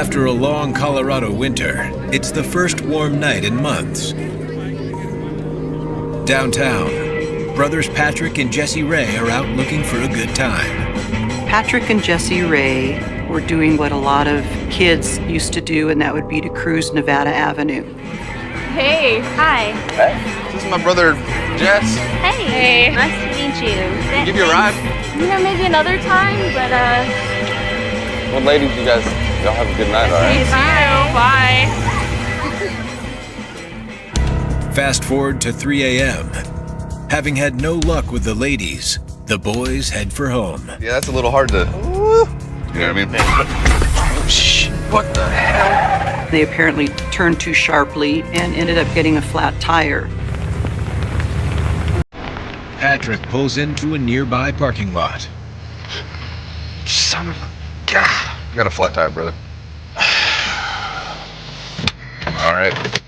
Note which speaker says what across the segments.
Speaker 1: After a long Colorado winter, it's the first warm night in months. Downtown, brothers Patrick and Jesse Ray are out looking for a good time.
Speaker 2: Patrick and Jesse Ray were doing what a lot of kids used to do, and that would be to cruise Nevada Avenue.
Speaker 3: Hey. Hi.
Speaker 4: Hey. This is my brother, Jess.
Speaker 3: Hey. Nice to meet you.
Speaker 4: Can I give you a ride?
Speaker 3: You know, maybe another time, but
Speaker 4: Well, ladies, y'all have a good night, all right?
Speaker 3: Bye.
Speaker 1: Fast forward to 3 a.m. Having had no luck with the ladies, the boys head for home.
Speaker 4: Yeah, that's a little hard to, you know what I mean? Shh, what the hell?
Speaker 2: They apparently turned too sharply and ended up getting a flat tire.
Speaker 1: Patrick pulls into a nearby parking lot.
Speaker 4: Son of a God. You got a flat tire, brother. All right.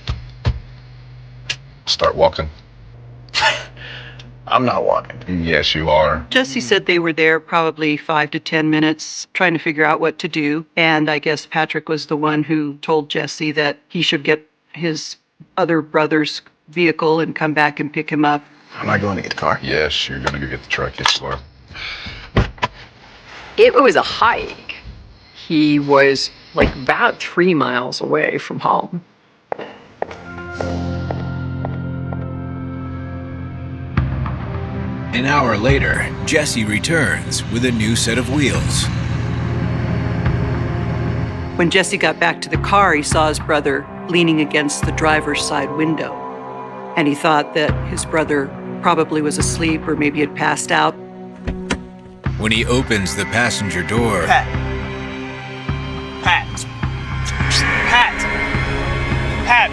Speaker 4: Start walking.
Speaker 5: I'm not walking.
Speaker 4: Yes, you are.
Speaker 2: Jesse said they were there probably 5 to 10 minutes trying to figure out what to do. And I guess Patrick was the one who told Jesse that he should get his other brother's vehicle and come back and pick him up.
Speaker 5: Am I going to get the car?
Speaker 4: Yes, you're gonna go get the truck. Yes, you are.
Speaker 6: It was a hike. He was like about 3 miles away from home.
Speaker 1: An hour later, Jesse returns with a new set of wheels.
Speaker 2: When Jesse got back to the car, he saw his brother leaning against the driver's side window. And he thought that his brother probably was asleep or maybe had passed out.
Speaker 1: When he opens the passenger door,
Speaker 5: Pat,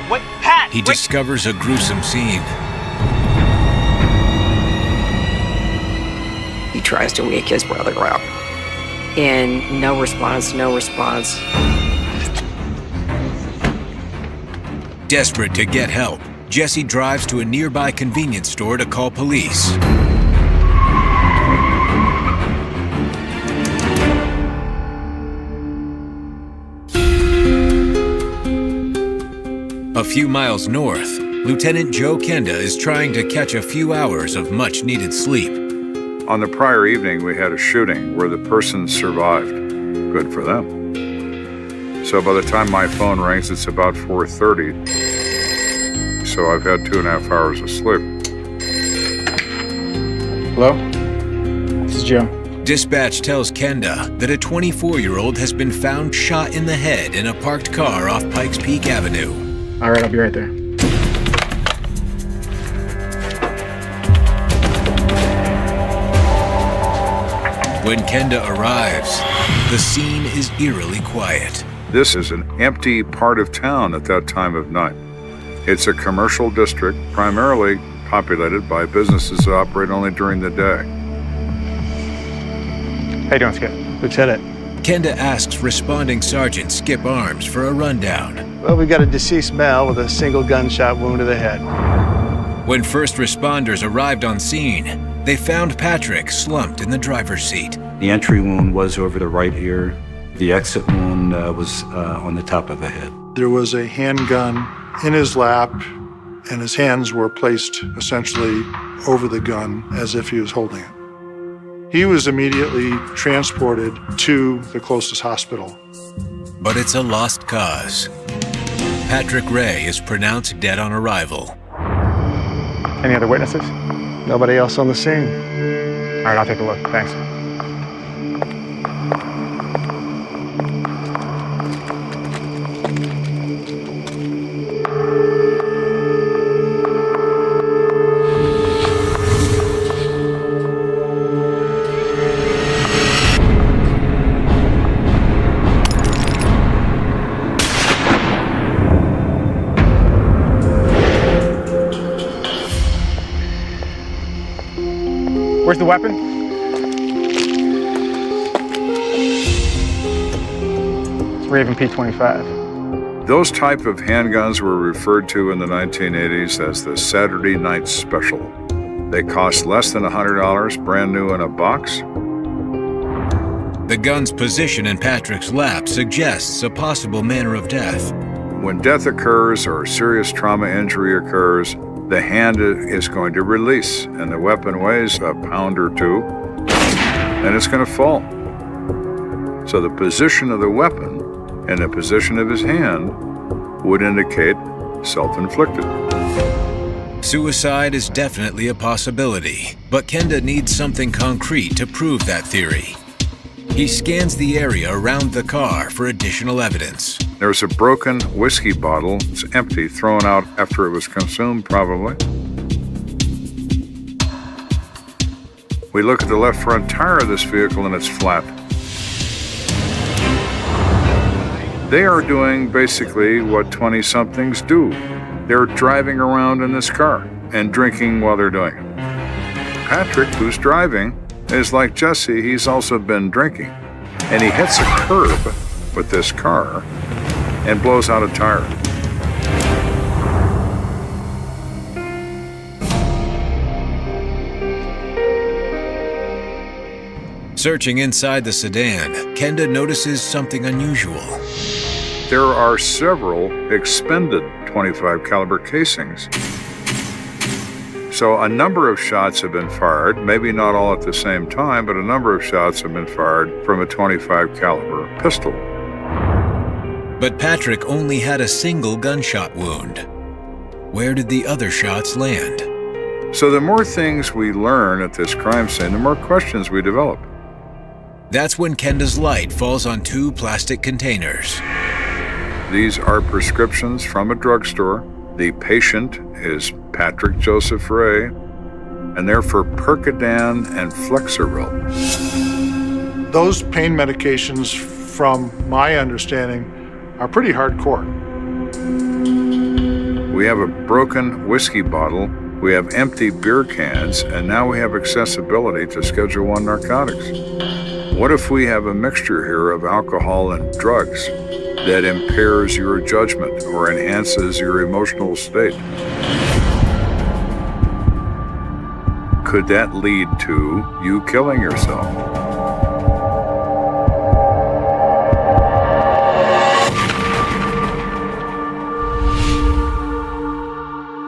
Speaker 5: what? Pat!
Speaker 1: he discovers a gruesome scene.
Speaker 6: He tries to wake his brother up. And no response.
Speaker 1: Desperate to get help, Jesse drives to a nearby convenience store to call police. A few miles north, Lt.Joe Kenda is trying to catch a few hours of much-needed sleep.
Speaker 7: On the prior evening, we had a shooting where the person survived. Good for them. So by the time my phone rings, it's about 4:30. So I've had 2.5 hours of sleep.
Speaker 5: Hello? This is Joe.
Speaker 1: Dispatch tells Kenda that a 24-year-old has been found shot in the head in a parked car off Pikes Peak Avenue.
Speaker 5: All right, I'll be right there.
Speaker 1: When Kenda arrives, the scene is eerily quiet.
Speaker 7: This is an empty part of town at that time of night. It's a commercial district primarily populated by businesses that operate only during the day.
Speaker 5: How you doing, Skip? Lieutenant.
Speaker 1: Kenda asks responding Sergeant Skip Arms for a rundown.
Speaker 8: Well, we've got a deceased male with a single gunshot wound to the head.
Speaker 1: When first responders arrived on scene, they found Patrick slumped in the driver's seat.
Speaker 9: The entry wound was over the right ear. The exit wound was on the top of the head.
Speaker 10: There was a handgun in his lap, and his hands were placed essentially over the gun as if he was holding it. He was immediately transported to the closest hospital.
Speaker 1: But it's a lost cause. Patrick Ray is pronounced dead on arrival.
Speaker 5: Any other witnesses?
Speaker 8: Nobody else on the scene.
Speaker 5: All right, I'll take a look. Thanks. Where's the weapon? It's Raven P25.
Speaker 7: Those type of handguns were referred to in the 1980s as the Saturday Night Special. They cost less than $100, brand new in a box.
Speaker 1: The gun's position in Patrick's lap suggests a possible manner of death.
Speaker 7: When death occurs or serious trauma injury occurs, the hand is going to release, and the weapon weighs a pound or two, and it's going to fall. So the position of the weapon and the position of his hand would indicate self-inflicted.
Speaker 1: Suicide is definitely a possibility, but Kenda needs something concrete to prove that theory. He scans the area around the car for additional evidence.
Speaker 7: There's a broken whiskey bottle. It's empty, thrown out after it was consumed, probably. We look at the left front tire of this vehicle and it's flat. They are doing basically what 20-somethings do. They're driving around in this car and drinking while they're doing it. Patrick, who's driving, is like Jesse. He's also been drinking. And he hits a curb with this car and blows out a tire.
Speaker 1: Searching inside the sedan, Kenda notices something unusual.
Speaker 7: There are several expended .25 caliber casings. So a number of shots have been fired, maybe not all at the same time, but a number of shots have been fired from a .25 caliber pistol.
Speaker 1: But Patrick only had a single gunshot wound. Where did the other shots land?
Speaker 7: So the more things we learn at this crime scene, the more questions we develop.
Speaker 1: That's when Kenda's light falls on two plastic containers.
Speaker 7: These are prescriptions from a drugstore. The patient is Patrick Joseph Ray, and they're for Percodan and Flexeril.
Speaker 10: Those pain medications, from my understanding, are pretty hardcore.
Speaker 7: We have a broken whiskey bottle, we have empty beer cans, and now we have accessibility to Schedule I narcotics. What if we have a mixture here of alcohol and drugs that impairs your judgment or enhances your emotional state? Could that lead to you killing yourself?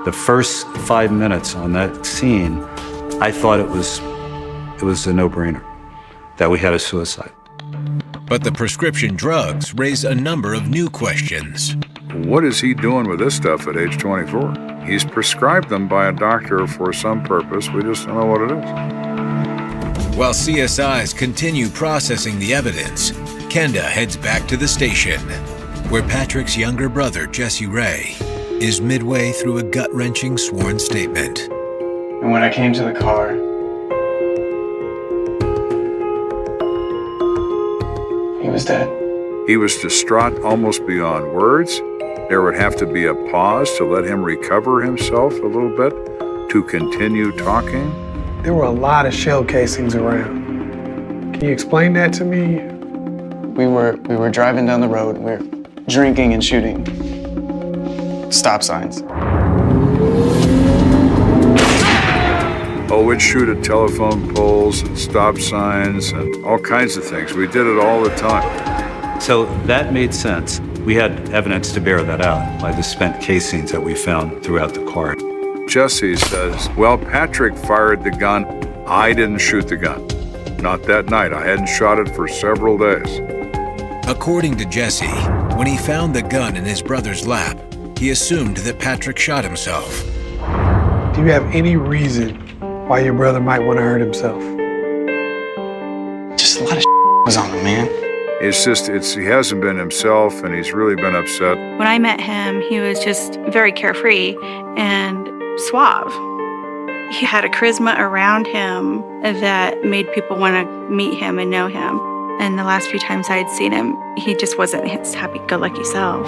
Speaker 9: The first 5 minutes on that scene, I thought it was a no-brainer that we had a suicide.
Speaker 1: But the prescription drugs raise a number of new questions.
Speaker 7: What is he doing with this stuff at age 24? He's prescribed them by a doctor for some purpose. We just don't know what it is.
Speaker 1: While CSIs continue processing the evidence, Kenda heads back to the station, where Patrick's younger brother, Jesse Ray, is midway through a gut-wrenching sworn statement.
Speaker 11: And when I came to the car, he was dead.
Speaker 7: He was distraught almost beyond words. There would have to be a pause to let him recover himself a little bit, to continue talking.
Speaker 11: There were a lot of shell casings around. Can you explain that to me? We were driving down the road. We were drinking and shooting stop signs.
Speaker 7: Oh, we'd shoot at telephone poles and stop signs and all kinds of things. We did it all the time.
Speaker 9: So that made sense. We had evidence to bear that out by the spent casings that we found throughout the car.
Speaker 7: Jesse says, well, Patrick fired the gun. I didn't shoot the gun. Not that night. I hadn't shot it for several days.
Speaker 1: According to Jesse, when he found the gun in his brother's lap, he assumed that Patrick shot himself.
Speaker 11: Do you have any reason why your brother might want to hurt himself? Just a lot of was on him, man.
Speaker 7: It's just, he hasn't been himself, and he's really been upset.
Speaker 3: When I met him, he was just very carefree and suave. He had a charisma around him that made people want to meet him and know him. And the last few times I had seen him, he just wasn't his happy-go-lucky self.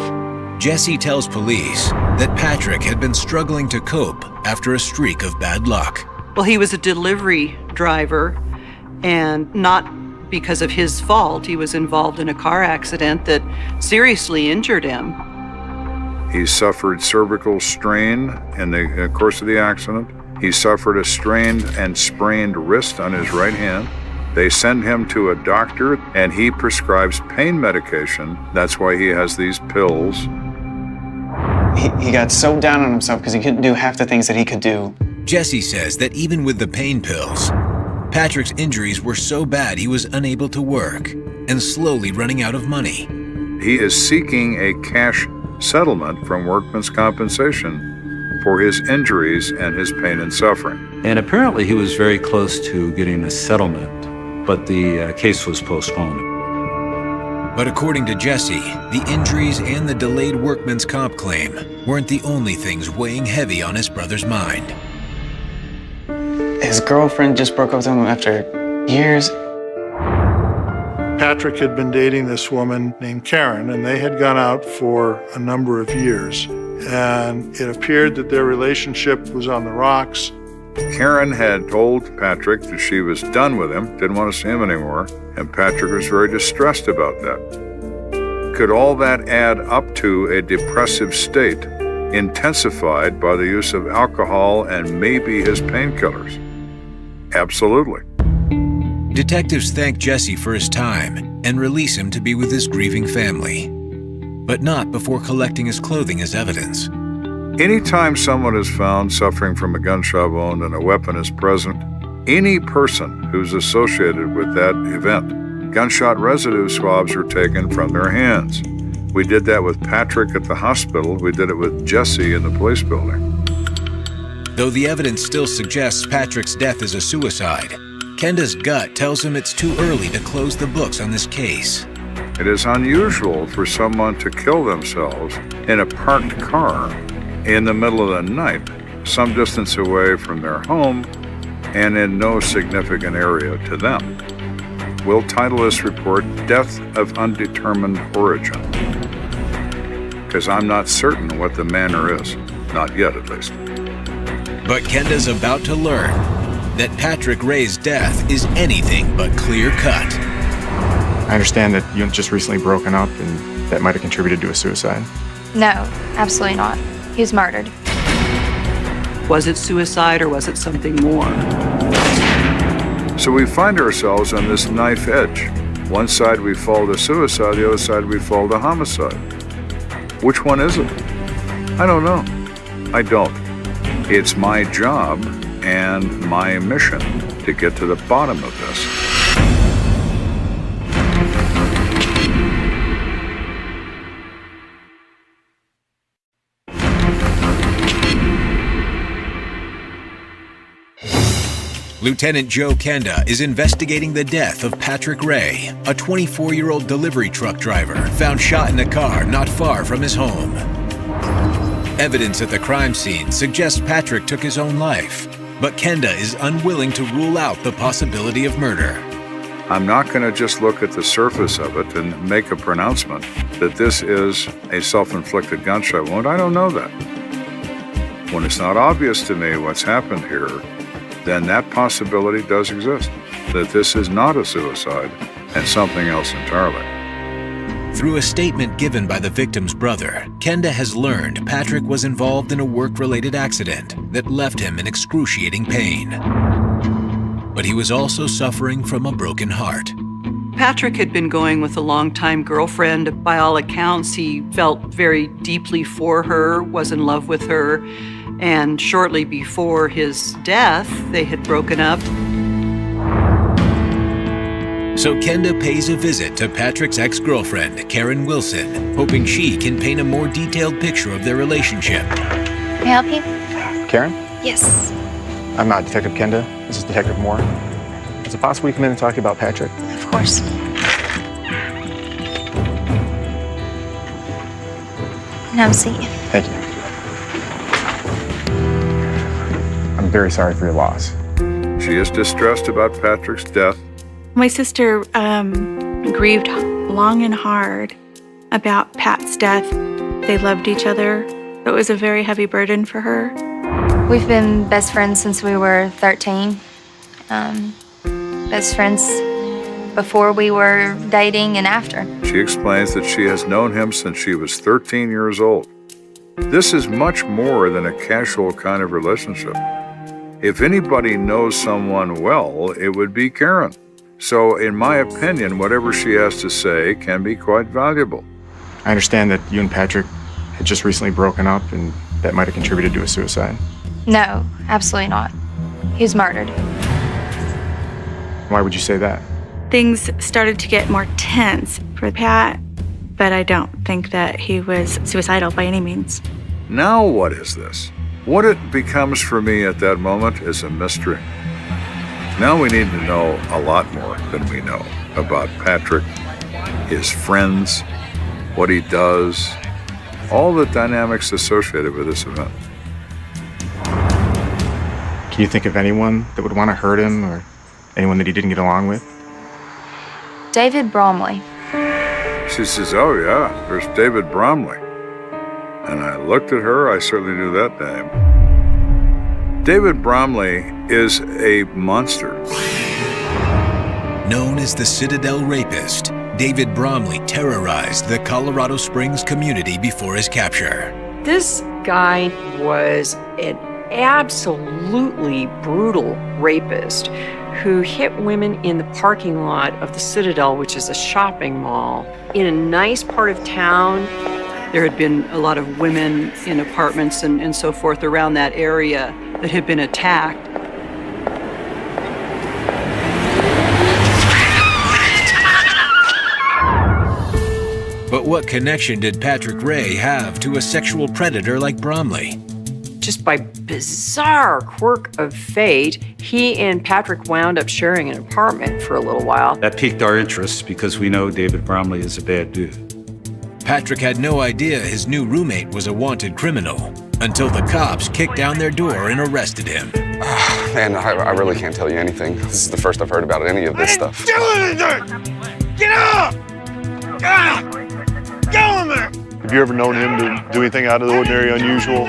Speaker 1: Jesse tells police that Patrick had been struggling to cope after a streak of bad luck.
Speaker 2: Well, he was a delivery driver, and not because of his fault. He was involved in a car accident that seriously injured him.
Speaker 7: He suffered cervical strain in the course of the accident. He suffered a strained and sprained wrist on his right hand. They send him to a doctor, and he prescribes pain medication. That's why he has these pills.
Speaker 11: He got so down on himself because he couldn't do half the things that he could do.
Speaker 1: Jesse says that even with the pain pills, Patrick's injuries were so bad he was unable to work and slowly running out of money.
Speaker 7: He is seeking a cash settlement from workman's compensation for his injuries and his pain and suffering.
Speaker 9: And apparently he was very close to getting a settlement, but the case was postponed.
Speaker 1: But according to Jesse, the injuries and the delayed workman's comp claim weren't the only things weighing heavy on his brother's mind.
Speaker 11: His girlfriend just broke up with him after years.
Speaker 10: Patrick had been dating this woman named Karen, and they had gone out for a number of years. And it appeared that their relationship was on the rocks.
Speaker 7: Karen had told Patrick that she was done with him, didn't want to see him anymore, and Patrick was very distressed about that. Could all that add up to a depressive state, intensified by the use of alcohol and maybe his painkillers? Absolutely.
Speaker 1: Detectives thank Jesse for his time and release him to be with his grieving family, but not before collecting his clothing as evidence.
Speaker 7: Anytime someone is found suffering from a gunshot wound and a weapon is present, any person who's associated with that event, gunshot residue swabs are taken from their hands. We did that with Patrick at the hospital. We did it with Jesse in the police building.
Speaker 1: Though the evidence still suggests Patrick's death is a suicide, Kenda's gut tells him it's too early to close the books on this case.
Speaker 7: It is unusual for someone to kill themselves in a parked car in the middle of the night, some distance away from their home and in no significant area to them. We'll title this report Death of Undetermined Origin, because I'm not certain what the manner is, not yet at least.
Speaker 1: But Kenda's about to learn that Patrick Ray's death is anything but clear-cut.
Speaker 5: I understand that you just recently broken up and that might have contributed to a suicide.
Speaker 12: No, absolutely not. He was murdered.
Speaker 2: Was it suicide or was it something more?
Speaker 7: So we find ourselves on this knife edge. One side we fall to suicide, the other side we fall to homicide. Which one is it? I don't know. I don't. It's my job and my mission to get to the bottom of this.
Speaker 1: Lt.Joe Kenda is investigating the death of Patrick Ray, a 24-year-old delivery truck driver found shot in a car not far from his home. Evidence at the crime scene suggests Patrick took his own life, but Kenda is unwilling to rule out the possibility of murder.
Speaker 7: I'm not going to just look at the surface of it and make a pronouncement that this is a self-inflicted gunshot wound. I don't know that. When it's not obvious to me what's happened here, then that possibility does exist, that this is not a suicide and something else entirely.
Speaker 1: Through a statement given by the victim's brother, Kenda has learned Patrick was involved in a work-related accident that left him in excruciating pain. But he was also suffering from a broken heart.
Speaker 2: Patrick had been going with a longtime girlfriend. By all accounts, he felt very deeply for her, was in love with her, and shortly before his death, they had broken up.
Speaker 1: So Kenda pays a visit to Patrick's ex-girlfriend, Karen Wilson, hoping she can paint a more detailed picture of their relationship.
Speaker 12: May I help you?
Speaker 5: Karen?
Speaker 12: Yes.
Speaker 5: I'm not Detective Kenda. This is Detective Moore. Is it possible we come in and talk about Patrick?
Speaker 12: Of course. Have a seat.
Speaker 5: Thank you. I'm very sorry for your loss.
Speaker 7: She is distressed about Patrick's death.
Speaker 3: My sister grieved long and hard about Pat's death. They loved each other. It was a very heavy burden for her.
Speaker 12: We've been best friends since we were 13. Best friends before we were dating and after.
Speaker 7: She explains that she has known him since she was 13 years old. This is much more than a casual kind of relationship. If anybody knows someone well, it would be Karen. So, in my opinion, whatever she has to say can be quite valuable.
Speaker 5: I understand that you and Patrick had just recently broken up, and that might have contributed to a suicide.
Speaker 12: No, absolutely not. He was murdered.
Speaker 5: Why would you say that?
Speaker 3: Things started to get more tense for Pat, but I don't think that he was suicidal by any means.
Speaker 7: Now what is this? What it becomes for me at that moment is a mystery. Now we need to know a lot more than we know about Patrick, his friends, what he does, all the dynamics associated with this event.
Speaker 5: Can you think of anyone that would want to hurt him or anyone that he didn't get along with?
Speaker 12: David Bromley.
Speaker 7: She says, oh yeah, there's David Bromley. And I looked at her, I certainly knew that name. David Bromley is a monster.
Speaker 1: Known as the Citadel Rapist, David Bromley terrorized the Colorado Springs community before his capture.
Speaker 6: This guy was an absolutely brutal rapist who hit women in the parking lot of the Citadel, which is a shopping mall, in a nice part of town.
Speaker 2: There had been a lot of women in apartments and so forth around that area that had been attacked.
Speaker 1: But what connection did Patrick Ray have to a sexual predator like Bromley?
Speaker 6: Just by bizarre quirk of fate, he and Patrick wound up sharing an apartment for a little while.
Speaker 9: That piqued our interest because we know David Bromley is a bad dude.
Speaker 1: Patrick had no idea his new roommate was a wanted criminal until the cops kicked down their door and arrested him.
Speaker 4: Man, I really can't tell you anything. This is the first I've heard about any of this stuff.
Speaker 8: Do anything! Get up! Go in there! Have you ever known him to do anything out of the ordinary, unusual?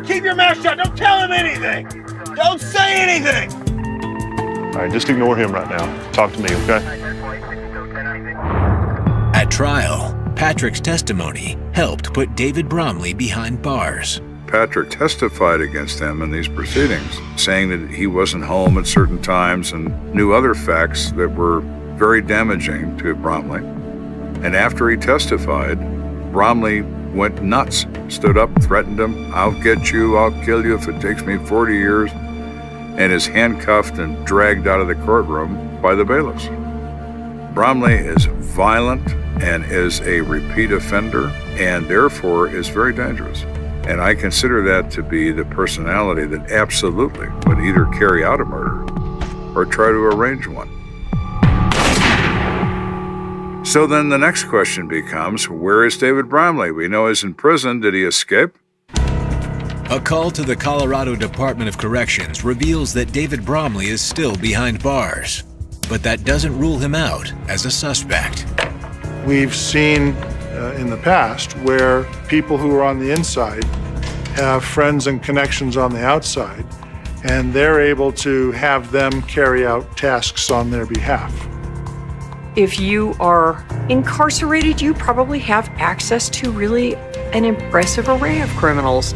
Speaker 8: Keep your mouth shut. Don't tell him anything. Don't say anything. All right, just ignore him right now. Talk to me, okay?
Speaker 1: At trial, Patrick's testimony helped put David Bromley behind bars.
Speaker 7: Patrick testified against him in these proceedings, saying that he wasn't home at certain times and knew other facts that were very damaging to Bromley. And after he testified, Bromley went nuts, stood up, threatened him, I'll get you, I'll kill you if it takes me 40 years, and is handcuffed and dragged out of the courtroom by the bailiffs. Bromley is violent and is a repeat offender and therefore is very dangerous. And I consider that to be the personality that absolutely would either carry out a murder or try to arrange one. So then the next question becomes, where is David Bromley? We know he's in prison. Did he escape?
Speaker 1: A call to the Colorado Department of Corrections reveals that David Bromley is still behind bars, but that doesn't rule him out as a suspect.
Speaker 10: We've seen in the past where people who are on the inside have friends and connections on the outside, and they're able to have them carry out tasks on their behalf.
Speaker 6: If you are incarcerated, you probably have access to really an impressive array of criminals.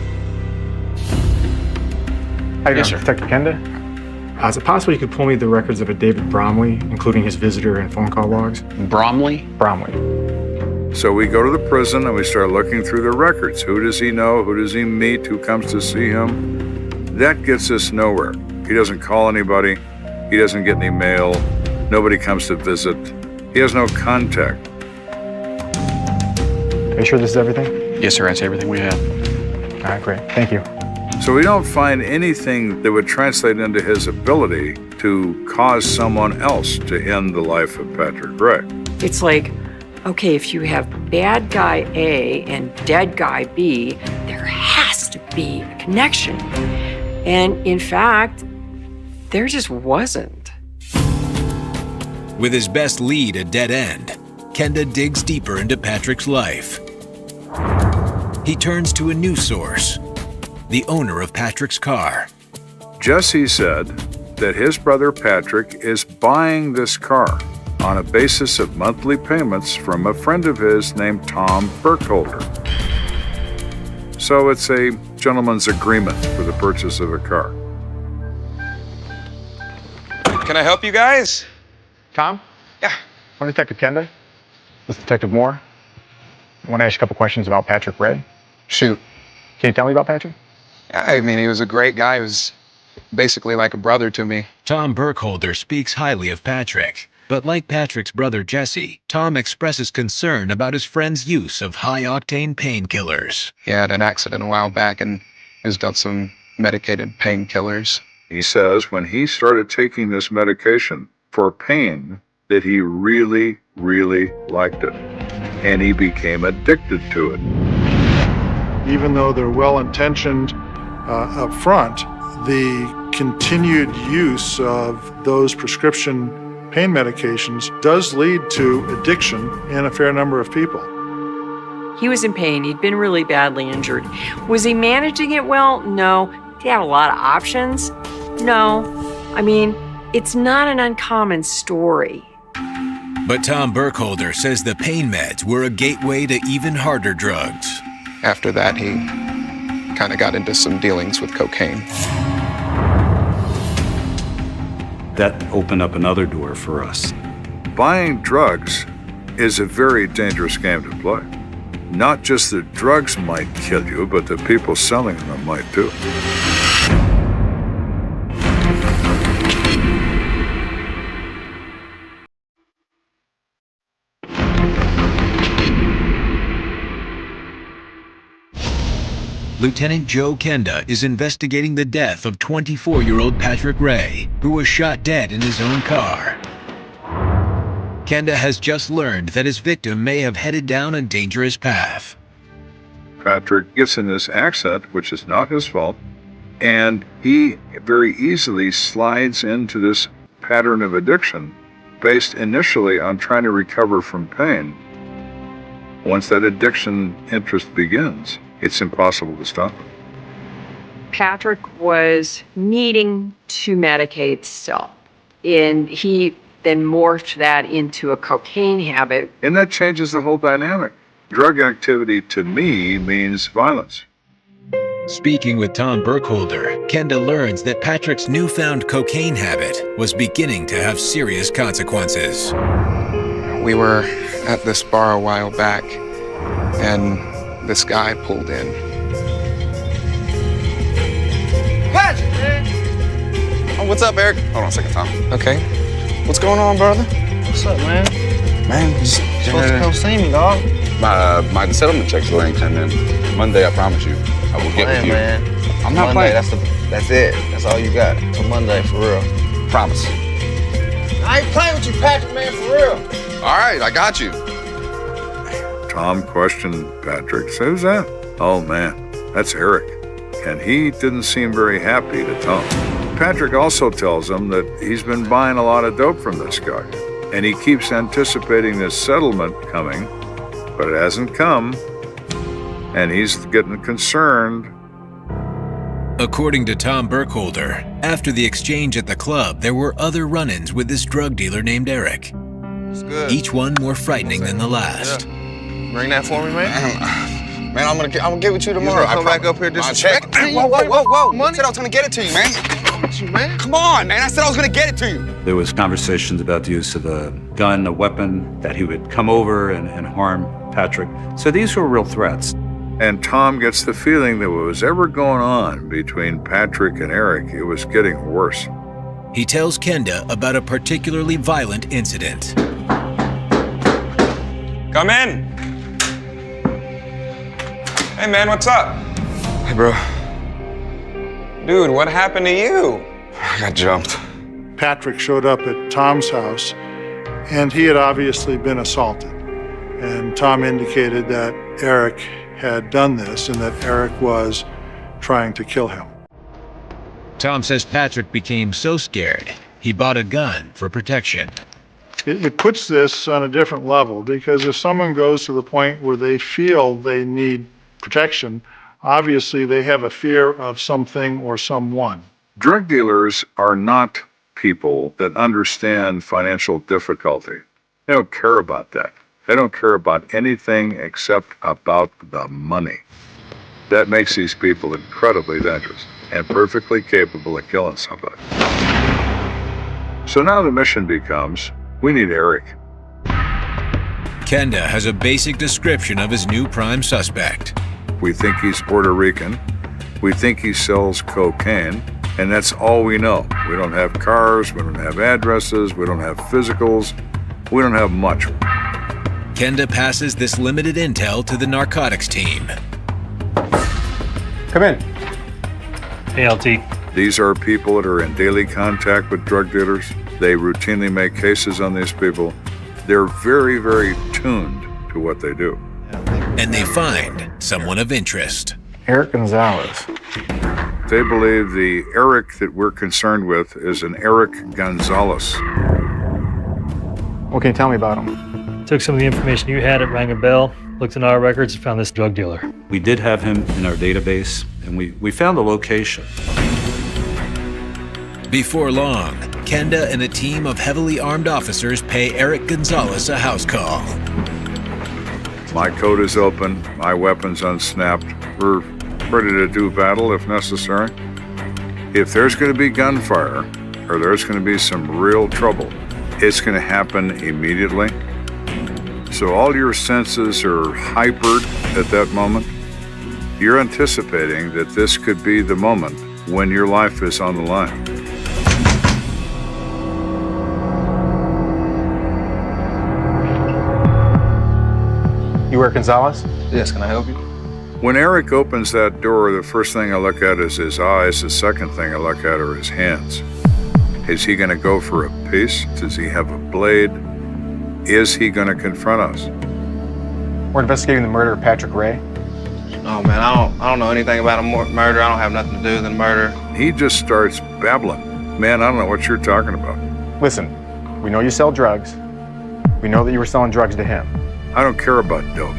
Speaker 5: How you doing, Detective Kenda? Is it possible you could pull me the records of a David Bromley, including his visitor and phone call logs?
Speaker 4: Bromley?
Speaker 5: Bromley.
Speaker 7: So we go to the prison and we start looking through the records. Who does he know? Who does he meet? Who comes to see him? That gets us nowhere. He doesn't call anybody. He doesn't get any mail. Nobody comes to visit. He has no contact.
Speaker 5: Are you sure this is everything?
Speaker 4: Yes, sir, that's everything we have.
Speaker 5: All right, great. Thank you.
Speaker 7: So we don't find anything that would translate into his ability to cause someone else to end the life of Patrick Ray.
Speaker 6: It's like, okay, if you have bad guy A and dead guy B, there has to be a connection. And in fact, there just wasn't.
Speaker 1: With his best lead a dead end, Kenda digs deeper into Patrick's life. He turns to a new source, the owner of Patrick's car.
Speaker 7: Jesse said that his brother Patrick is buying this car on a basis of monthly payments from a friend of his named Tom Burkholder. So it's a gentleman's agreement for the purchase of a car.
Speaker 4: Can I help you guys?
Speaker 5: Tom?
Speaker 4: Yeah.
Speaker 5: I'm Detective Kenda. This is Detective Moore. I want to ask you a couple questions about Patrick Ray.
Speaker 4: Shoot.
Speaker 5: Can you tell me about Patrick?
Speaker 4: I mean, he was a great guy. He was basically like a brother to me.
Speaker 1: Tom Burkholder speaks highly of Patrick, but like Patrick's brother Jesse, Tom expresses concern about his friend's use of high-octane painkillers.
Speaker 4: He had an accident a while back and has done some medicated painkillers.
Speaker 7: He says when he started taking this medication for pain, that he really, really liked it. And he became addicted to it.
Speaker 10: Even though they're well-intentioned up front, the continued use of those prescription pain medications does lead to addiction in a fair number of people.
Speaker 6: He was in pain. He'd been really badly injured. Was he managing it well? No. Did he have a lot of options? No. I mean, it's not an uncommon story.
Speaker 1: But Tom Burkholder says the pain meds were a gateway to even harder drugs.
Speaker 4: After that, he kind of got into some dealings with cocaine.
Speaker 9: That opened up another door for us.
Speaker 7: Buying drugs is a very dangerous game to play. Not just the drugs might kill you, but the people selling them might too.
Speaker 1: Lt.Joe Kenda is investigating the death of 24-year-old Patrick Ray, who was shot dead in his own car. Kenda has just learned that his victim may have headed down a dangerous path.
Speaker 7: Patrick gets in this accident, which is not his fault, and he very easily slides into this pattern of addiction based initially on trying to recover from pain. Once that addiction interest begins, it's impossible to stop it.
Speaker 6: Patrick was needing to medicate still, and he then morphed that into a cocaine habit.
Speaker 7: And that changes the whole dynamic. Drug activity to me means violence.
Speaker 1: Speaking with Tom Burkholder, Kenda learns that Patrick's newfound cocaine habit was beginning to have serious consequences.
Speaker 4: We were at this bar a while back, and this guy pulled in.
Speaker 13: Patrick, man! Oh, what's up, Eric? Hold on a second, Tom.
Speaker 4: Okay.
Speaker 13: What's going on, brother?
Speaker 11: What's up, man?
Speaker 13: Man,
Speaker 11: Supposed to come see me, dog.
Speaker 13: My settlement check still ain't come in. Monday, I promise you, I will get with you.
Speaker 11: Man.
Speaker 13: I'm not
Speaker 11: Monday,
Speaker 13: playing.
Speaker 11: that's it. That's all you got. Till Monday, for real.
Speaker 13: Promise.
Speaker 11: I ain't playing with you, Patrick, man, for real.
Speaker 13: All right, I got you.
Speaker 7: Tom questioned Patrick. So who's that? Oh man, that's Eric. And he didn't seem very happy to Tom. Patrick also tells him that he's been buying a lot of dope from this guy. And he keeps anticipating this settlement coming, but it hasn't come. And he's getting concerned.
Speaker 1: According to Tom Burkholder, after the exchange at the club, there were other run-ins with this drug dealer named Eric.
Speaker 13: Good.
Speaker 1: Each one more frightening than the last.
Speaker 11: Yeah. Bring that for me, man.
Speaker 13: Man, I'm gonna get with you tomorrow.
Speaker 11: Come back up here disrespect.
Speaker 13: Whoa.
Speaker 11: Money?
Speaker 13: I said I was gonna get it to you, man.
Speaker 11: You, man.
Speaker 13: Come on, man. I said I was gonna get it to you.
Speaker 9: There was conversations about the use of a gun, a weapon, that he would come over and harm Patrick. So these were real threats.
Speaker 7: And Tom gets the feeling that what was ever going on between Patrick and Eric, it was getting worse.
Speaker 1: He tells Kenda about a particularly violent incident.
Speaker 14: Come in. Hey, man, what's up?
Speaker 13: Hey, bro.
Speaker 14: Dude, what happened to you?
Speaker 13: I got jumped.
Speaker 10: Patrick showed up at Tom's house, and he had obviously been assaulted. And Tom indicated that Eric had done this and that Eric was trying to kill him.
Speaker 1: Tom says Patrick became so scared, he bought a gun for protection.
Speaker 10: It puts this on a different level, because if someone goes to the point where they feel they need protection, obviously they have a fear of something or someone.
Speaker 7: Drug dealers are not people that understand financial difficulty. They don't care about that. They don't care about anything except about the money. That makes these people incredibly dangerous and perfectly capable of killing somebody. So now the mission becomes, We need Eric.
Speaker 1: Kenda has a basic description of his new prime suspect.
Speaker 7: We think he's Puerto Rican. We think he sells cocaine, and that's all we know. We don't have cars, we don't have addresses, we don't have physicals, we don't have much.
Speaker 1: Kenda passes this limited intel to the narcotics team.
Speaker 5: Come in.
Speaker 15: Hey, LT.
Speaker 7: These are people that are in daily contact with drug dealers. They routinely make cases on these people. They're very, very tuned to what they do.
Speaker 1: And they find someone of interest.
Speaker 5: Eric Gonzalez.
Speaker 7: They believe the Eric that we're concerned with is an Eric Gonzalez.
Speaker 5: What can you tell me about him?
Speaker 15: Took some of the information you had, it rang a bell, looked in our records, and found this drug dealer.
Speaker 9: We did have him in our database, and we found the location.
Speaker 1: Before long, Kenda and a team of heavily armed officers pay Eric Gonzalez a house call.
Speaker 7: My code is open, my weapon's unsnapped. We're ready to do battle if necessary. If there's going to be gunfire, or there's going to be some real trouble, it's going to happen immediately. So all your senses are hypered at that moment. You're anticipating that this could be the moment when your life is on the line.
Speaker 5: You Eric Gonzalez?
Speaker 13: Yes, can I help you?
Speaker 7: When Eric opens that door, the first thing I look at is his eyes. The second thing I look at are his hands. Is he going to go for a piece? Does he have a blade? Is he going to confront us?
Speaker 5: We're investigating the murder of Patrick Ray.
Speaker 13: Oh man, I don't know anything about a murder. I don't have nothing to do with the murder.
Speaker 7: He just starts babbling. Man, I don't know what you're talking about.
Speaker 5: Listen, we know you sell drugs. We know that you were selling drugs to him.
Speaker 7: I don't care about dope.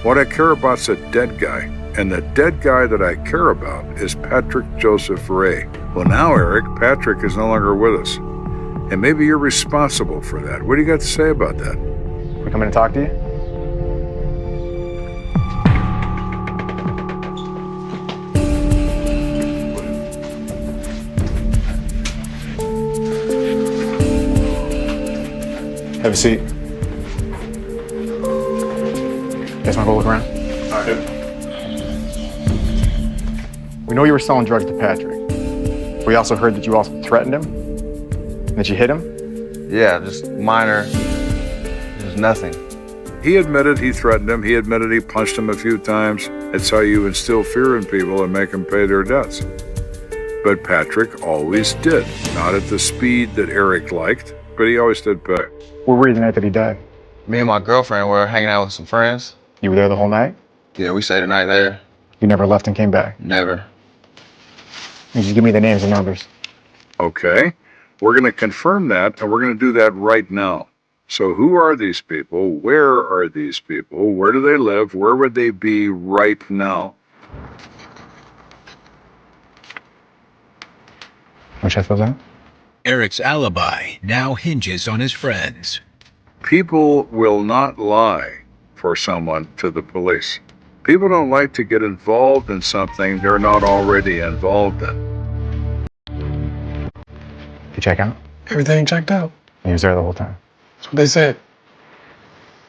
Speaker 7: What I care about's a dead guy. And the dead guy that I care about is Patrick Joseph Ray. Well, now, Eric, Patrick is no longer with us. And maybe you're responsible for that. What do you got to say about that?
Speaker 5: We come in and talk to you? Have a seat. You guys want to go look around?
Speaker 13: All right.
Speaker 5: We know you were selling drugs to Patrick. We also heard that you also threatened him, and that you hit him.
Speaker 13: Yeah, just minor. There's nothing.
Speaker 7: He admitted he threatened him. He admitted he punched him a few times. It's how you instill fear in people and make them pay their debts. But Patrick always did. Not at the speed that Eric liked, but he always did pay.
Speaker 5: Where were you the night that he died?
Speaker 13: Me and my girlfriend were hanging out with some friends.
Speaker 5: You were there the whole night?
Speaker 13: Yeah, we stayed the night there.
Speaker 5: You never left and came back?
Speaker 13: Never.
Speaker 5: You just give me the names and numbers.
Speaker 7: Okay, we're going to confirm that, and we're going to do that right now. So who are these people? Where are these people? Where do they live? Where would they be right now?
Speaker 5: Want to check those out?
Speaker 1: Eric's alibi now hinges on his friends.
Speaker 7: People will not lie for someone to the police. People don't like to get involved in something they're not already involved in.
Speaker 5: You check out?
Speaker 11: Everything checked out.
Speaker 5: He was there the whole time.
Speaker 11: That's what they said.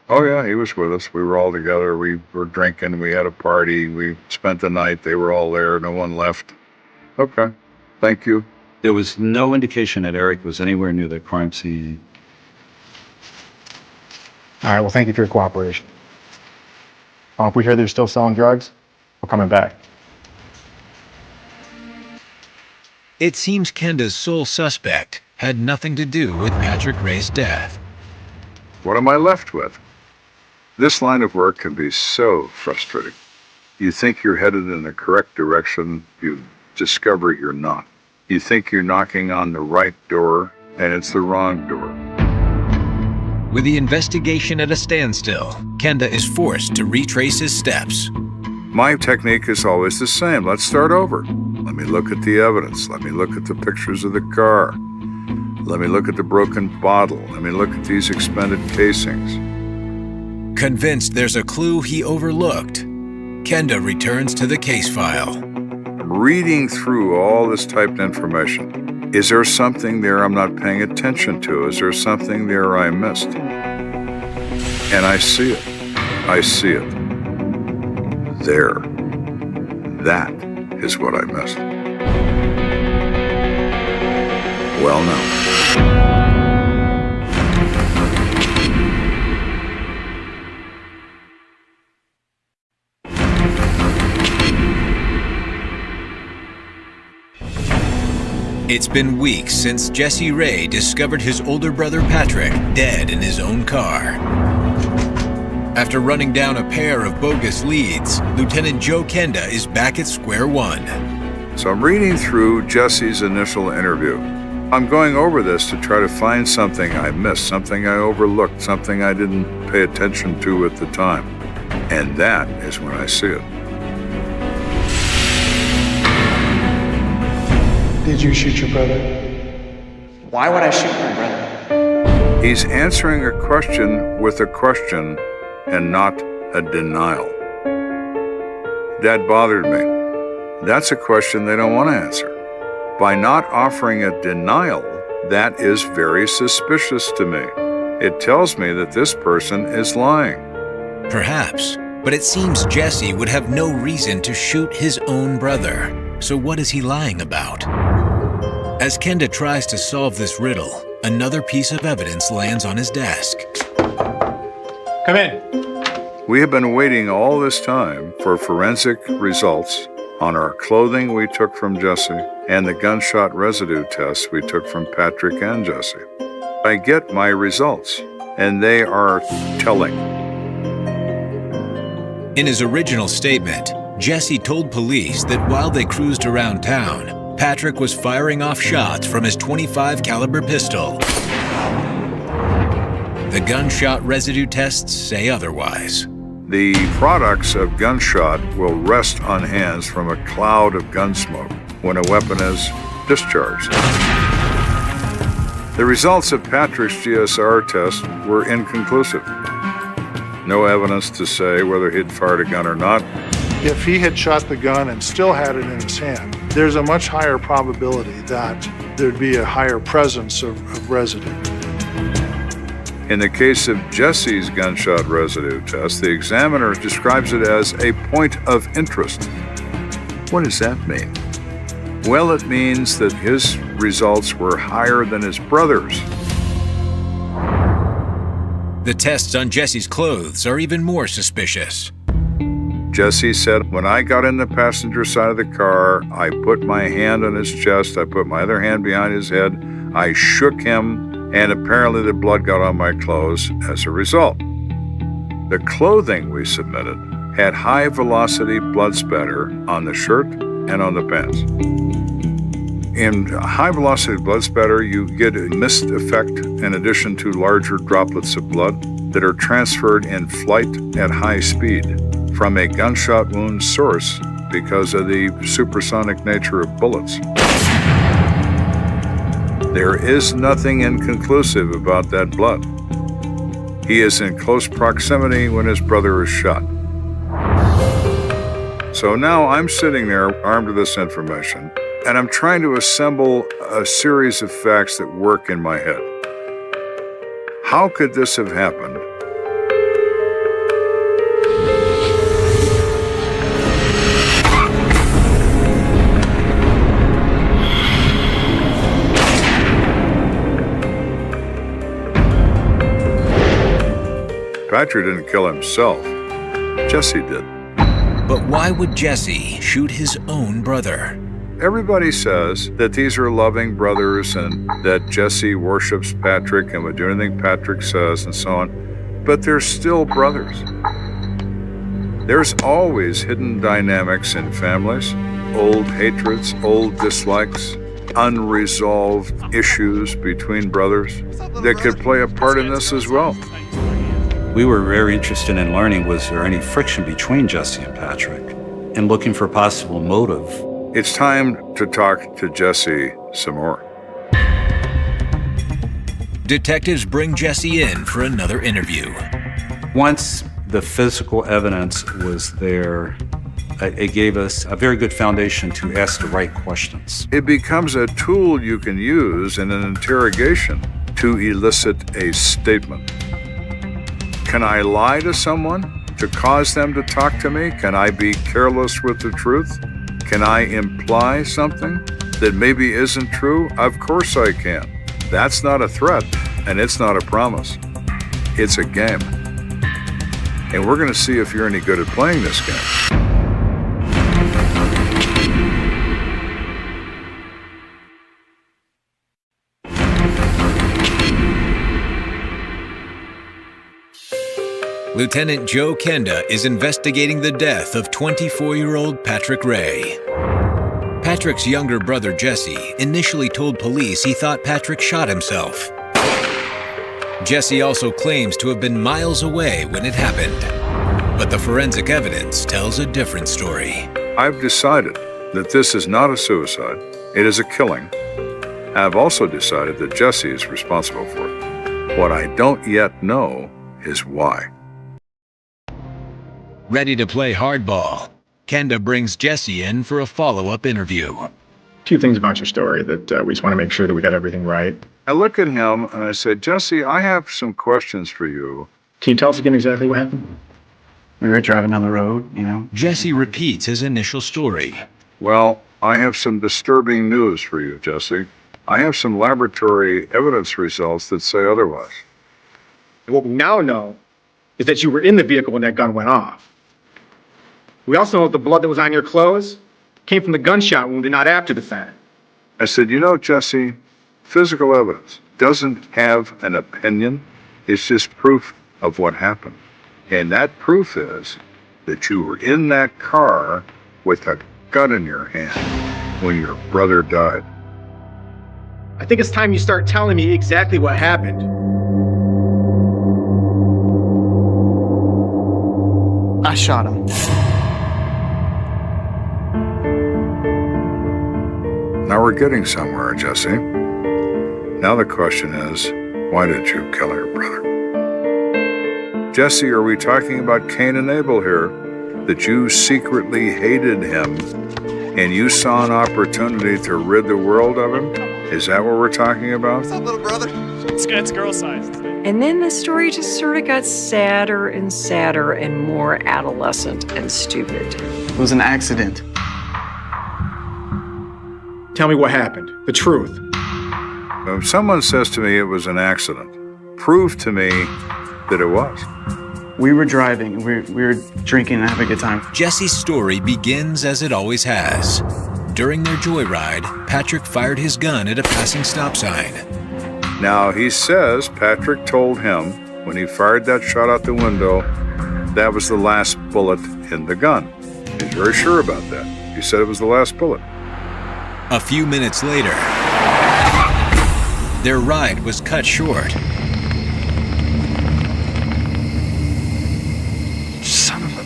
Speaker 7: Oh yeah, he was with us. We were all together. We were drinking. We had a party. We spent the night. They were all there. No one left. Okay. Thank you.
Speaker 9: There was no indication that Eric was anywhere near the crime scene.
Speaker 5: All right, well, thank you for your cooperation. If we hear they're still selling drugs, we're coming back.
Speaker 1: It seems Kenda's sole suspect had nothing to do with Patrick Ray's death.
Speaker 7: What am I left with? This line of work can be so frustrating. You think you're headed in the correct direction, you discover you're not. You think you're knocking on the right door, and it's the wrong door.
Speaker 1: With the investigation at a standstill, Kenda is forced to retrace his steps.
Speaker 7: My technique is always the same. Let's start over. Let me look at the evidence. Let me look at the pictures of the car. Let me look at the broken bottle. Let me look at these expended casings.
Speaker 1: Convinced there's a clue he overlooked, Kenda returns to the case file.
Speaker 7: I'm reading through all this typed information. Is there something there I'm not paying attention to? Is there something there I missed? And I see it. I see it. There. That is what I missed. Well, no.
Speaker 1: It's been weeks since Jesse Ray discovered his older brother Patrick dead in his own car. After running down a pair of bogus leads, Lt.Joe Kenda is back at square one.
Speaker 7: So I'm reading through Jesse's initial interview. I'm going over this to try to find something I missed, something I overlooked, something I didn't pay attention to at the time. And that is when I see it.
Speaker 11: Did you shoot your brother? Why would I shoot my brother?
Speaker 7: He's answering a question with a question and not a denial. That bothered me. That's a question they don't want to answer. By not offering a denial, that is very suspicious to me. It tells me that this person is lying.
Speaker 1: Perhaps, but it seems Jesse would have no reason to shoot his own brother. So what is he lying about? As Kenda tries to solve this riddle, another piece of evidence lands on his desk.
Speaker 5: Come in.
Speaker 7: We have been waiting all this time for forensic results on our clothing we took from Jesse and the gunshot residue tests we took from Patrick and Jesse. I get my results, and they are telling.
Speaker 1: In his original statement, Jesse told police that while they cruised around town, Patrick was firing off shots from his .25 caliber pistol. The gunshot residue tests say otherwise.
Speaker 7: The products of gunshot will rest on hands from a cloud of gun smoke when a weapon is discharged. The results of Patrick's GSR test were inconclusive. No evidence to say whether he'd fired a gun or not.
Speaker 10: If he had shot the gun and still had it in his hand, there's a much higher probability that there'd be a higher presence of residue.
Speaker 7: In the case of Jesse's gunshot residue test, the examiner describes it as a point of interest. What does that mean? Well, it means that his results were higher than his brother's.
Speaker 1: The tests on Jesse's clothes are even more suspicious.
Speaker 7: Jesse said, when I got in the passenger side of the car, I put my hand on his chest, I put my other hand behind his head, I shook him, and apparently the blood got on my clothes as a result. The clothing we submitted had high-velocity blood spatter on the shirt and on the pants. In high-velocity blood spatter, you get a mist effect in addition to larger droplets of blood that are transferred in flight at high speed from a gunshot wound source because of the supersonic nature of bullets. There is nothing inconclusive about that blood. He is in close proximity when his brother is shot. So now I'm sitting there armed with this information, and I'm trying to assemble a series of facts that work in my head. How could this have happened? Patrick didn't kill himself. Jesse did.
Speaker 1: But why would Jesse shoot his own brother?
Speaker 7: Everybody says that these are loving brothers and that Jesse worships Patrick and would do anything Patrick says and so on. But they're still brothers. There's always hidden dynamics in families, old hatreds, old dislikes, unresolved issues between brothers that could play a part in this as well.
Speaker 9: We were very interested in learning, was there any friction between Jesse and Patrick, and looking for a possible motive.
Speaker 7: It's time to talk to Jesse some more.
Speaker 1: Detectives bring Jesse in for another interview.
Speaker 9: Once the physical evidence was there It gave us a very good foundation to ask the right questions.
Speaker 7: It becomes a tool you can use in an interrogation to elicit a statement. Can I lie to someone to cause them to talk to me? Can I be careless with the truth? Can I imply something that maybe isn't true? Of course I can. That's not a threat, and it's not a promise. It's a game. And we're going to see if you're any good at playing this game.
Speaker 1: Lt.Joe Kenda is investigating the death of 24-year-old Patrick Ray. Patrick's younger brother Jesse initially told police he thought Patrick shot himself. Jesse also claims to have been miles away when it happened. But the forensic evidence tells a different story.
Speaker 7: I've decided that this is not a suicide. It is a killing. I've also decided that Jesse is responsible for it. What I don't yet know is why.
Speaker 1: Ready to play hardball, Kenda brings Jesse in for a follow-up interview.
Speaker 5: Two things about your story that we just want to make sure that we got everything right.
Speaker 7: I look at him and I said, Jesse, I have some questions for you.
Speaker 5: Can you tell us again exactly what happened?
Speaker 11: We were driving down the road, you know.
Speaker 1: Jesse repeats his initial story.
Speaker 7: Well, I have some disturbing news for you, Jesse. I have some laboratory evidence results that say otherwise.
Speaker 5: What we now know is that you were in the vehicle when that gun went off. We also know the blood that was on your clothes came from the gunshot wound and not after the fact.
Speaker 7: I said, you know, Jesse, physical evidence doesn't have an opinion. It's just proof of what happened. And that proof is that you were in that car with a gun in your hand when your brother died.
Speaker 5: I think it's time you start telling me exactly what happened.
Speaker 11: I shot him.
Speaker 7: Now we're getting somewhere, Jesse. Now the question is, why did you kill your brother? Jesse, are we talking about Cain and Abel here? That you secretly hated him and you saw an opportunity to rid the world of him? Is that what we're talking about?
Speaker 16: What's up, little brother? It's girl-sized.
Speaker 6: And then the story just sort of got sadder and more adolescent and stupid.
Speaker 11: It was an accident.
Speaker 5: Tell me what happened. The truth.
Speaker 7: If someone says to me it was an accident, prove to me that it was.
Speaker 11: We were driving, we were drinking and having a good time.
Speaker 1: Jesse's story begins as it always has. During their joyride, Patrick fired his gun at a passing stop sign.
Speaker 7: Now, he says Patrick told him when he fired that shot out the window, that was the last bullet in the gun. He's very sure about that. He said it was the last bullet.
Speaker 1: A few minutes later, their ride was cut short.
Speaker 13: Son of a...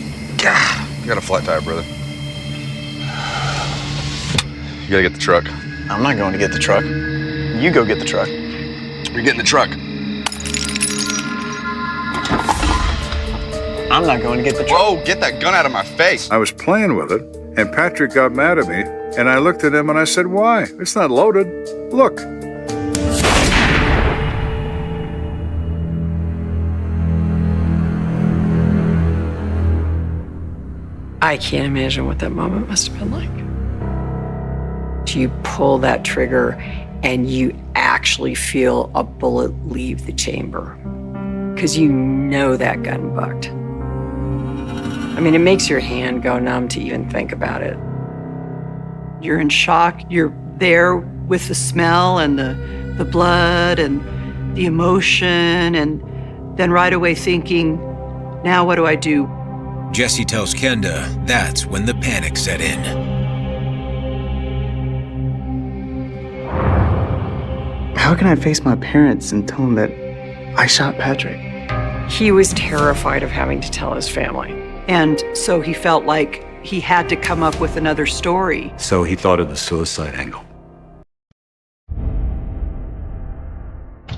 Speaker 13: You got a flat tire, brother. You gotta get the truck.
Speaker 11: I'm not going to get the truck. You go get the truck.
Speaker 13: You're getting the truck.
Speaker 11: I'm not going to get the truck.
Speaker 13: Whoa, get that gun out of my face.
Speaker 7: I was playing with it, and Patrick got mad at me, and I looked at him and I said, why? It's not loaded. Look.
Speaker 6: I can't imagine what that moment must have been like. You pull that trigger and you actually feel a bullet leave the chamber because you know that gun bucked. I mean, it makes your hand go numb to even think about it.
Speaker 2: You're in shock. You're there with the smell and the blood and the emotion, and then right away thinking, now what do I do?
Speaker 1: Jesse tells Kenda that's when the panic set in.
Speaker 11: How can I face my parents and tell them that I shot Patrick?
Speaker 6: He was terrified of having to tell his family.
Speaker 2: And so he felt like he had to come up with another story.
Speaker 9: So he thought of the suicide angle.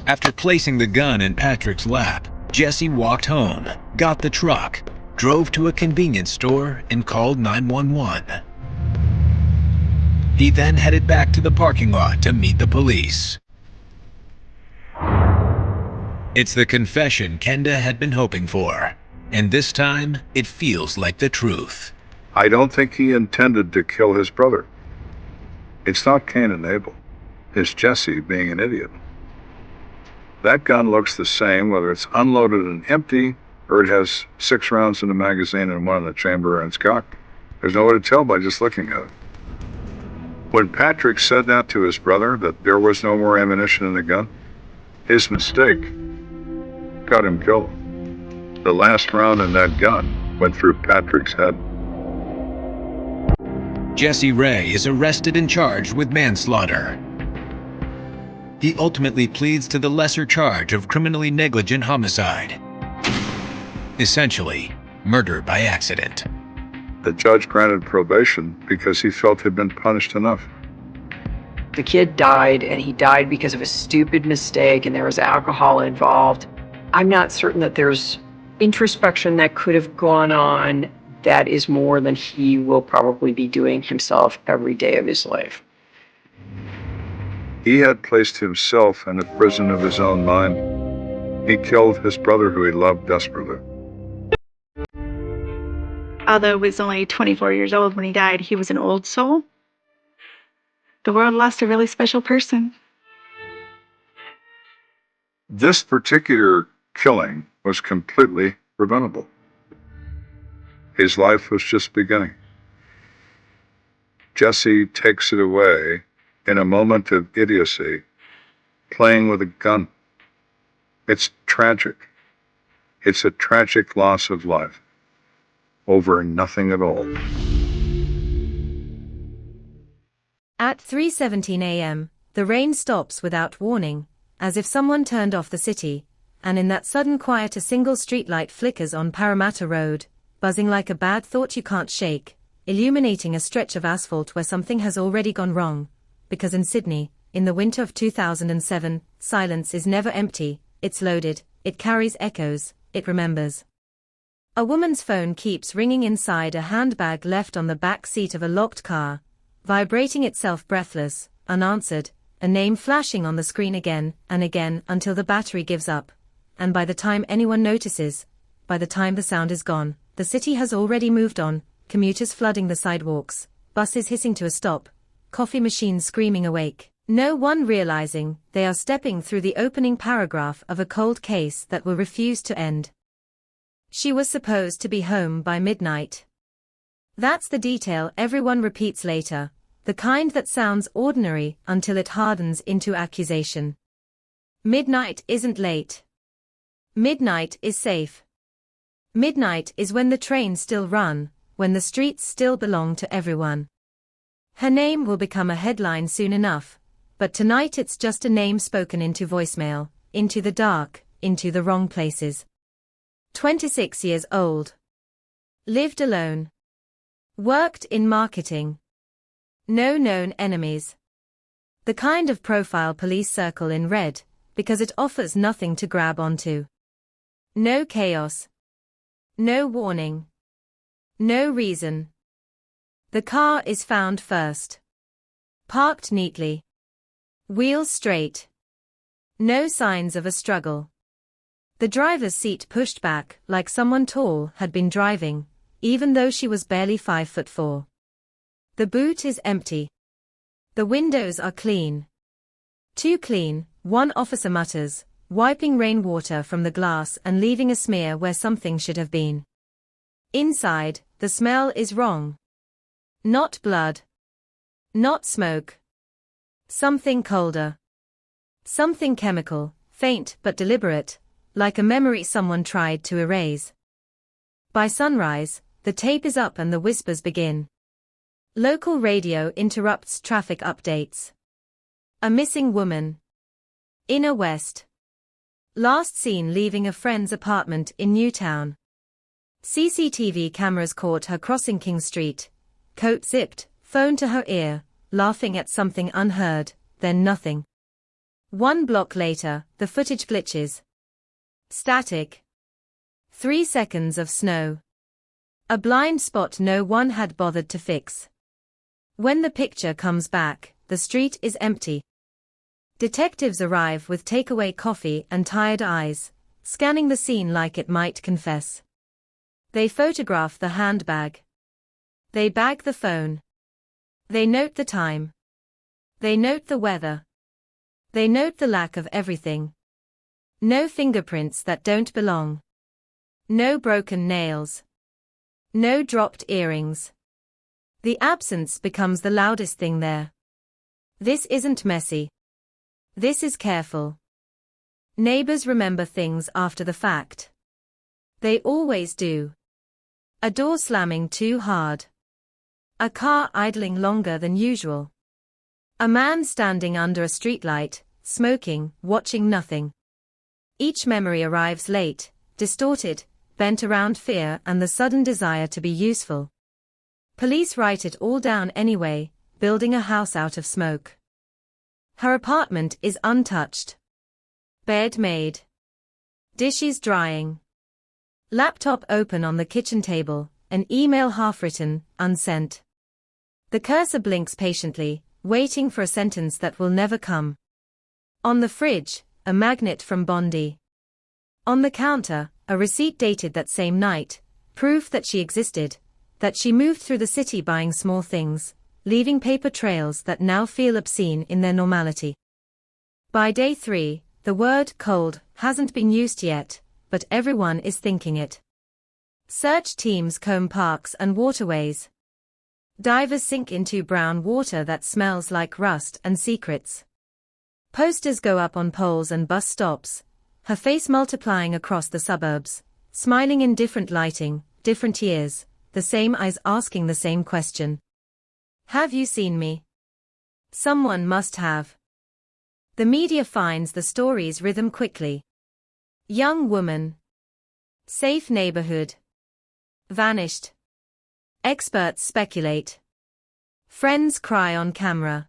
Speaker 1: After placing the gun in Patrick's lap, Jesse walked home, got the truck, drove to a convenience store and called 911. He then headed back to the parking lot to meet the police. It's the confession Kenda had been hoping for, and this time it feels like the truth.
Speaker 7: I don't think he intended to kill his brother. It's not Cain and Abel. It's Jesse being an idiot. That gun looks the same whether it's unloaded and empty or it has 6 rounds in the magazine and 1 in the chamber and it's cocked. There's no way to tell by just looking at it. When Patrick said that to his brother, that there was no more ammunition in the gun, his mistake got him killed. The last round in that gun went through Patrick's head.
Speaker 1: Jesse Ray is arrested and charged with manslaughter. He ultimately pleads to the lesser charge of criminally negligent homicide. Essentially, murder by accident.
Speaker 7: The judge granted probation because he felt he'd been punished enough.
Speaker 6: The kid died, and he died because of a stupid mistake, and there was alcohol involved. I'm not certain that there's introspection that could have gone on that is more than he will probably be doing himself every day of his life.
Speaker 7: He had placed himself in a prison of his own mind. He killed his brother who he loved desperately.
Speaker 3: Although he was only 24 years old when he died, he was an old soul. The world lost a really special person.
Speaker 7: This particular killing was completely preventable. His life was just beginning. Jesse takes it away in a moment of idiocy, playing with a gun. It's tragic. It's a tragic loss of life over nothing at all.
Speaker 17: At 3:17 a.m., the rain stops without warning, as if someone turned off the city, and in that sudden quiet a single streetlight flickers on Parramatta Road, buzzing like a bad thought you can't shake, illuminating a stretch of asphalt where something has already gone wrong. Because in Sydney, in the winter of 2007, silence is never empty, it's loaded, it carries echoes, it remembers. A woman's phone keeps ringing inside a handbag left on the back seat of a locked car, vibrating itself breathless, unanswered, a name flashing on the screen again and again until the battery gives up. And by the time anyone notices, by the time the sound is gone, the city has already moved on, commuters flooding the sidewalks, buses hissing to a stop, coffee machines screaming awake, no one realizing they are stepping through the opening paragraph of a cold case that will refuse to end. She was supposed to be home by midnight. That's the detail everyone repeats later, the kind that sounds ordinary until it hardens into accusation. Midnight isn't late. Midnight is safe. Midnight is when the trains still run, when the streets still belong to everyone. Her name will become a headline soon enough, but tonight it's just a name spoken into voicemail, into the dark, into the wrong places. 26 years old. Lived alone. Worked in marketing. No known enemies. The kind of profile police circle in red, because it offers nothing to grab onto. No chaos. No warning. No reason. The car is found first. Parked neatly. Wheels straight. No signs of a struggle. The driver's seat pushed back like someone tall had been driving, even though she was barely 5'4". The boot is empty. The windows are clean. Too clean, one officer mutters, wiping rainwater from the glass and leaving a smear where something should have been. Inside, the smell is wrong. Not blood. Not smoke. Something colder. Something chemical, faint but deliberate, like a memory someone tried to erase. By sunrise, the tape is up and the whispers begin. Local radio interrupts traffic updates. A missing woman. Inner West. Last seen leaving a friend's apartment in Newtown. CCTV cameras caught her crossing King Street, coat zipped, phone to her ear, laughing at something unheard, then nothing. 1 block later, the footage glitches. Static. 3 seconds of snow. A blind spot no one had bothered to fix. When the picture comes back, the street is empty. Detectives arrive with takeaway coffee and tired eyes, scanning the scene like it might confess. They photograph the handbag. They bag the phone. They note the time. They note the weather. They note the lack of everything. No fingerprints that don't belong. No broken nails. No dropped earrings. The absence becomes the loudest thing there. This isn't messy. This is careful. Neighbors remember things after the fact. They always do. A door slamming too hard. A car idling longer than usual. A man standing under a streetlight, smoking, watching nothing. Each memory arrives late, distorted, bent around fear and the sudden desire to be useful. Police write it all down anyway, building a house out of smoke. Her apartment is untouched. Bed made. Dishes drying. Laptop open on the kitchen table, an email half-written, unsent. The cursor blinks patiently, waiting for a sentence that will never come. On the fridge, a magnet from Bondi. On the counter, a receipt dated that same night, proof that she existed, that she moved through the city buying small things, leaving paper trails that now feel obscene in their normality. By day 3, the word cold hasn't been used yet, but everyone is thinking it. Search teams comb parks and waterways. Divers sink into brown water that smells like rust and secrets. Posters go up on poles and bus stops, her face multiplying across the suburbs, smiling in different lighting, different years, the same eyes asking the same question. Have you seen me? Someone must have. The media finds the story's rhythm quickly. Young woman. Safe neighborhood. Vanished. Experts speculate. Friends cry on camera.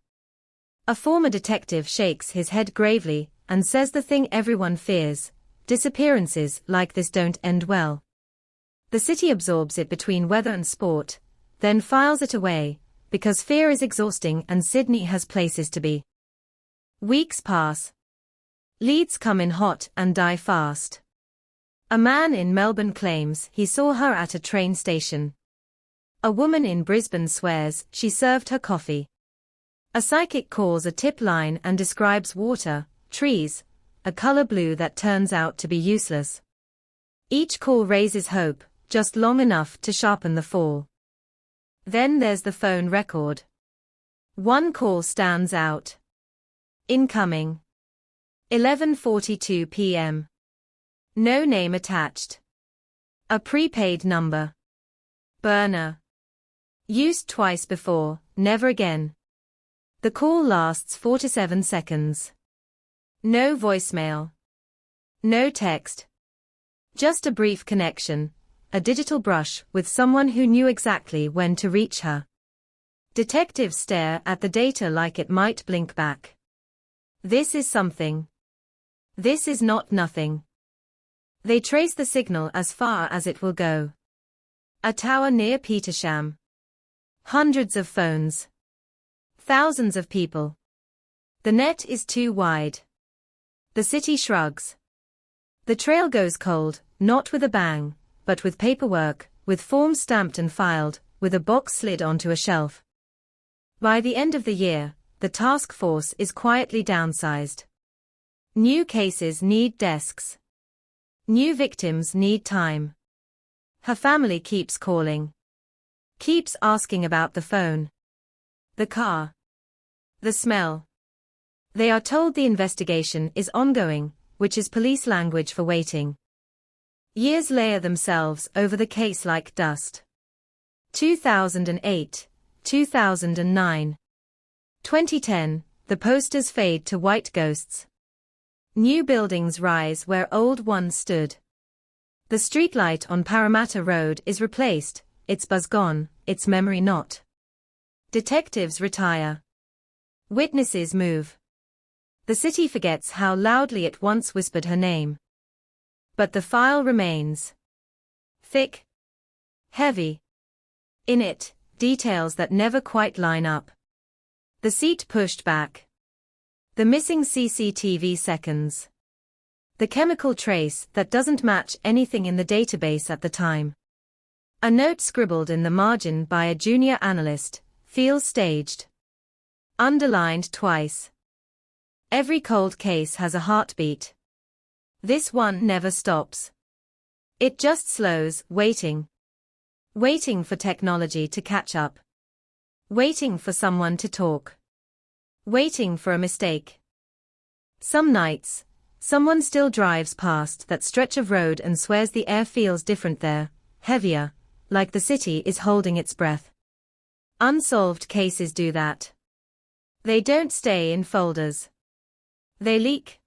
Speaker 17: A former detective shakes his head gravely and says the thing everyone fears, disappearances like this don't end well. The city absorbs it between weather and sport, then files it away, because fear is exhausting and Sydney has places to be. Weeks pass. Leads come in hot and die fast. A man in Melbourne claims he saw her at a train station. A woman in Brisbane swears she served her coffee. A psychic calls a tip line and describes water, trees, a color blue that turns out to be useless. Each call raises hope, just long enough to sharpen the fall. Then there's the phone record. One call stands out. Incoming. 11:42 p.m. No name attached. A prepaid number. Burner. Used twice before, never again. The call lasts 47 seconds. No voicemail. No text. Just a brief connection, a digital brush with someone who knew exactly when to reach her. Detectives stare at the data like it might blink back. This is something. This is not nothing. They trace the signal as far as it will go. A tower near Petersham. Hundreds of phones. Thousands of people. The net is too wide. The city shrugs. The trail goes cold, not with a bang, but with paperwork, with forms stamped and filed, with a box slid onto a shelf. By the end of the year, the task force is quietly downsized. New cases need desks. New victims need time. Her family keeps calling. Keeps asking about the phone. The car. The smell. They are told the investigation is ongoing, which is police language for waiting. Years layer themselves over the case like dust. 2008, 2009. 2010, the posters fade to white ghosts. New buildings rise where old ones stood. The streetlight on Parramatta Road is replaced, its buzz gone, its memory not. Detectives retire. Witnesses move. The city forgets how loudly it once whispered her name. But the file remains. Thick. Heavy. In it, details that never quite line up. The seat pushed back. The missing CCTV seconds. The chemical trace that doesn't match anything in the database at the time. A note scribbled in the margin by a junior analyst, feels staged. Underlined twice. Every cold case has a heartbeat. This one never stops. It just slows, waiting. Waiting for technology to catch up. Waiting for someone to talk. Waiting for a mistake. Some nights, someone still drives past that stretch of road and swears the air feels different there, heavier, like the city is holding its breath. Unsolved cases do that. They don't stay in folders. They leak.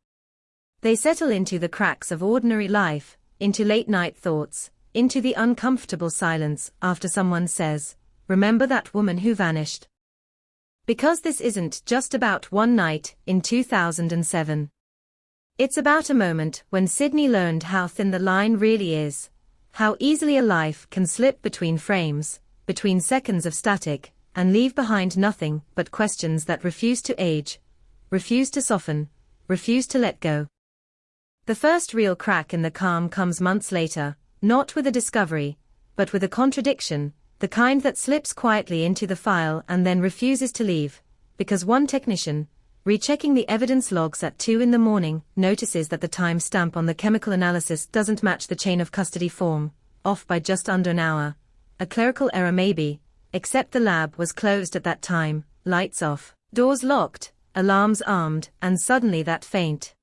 Speaker 17: They settle into the cracks of ordinary life, into late-night thoughts, into the uncomfortable silence after someone says, "Remember that woman who vanished?" Because this isn't just about one night in 2007. It's about a moment when Sydney learned how thin the line really is, how easily a life can slip between frames, between seconds of static, and leave behind nothing but questions that refuse to age, refuse to soften, refuse to let go. The first real crack in the calm comes months later, not with a discovery, but with a contradiction, the kind that slips quietly into the file and then refuses to leave, because one technician, rechecking the evidence logs at 2 a.m, notices that the time stamp on the chemical analysis doesn't match the chain of custody form, off by just under an hour. A clerical error maybe, except the lab was closed at that time, lights off, doors locked, alarms armed, and suddenly that faint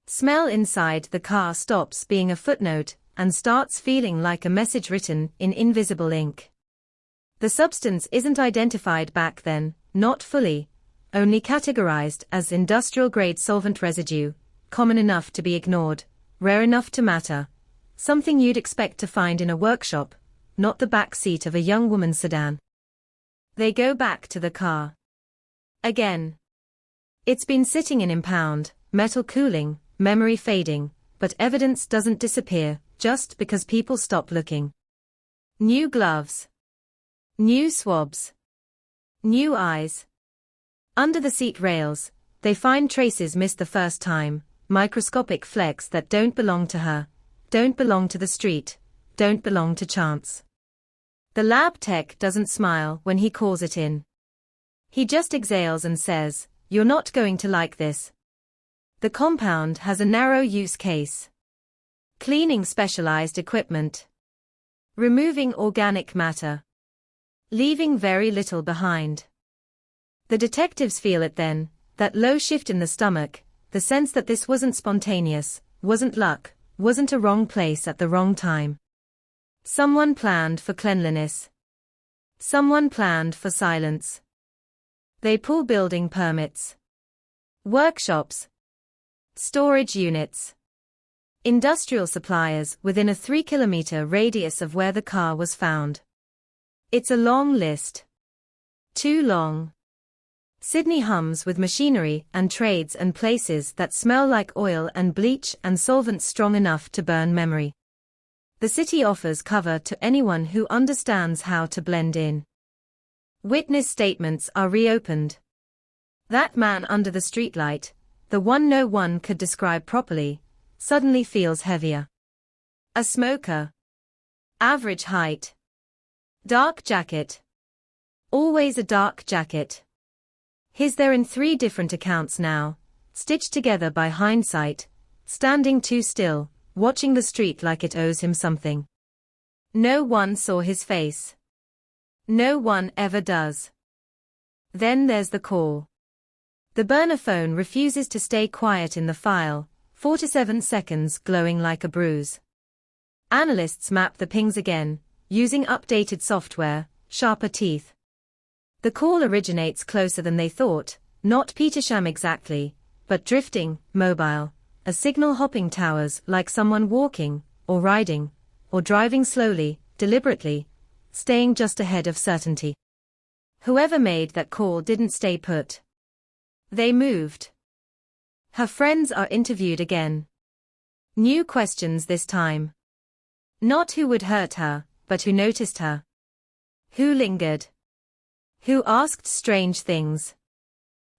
Speaker 17: smell inside the car stops being a footnote and starts feeling like a message written in invisible ink. The substance isn't identified back then, not fully, only categorized as industrial-grade solvent residue, common enough to be ignored, rare enough to matter, something you'd expect to find in a workshop, not the back seat of a young woman's sedan. They go back to the car. Again. It's been sitting in impound, metal cooling, memory fading, but evidence doesn't disappear just because people stop looking. New gloves. New swabs. New eyes. Under the seat rails, they find traces missed the first time, microscopic flecks that don't belong to her, don't belong to the street, don't belong to chance. The lab tech doesn't smile when he calls it in. He just exhales and says, "You're not going to like this." The compound has a narrow use case. Cleaning specialized equipment. Removing organic matter. Leaving very little behind. The detectives feel it then, that low shift in the stomach, the sense that this wasn't spontaneous, wasn't luck, wasn't a wrong place at the wrong time. Someone planned for cleanliness. Someone planned for silence. They pull building permits. Workshops. Storage units. Industrial suppliers within a 3-kilometer radius of where the car was found. It's a long list. Too long. Sydney hums with machinery and trades and places that smell like oil and bleach and solvents strong enough to burn memory. The city offers cover to anyone who understands how to blend in. Witness statements are reopened. That man under the streetlight, the one no one could describe properly, suddenly feels heavier. A smoker. Average height. Dark jacket. Always a dark jacket. His they're in 3 different accounts now, stitched together by hindsight, standing too still, watching the street like it owes him something. No one saw his face. No one ever does. Then there's the call. The burner phone refuses to stay quiet in the file, 4 to 7 seconds glowing like a bruise. Analysts map the pings again, using updated software, sharper teeth. The call originates closer than they thought, not Petersham exactly, but drifting, mobile, a signal hopping towers like someone walking, or riding, or driving slowly, deliberately, staying just ahead of certainty. Whoever made that call didn't stay put. They moved. Her friends are interviewed again. New questions this time. Not who would hurt her, but who noticed her? Who lingered? Who asked strange things?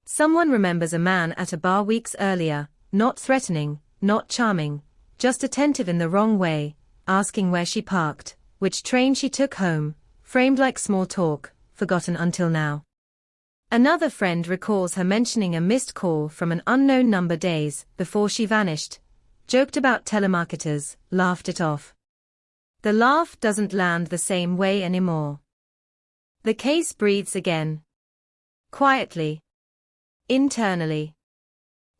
Speaker 17: Someone remembers a man at a bar weeks earlier, not threatening, not charming, just attentive in the wrong way, asking where she parked, which train she took home, framed like small talk, forgotten until now. Another friend recalls her mentioning a missed call from an unknown number days before she vanished, joked about telemarketers, laughed it off. The laugh doesn't land the same way anymore. The case breathes again. Quietly. Internally.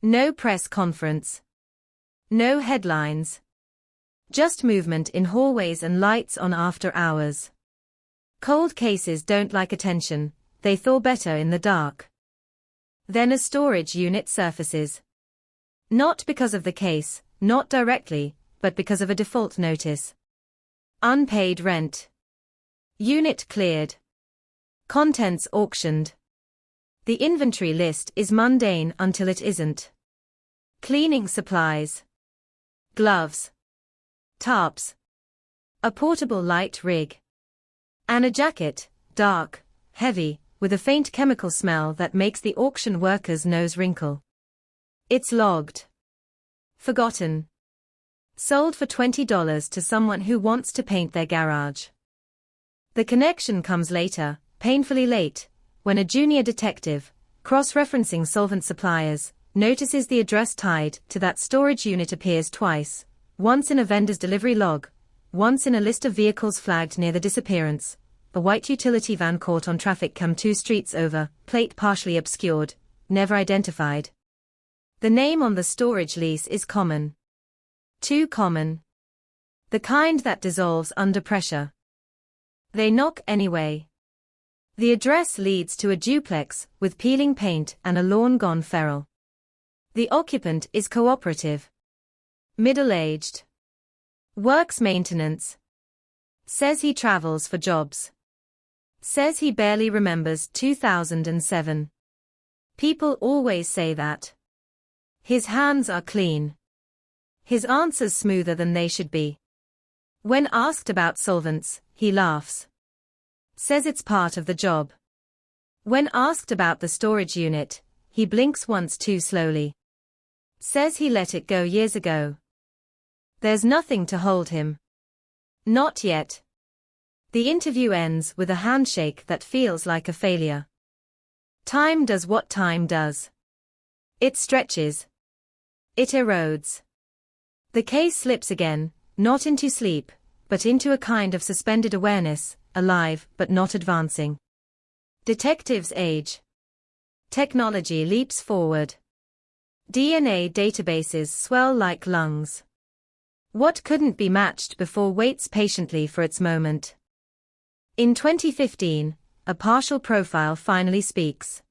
Speaker 17: No press conference. No headlines. Just movement in hallways and lights on after hours. Cold cases don't like attention, they thaw better in the dark. Then a storage unit surfaces. Not because of the case, not directly, but because of a default notice. Unpaid rent. Unit cleared. Contents auctioned. The inventory list is mundane until it isn't. Cleaning supplies. Gloves. Tarps. A portable light rig. And a jacket, dark, heavy, with a faint chemical smell that makes the auction worker's nose wrinkle. It's logged. Forgotten. Sold for $20 to someone who wants to paint their garage. The connection comes later, painfully late, when a junior detective, cross-referencing solvent suppliers, notices the address tied to that storage unit appears twice, once in a vendor's delivery log, once in a list of vehicles flagged near the disappearance, a white utility van caught on traffic cam 2 streets over, plate partially obscured, never identified. The name on the storage lease is common. Too common. The kind that dissolves under pressure. They knock anyway. The address leads to a duplex with peeling paint and a lawn gone feral. The occupant is cooperative. Middle-aged. Works maintenance. Says he travels for jobs. Says he barely remembers 2007. People always say that. His hands are clean. His answers smoother than they should be. When asked about solvents, he laughs. Says it's part of the job. When asked about the storage unit, he blinks once too slowly. Says he let it go years ago. There's nothing to hold him. Not yet. The interview ends with a handshake that feels like a failure. Time does what time does. It stretches. It erodes. The case slips again, not into sleep, but into a kind of suspended awareness, alive but not advancing. Detectives age. Technology leaps forward. DNA databases swell like lungs. What couldn't be matched before waits patiently for its moment. In 2015, a partial profile finally speaks.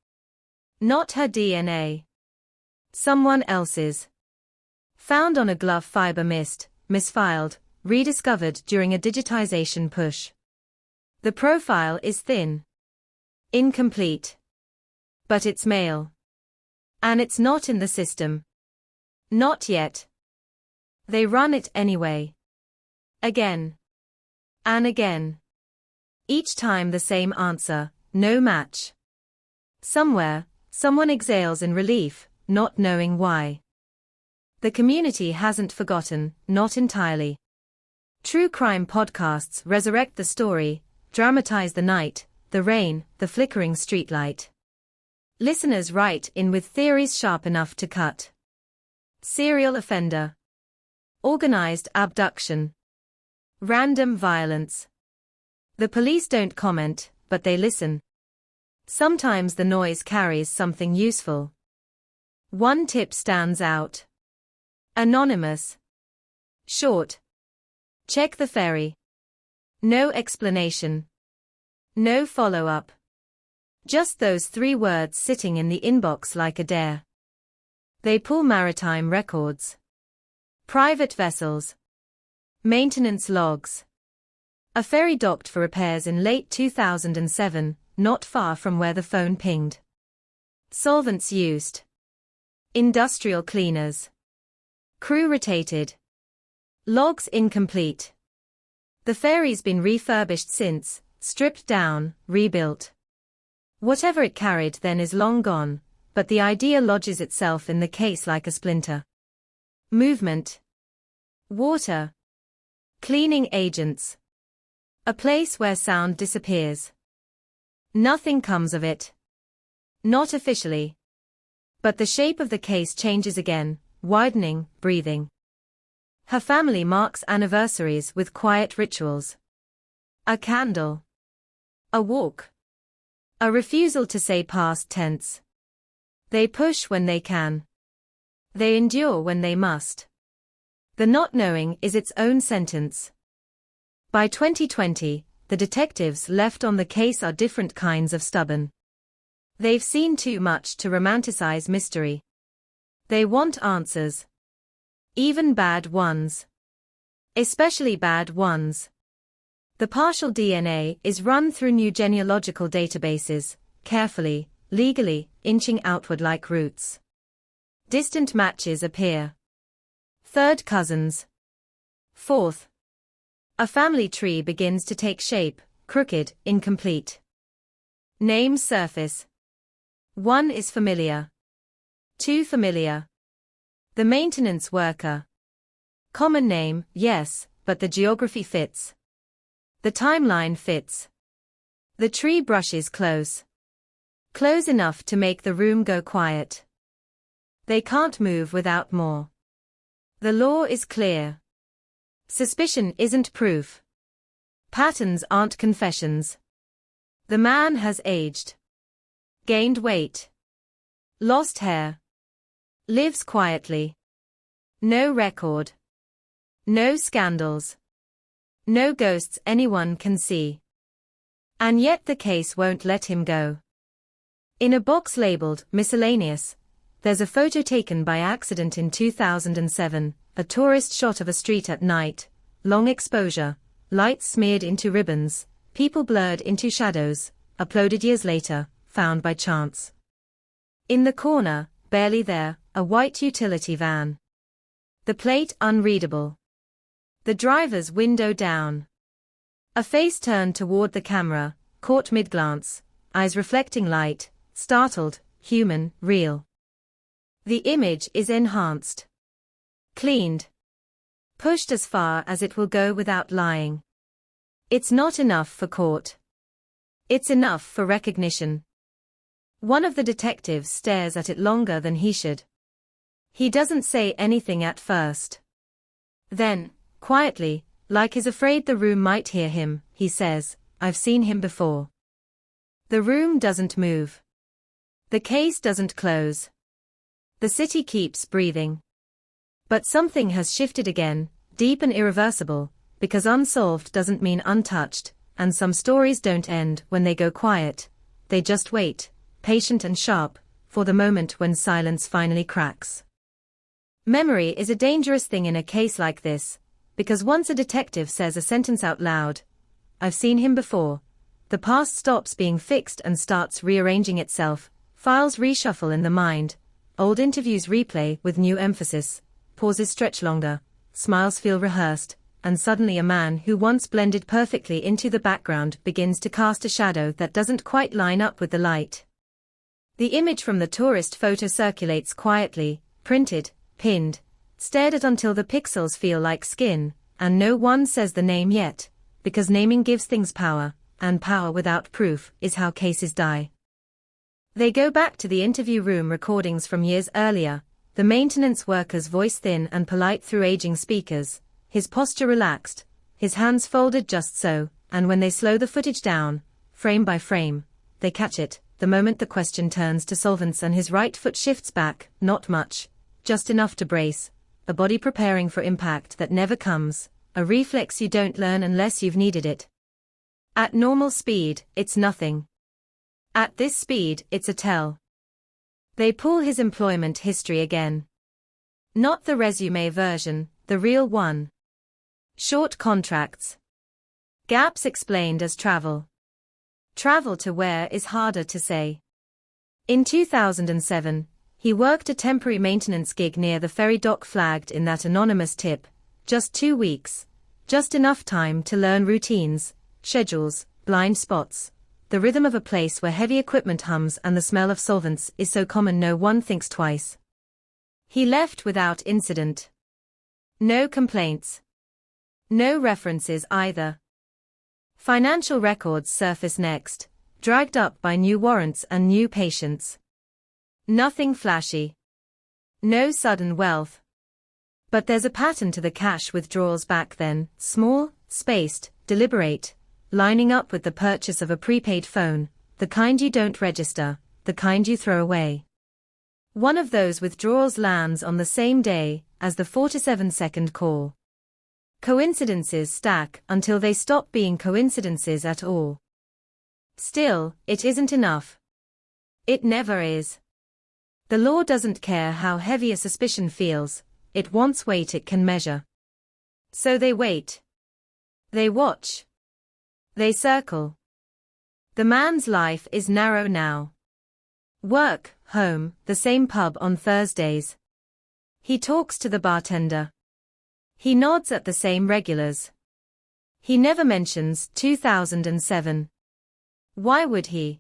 Speaker 17: Not her DNA. Someone else's. Found on a glove fiber mist, misfiled, rediscovered during a digitization push. The profile is thin. Incomplete. But it's male. And it's not in the system. Not yet. They run it anyway. Again. And again. Each time the same answer, no match. Somewhere, someone exhales in relief, not knowing why. The community hasn't forgotten, not entirely. True crime podcasts resurrect the story, dramatize the night, the rain, the flickering streetlight. Listeners write in with theories sharp enough to cut. Serial offender. Organized abduction. Random violence. The police don't comment, but they listen. Sometimes the noise carries something useful. One tip stands out. Anonymous. Short. Check the ferry. No explanation. No follow-up. Just those 3 words sitting in the inbox like a dare. They pull maritime records. Private vessels. Maintenance logs. A ferry docked for repairs in late 2007, not far from where the phone pinged. Solvents used. Industrial cleaners. Crew rotated. Logs incomplete. The ferry's been refurbished since, stripped down, rebuilt. Whatever it carried then is long gone, but the idea lodges itself in the case like a splinter. Movement. Water. Cleaning agents. A place where sound disappears. Nothing comes of it. Not officially. But the shape of the case changes again, widening, breathing. Her family marks anniversaries with quiet rituals. A candle. A walk. A refusal to say past tense. They push when they can. They endure when they must. The not knowing is its own sentence. By 2020, the detectives left on the case are different kinds of stubborn. They've seen too much to romanticize mystery. They want answers. Even bad ones. Especially bad ones. The partial DNA is run through new genealogical databases, carefully, legally, inching outward like roots. Distant matches appear. Third cousins. Fourth. A family tree begins to take shape, crooked, incomplete. Names surface. 1 is familiar. 2 familiar. The maintenance worker. Common name, yes, but the geography fits. The timeline fits. The tree brushes close. Close enough to make the room go quiet. They can't move without more. The law is clear. Suspicion isn't proof. Patterns aren't confessions. The man has aged. Gained weight. Lost hair. Lives quietly. No record. No scandals. No ghosts anyone can see. And yet the case won't let him go. In a box labeled miscellaneous, there's a photo taken by accident in 2007, a tourist shot of a street at night, long exposure, lights smeared into ribbons, people blurred into shadows, uploaded years later, found by chance. In the corner, barely there, a white utility van. The plate unreadable. The driver's window down. A face turned toward the camera, caught mid-glance, eyes reflecting light, startled, human, real. The image is enhanced. Cleaned. Pushed as far as it will go without lying. It's not enough for court. It's enough for recognition. One of the detectives stares at it longer than he should. He doesn't say anything at first. Then, quietly, like he's afraid the room might hear him, he says, "I've seen him before." The room doesn't move. The case doesn't close. The city keeps breathing. But something has shifted again, deep and irreversible, because unsolved doesn't mean untouched, and some stories don't end when they go quiet. They just wait, patient and sharp, for the moment when silence finally cracks. Memory is a dangerous thing in a case like this, because once a detective says a sentence out loud, "I've seen him before," the past stops being fixed and starts rearranging itself, files reshuffle in the mind, old interviews replay with new emphasis, pauses stretch longer, smiles feel rehearsed, and suddenly a man who once blended perfectly into the background begins to cast a shadow that doesn't quite line up with the light. The image from the tourist photo circulates quietly, printed, pinned, stared at until the pixels feel like skin, and no one says the name yet, because naming gives things power, and power without proof is how cases die. They go back to the interview room recordings from years earlier, the maintenance worker's voice thin and polite through aging speakers, his posture relaxed, his hands folded just so, and when they slow the footage down, frame by frame, they catch it, the moment the question turns to solvents and his right foot shifts back, not much, just enough to brace, a body preparing for impact that never comes, a reflex you don't learn unless you've needed it. At normal speed, it's nothing. At this speed, it's a tell. They pull his employment history again. Not the resume version, the real one. Short contracts. Gaps explained as travel. Travel to where is harder to say. In 2007, he worked a temporary maintenance gig near the ferry dock flagged in that anonymous tip, just 2 weeks, Just enough time to learn routines, schedules, blind spots, the rhythm of a place where heavy equipment hums and the smell of solvents is so common no one thinks twice. He left without incident. No complaints. No references either. Financial records surface next, dragged up by new warrants and new patients. Nothing flashy. No sudden wealth. But there's a pattern to the cash withdrawals back then, small, spaced, deliberate, lining up with the purchase of a prepaid phone, the kind you don't register, the kind you throw away. One of those withdrawals lands on the same day as the 47-second call. Coincidences stack until they stop being coincidences at all. Still, it isn't enough. It never is. The law doesn't care how heavy a suspicion feels, it wants weight it can measure. So they wait. They watch. They circle. The man's life is narrow now. Work, home, the same pub on Thursdays. He talks to the bartender. He nods at the same regulars. He never mentions 2007. Why would he?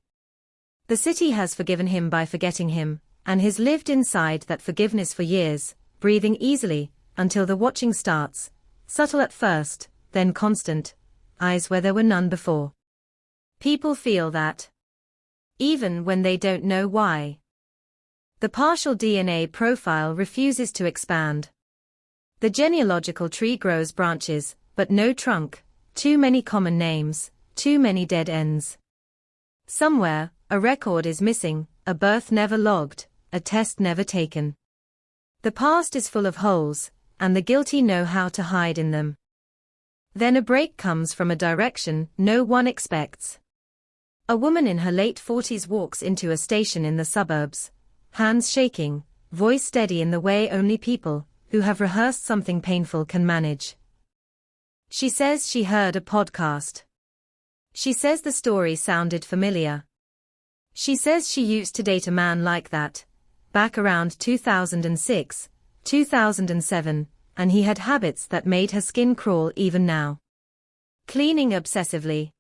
Speaker 17: The city has forgiven him by forgetting him, and he's lived inside that forgiveness for years, breathing easily, until the watching starts, subtle at first, then constant, eyes where there were none before. People feel that. Even when they don't know why. The partial DNA profile refuses to expand. The genealogical tree grows branches, but no trunk, too many common names, too many dead ends. Somewhere, a record is missing, a birth never logged, a test never taken. The past is full of holes, and the guilty know how to hide in them. Then a break comes from a direction no one expects. A woman in her late 40s walks into a station in the suburbs, hands shaking, voice steady in the way only people who have rehearsed something painful can manage. She says she heard a podcast. She says the story sounded familiar. She says she used to date a man like that, back around 2006, 2007, and he had habits that made her skin crawl even now. Cleaning obsessively.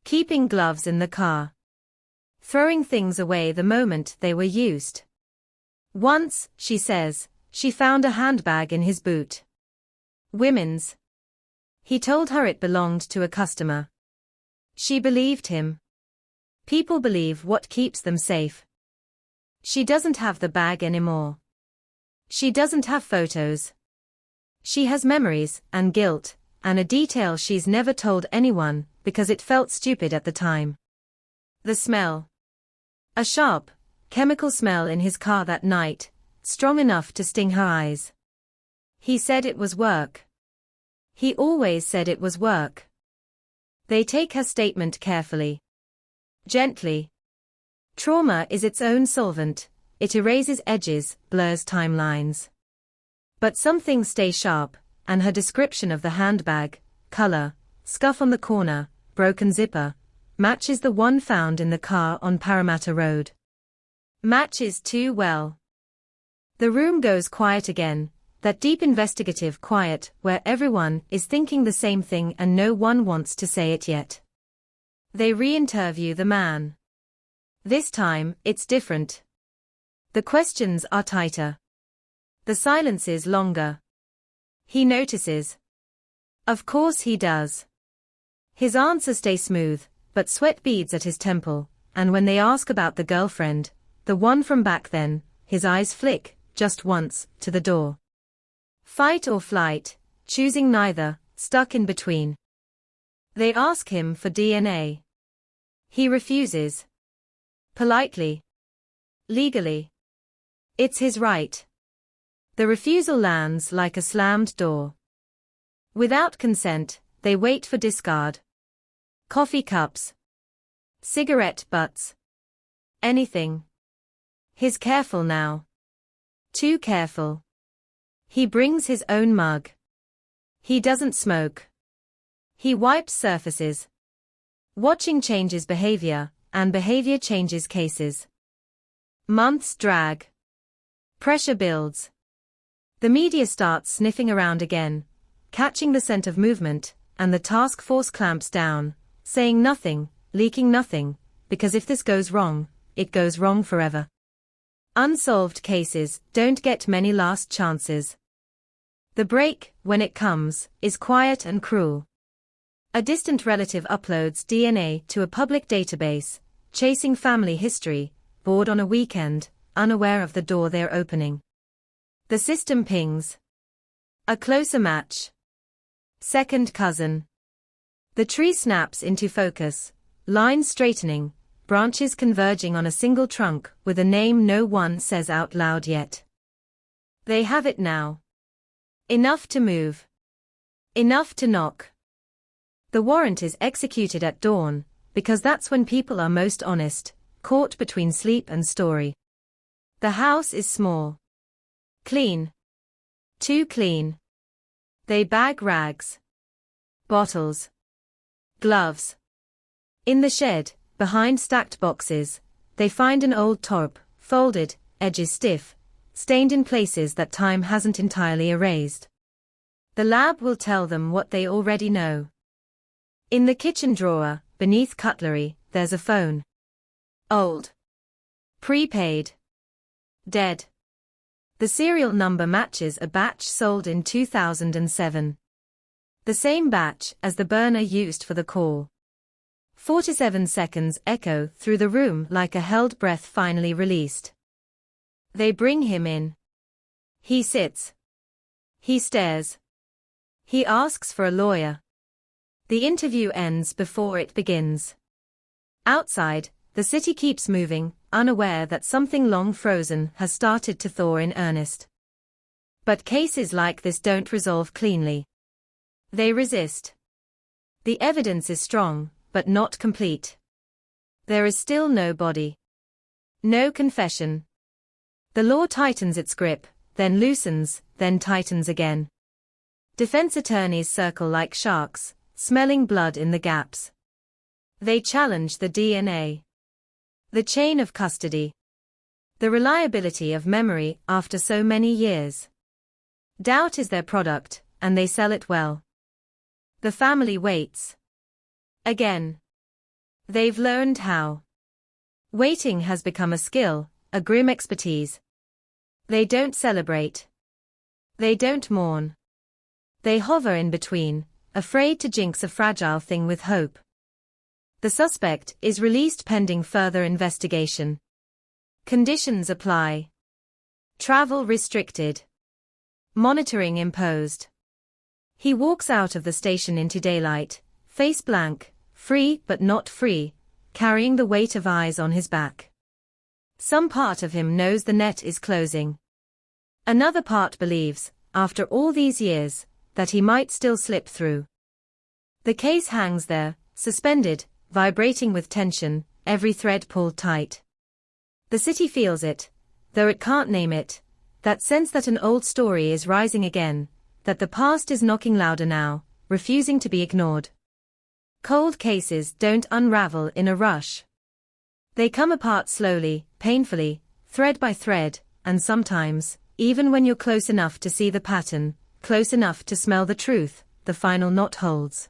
Speaker 17: Keeping gloves in the car. Throwing things away the moment they were used. Once, she says, she found a handbag in his boot. Women's. He told her it belonged to a customer. She believed him. People believe what keeps them safe. She doesn't have the bag anymore. She doesn't have photos. She has memories and guilt, and a detail she's never told anyone, because it felt stupid at the time. The smell. A sharp, chemical smell in his car that night, strong enough to sting her eyes. He said it was work. He always said it was work. They take her statement carefully. Gently. Trauma is its own solvent, it erases edges, blurs timelines. But some things stay sharp, and her description of the handbag, color, scuff on the corner, broken zipper, matches the one found in the car on Parramatta Road. Matches too well. The room goes quiet again, that deep investigative quiet where everyone is thinking the same thing and no one wants to say it yet. They re-interview the man. This time, it's different. The questions are tighter. The silence is longer. He notices. Of course he does. His answers stay smooth, but sweat beads at his temple, and when they ask about the girlfriend, the one from back then, his eyes flick, just once, to the door. Fight or flight, choosing neither, stuck in between. They ask him for DNA. He refuses. Politely. Legally. It's his right. The refusal lands like a slammed door. Without consent, they wait for discard. Coffee cups. Cigarette butts. Anything. He's careful now. Too careful. He brings his own mug. He doesn't smoke. He wipes surfaces. Watching changes behavior, and behavior changes cases. Months drag. Pressure builds. The media starts sniffing around again, catching the scent of movement, and the task force clamps down, saying nothing, leaking nothing, because if this goes wrong, it goes wrong forever. Unsolved cases don't get many last chances. The break, when it comes, is quiet and cruel. A distant relative uploads DNA to a public database, chasing family history, bored on a weekend, unaware of the door they're opening. The system pings. A closer match. Second cousin. The tree snaps into focus, lines straightening, branches converging on a single trunk with a name no one says out loud yet. They have it now. Enough to move. Enough to knock. The warrant is executed at dawn, because that's when people are most honest, caught between sleep and story. The house is small. Clean. Too clean. They bag rags. Bottles. Gloves. In the shed, behind stacked boxes, they find an old torp, folded, edges stiff, stained in places that time hasn't entirely erased. The lab will tell them what they already know. In the kitchen drawer, beneath cutlery, there's a phone. Old. Prepaid. Dead. The serial number matches a batch sold in 2007. The same batch as the burner used for the call. 47 seconds echo through the room like a held breath finally released. They bring him in. He sits. He stares. He asks for a lawyer. The interview ends before it begins. Outside, the city keeps moving, unaware that something long frozen has started to thaw in earnest. But cases like this don't resolve cleanly. They resist. The evidence is strong, but not complete. There is still no body. No confession. The law tightens its grip, then loosens, then tightens again. Defense attorneys circle like sharks, smelling blood in the gaps. They challenge the DNA. The chain of custody. The reliability of memory after so many years. Doubt is their product, and they sell it well. The family waits. Again. They've learned how. Waiting has become a skill, a grim expertise. They don't celebrate. They don't mourn. They hover in between, afraid to jinx a fragile thing with hope. The suspect is released pending further investigation. Conditions apply. Travel restricted. Monitoring imposed. He walks out of the station into daylight, face blank, free but not free, carrying the weight of eyes on his back. Some part of him knows the net is closing. Another part believes, after all these years, that he might still slip through. The case hangs there, suspended, vibrating with tension, every thread pulled tight. The city feels it, though it can't name it, that sense that an old story is rising again, that the past is knocking louder now, refusing to be ignored. Cold cases don't unravel in a rush. They come apart slowly, painfully, thread by thread, and sometimes, even when you're close enough to see the pattern, close enough to smell the truth, the final knot holds.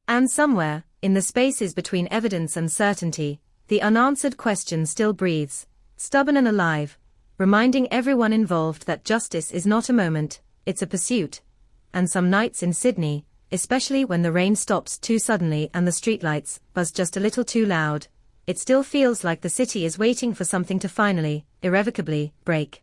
Speaker 17: And somewhere, in the spaces between evidence and certainty, the unanswered question still breathes, stubborn and alive, reminding everyone involved that justice is not a moment, it's a pursuit. And some nights in Sydney, especially when the rain stops too suddenly and the streetlights buzz just a little too loud, it still feels like the city is waiting for something to finally, irrevocably, break.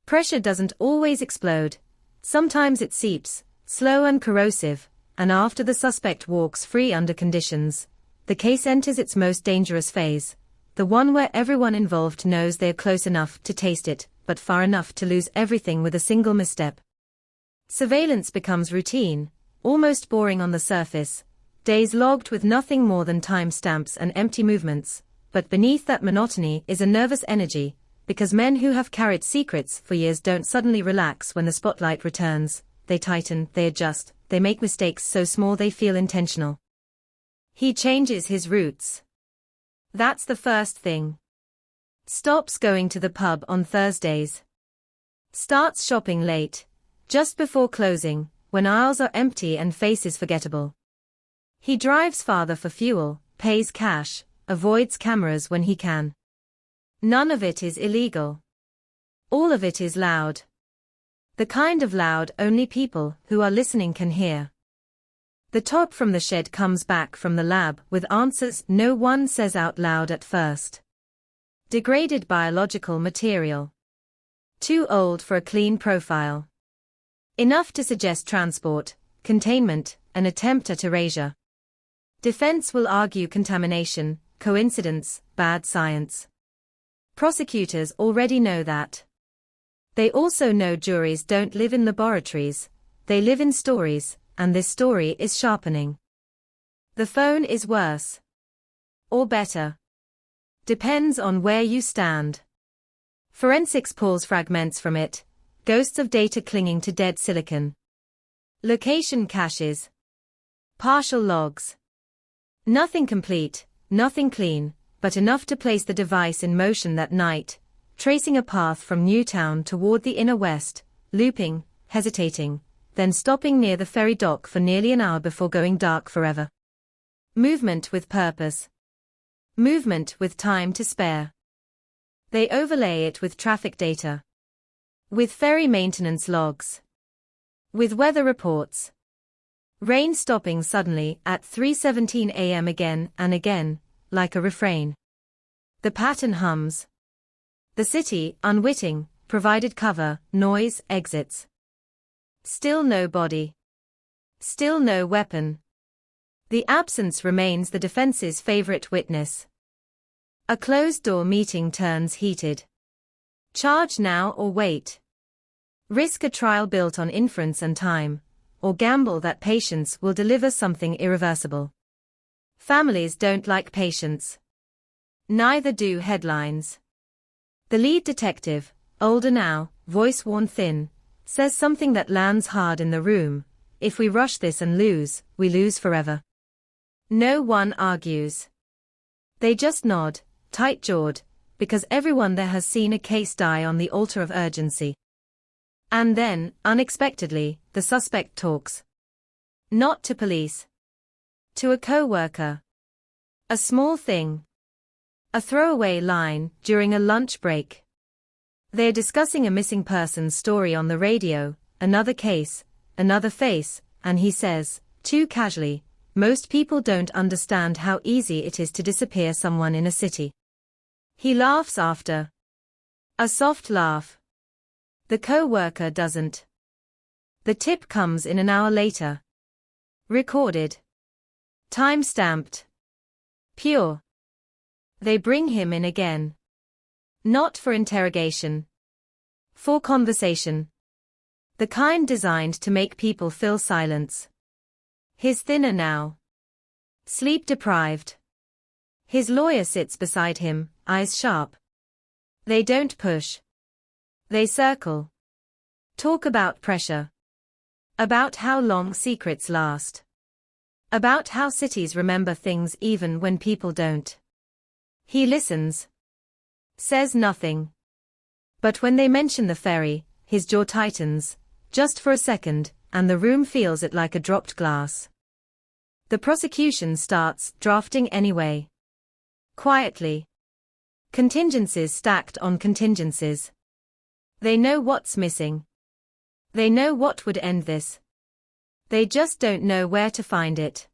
Speaker 17: Pressure doesn't always explode. Sometimes it seeps, slow and corrosive, and after the suspect walks free under conditions, the case enters its most dangerous phase, the one where everyone involved knows they're close enough to taste it, but far enough to lose everything with a single misstep. Surveillance becomes routine, almost boring on the surface, days logged with nothing more than timestamps and empty movements, but beneath that monotony is a nervous energy, because men who have carried secrets for years don't suddenly relax when the spotlight returns, they tighten, they adjust, they make mistakes so small they feel intentional. He changes his routes. That's the first thing. Stops going to the pub on Thursdays. Starts shopping late, just before closing, when aisles are empty and faces forgettable. He drives farther for fuel, pays cash, avoids cameras when he can. None of it is illegal. All of it is loud. The kind of loud only people who are listening can hear. The top from the shed comes back from the lab with answers no one says out loud at first. Degraded biological material. Too old for a clean profile. Enough to suggest transport, containment, an attempt at erasure. Defense will argue contamination, coincidence, bad science. Prosecutors already know that. They also know juries don't live in laboratories, they live in stories, and this story is sharpening. The phone is worse. Or better. Depends on where you stand. Forensics pulls fragments from it, ghosts of data clinging to dead silicon. Location caches. Partial logs. Nothing complete, nothing clean, but enough to place the device in motion that night, tracing a path from Newtown toward the inner west, looping, hesitating, then stopping near the ferry dock for nearly an hour before going dark forever. Movement with purpose. Movement with time to spare. They overlay it with traffic data. With ferry maintenance logs. With weather reports. Rain stopping suddenly at 3:17 a.m. again and again, like a refrain. The pattern hums. The city, unwitting, provided cover, noise, exits. Still no body. Still no weapon. The absence remains the defense's favorite witness. A closed-door meeting turns heated. Charge now or wait. Risk a trial built on inference and time, or gamble that patience will deliver something irreversible. Families don't like patience. Neither do headlines. The lead detective, older now, voice worn thin, says something that lands hard in the room. If we rush this and lose, we lose forever. No one argues. They just nod, tight-jawed, because everyone there has seen a case die on the altar of urgency. And then, unexpectedly, the suspect talks. Not to police. To a co-worker. A small thing. A throwaway line during a lunch break. They're discussing a missing person story on the radio, another case, another face, and he says, too casually, most people don't understand how easy it is to disappear someone in a city. He laughs after. A soft laugh. The co-worker doesn't. The tip comes in an hour later. Recorded. Time-stamped. Pure. They bring him in again. Not for interrogation. For conversation. The kind designed to make people fill silence. He's thinner now. Sleep-deprived. His lawyer sits beside him, eyes sharp. They don't push. They circle. Talk about pressure. About how long secrets last. About how cities remember things even when people don't. He listens. Says nothing. But when they mention the ferry, his jaw tightens, just for a second, and the room feels it like a dropped glass. The prosecution starts drafting anyway. Quietly. Contingencies stacked on contingencies. They know what's missing. They know what would end this. They just don't know where to find it.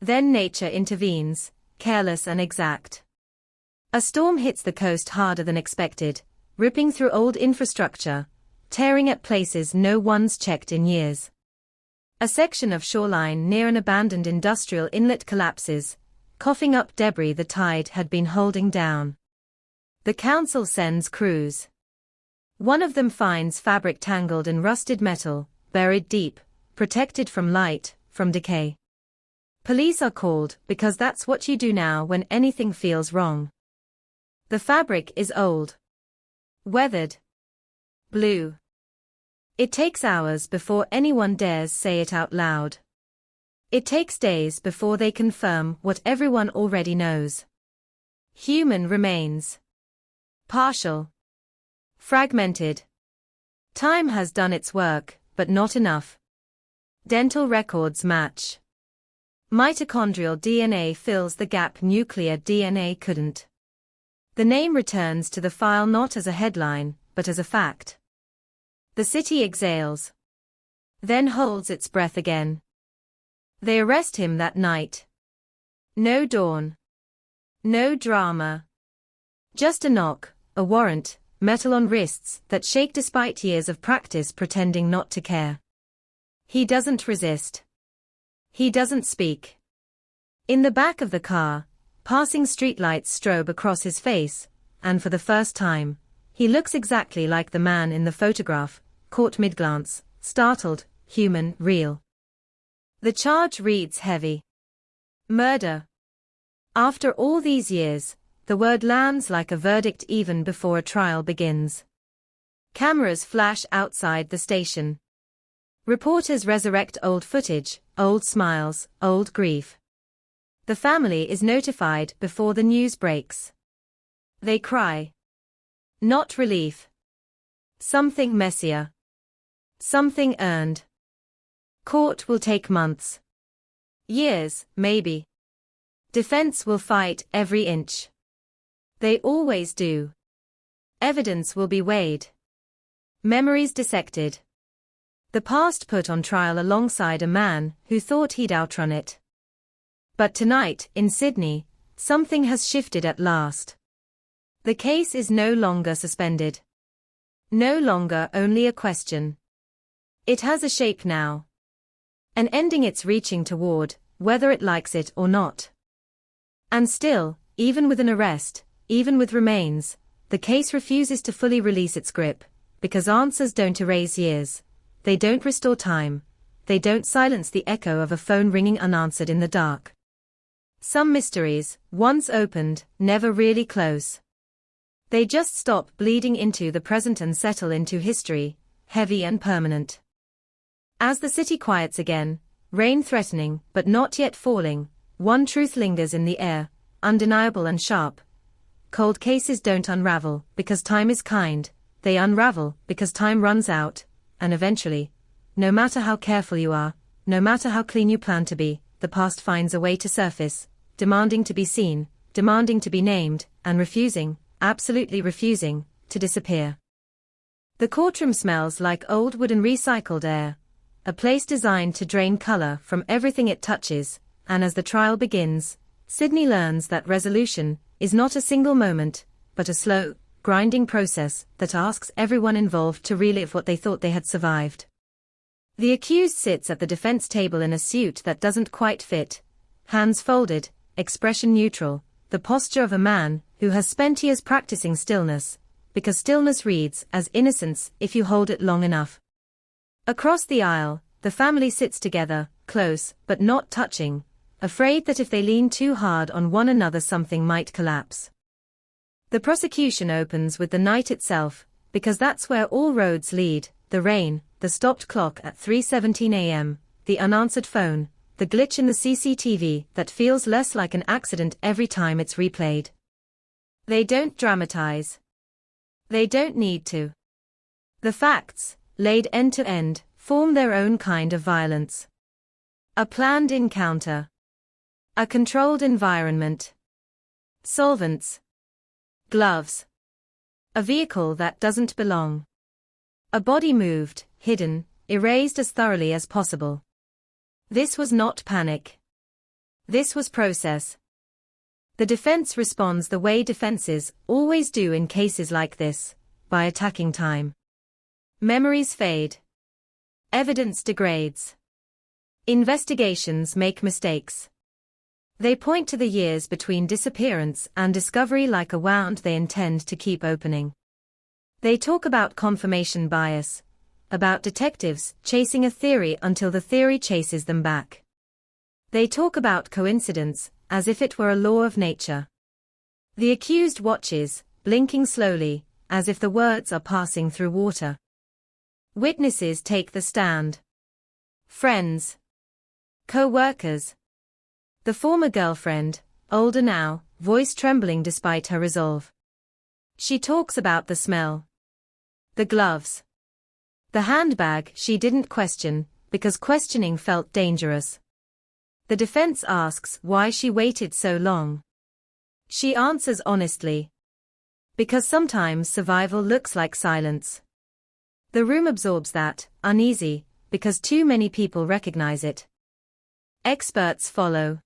Speaker 17: Then nature intervenes, careless and exact. A storm hits the coast harder than expected, ripping through old infrastructure, tearing at places no one's checked in years. A section of shoreline near an abandoned industrial inlet collapses, coughing up debris the tide had been holding down. The council sends crews. One of them finds fabric tangled in rusted metal, buried deep, protected from light, from decay. Police are called because that's what you do now when anything feels wrong. The fabric is old. Weathered. Blue. It takes hours before anyone dares say it out loud. It takes days before they confirm what everyone already knows. Human remains. Partial. Fragmented. Time has done its work, but not enough. Dental records match. Mitochondrial DNA fills the gap nuclear DNA couldn't. The name returns to the file not as a headline, but as a fact. The city exhales. Then holds its breath again. They arrest him that night. No dawn. No drama. Just a knock, a warrant, metal on wrists that shake despite years of practice pretending not to care. He doesn't resist. He doesn't speak. In the back of the car, passing streetlights strobe across his face, and for the first time, he looks exactly like the man in the photograph, caught mid-glance, startled, human, real. The charge reads heavy. Murder. After all these years, the word lands like a verdict even before a trial begins. Cameras flash outside the station. Reporters resurrect old footage, old smiles, old grief. The family is notified before the news breaks. They cry. Not relief. Something messier. Something earned. Court will take months. Years, maybe. Defense will fight every inch. They always do. Evidence will be weighed. Memories dissected. The past put on trial alongside a man who thought he'd outrun it. But tonight, in Sydney, something has shifted at last. The case is no longer suspended. No longer only a question. It has a shape now. An ending it's reaching toward, whether it likes it or not. And still, even with an arrest, even with remains, the case refuses to fully release its grip, because answers don't erase years. They don't restore time. They don't silence the echo of a phone ringing unanswered in the dark. Some mysteries, once opened, never really close. They just stop bleeding into the present and settle into history, heavy and permanent. As the city quiets again, rain threatening but not yet falling, one truth lingers in the air, undeniable and sharp. Cold cases don't unravel because time is kind, they unravel because time runs out. And eventually, no matter how careful you are, no matter how clean you plan to be, the past finds a way to surface, demanding to be seen, demanding to be named, and refusing, absolutely refusing, to disappear. The courtroom smells like old wood and recycled air, a place designed to drain color from everything it touches, and as the trial begins, Sydney learns that resolution is not a single moment, but a slow, grinding process that asks everyone involved to relive what they thought they had survived. The accused sits at the defense table in a suit that doesn't quite fit, hands folded, expression neutral, the posture of a man who has spent years practicing stillness, because stillness reads as innocence if you hold it long enough. Across the aisle, the family sits together, close but not touching, afraid that if they lean too hard on one another something might collapse. The prosecution opens with the night itself, because that's where all roads lead, the rain, the stopped clock at 3:17 a.m., the unanswered phone, the glitch in the CCTV that feels less like an accident every time it's replayed. They don't dramatize. They don't need to. The facts, laid end to end, form their own kind of violence. A planned encounter. A controlled environment. Solvents. Gloves. A vehicle that doesn't belong. A body moved, hidden, erased as thoroughly as possible. This was not panic. This was process. The defense responds the way defenses always do in cases like this, by attacking time. Memories fade. Evidence degrades. Investigations make mistakes. They point to the years between disappearance and discovery like a wound they intend to keep opening. They talk about confirmation bias, about detectives chasing a theory until the theory chases them back. They talk about coincidence, as if it were a law of nature. The accused watches, blinking slowly, as if the words are passing through water. Witnesses take the stand. Friends. Co-workers. The former girlfriend, older now, voice trembling despite her resolve. She talks about the smell. The gloves. The handbag she didn't question, because questioning felt dangerous. The defense asks why she waited so long. She answers honestly. Because sometimes survival looks like silence. The room absorbs that, uneasy, because too many people recognize it. Experts follow.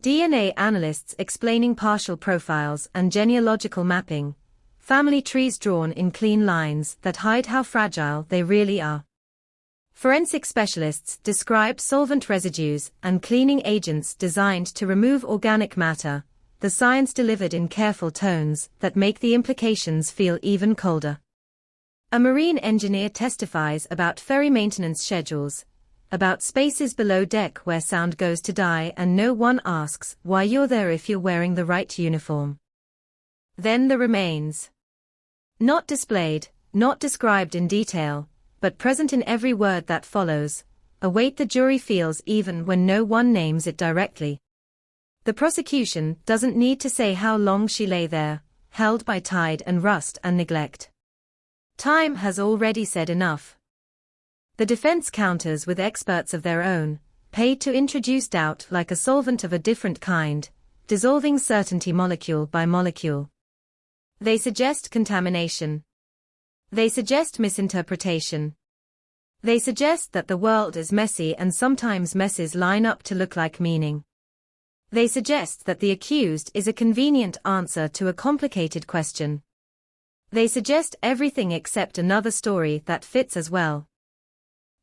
Speaker 17: DNA analysts explaining partial profiles and genealogical mapping, family trees drawn in clean lines that hide how fragile they really are. Forensic specialists describe solvent residues and cleaning agents designed to remove organic matter, the science delivered in careful tones that make the implications feel even colder. A marine engineer testifies about ferry maintenance schedules, about spaces below deck where sound goes to die and no one asks why you're there if you're wearing the right uniform. Then the remains. Not displayed, not described in detail, but present in every word that follows, a weight the jury feels even when no one names it directly. The prosecution doesn't need to say how long she lay there, held by tide and rust and neglect. Time has already said enough. The defense counters with experts of their own, paid to introduce doubt like a solvent of a different kind, dissolving certainty molecule by molecule. They suggest contamination. They suggest misinterpretation. They suggest that the world is messy and sometimes messes line up to look like meaning. They suggest that the accused is a convenient answer to a complicated question. They suggest everything except another story that fits as well.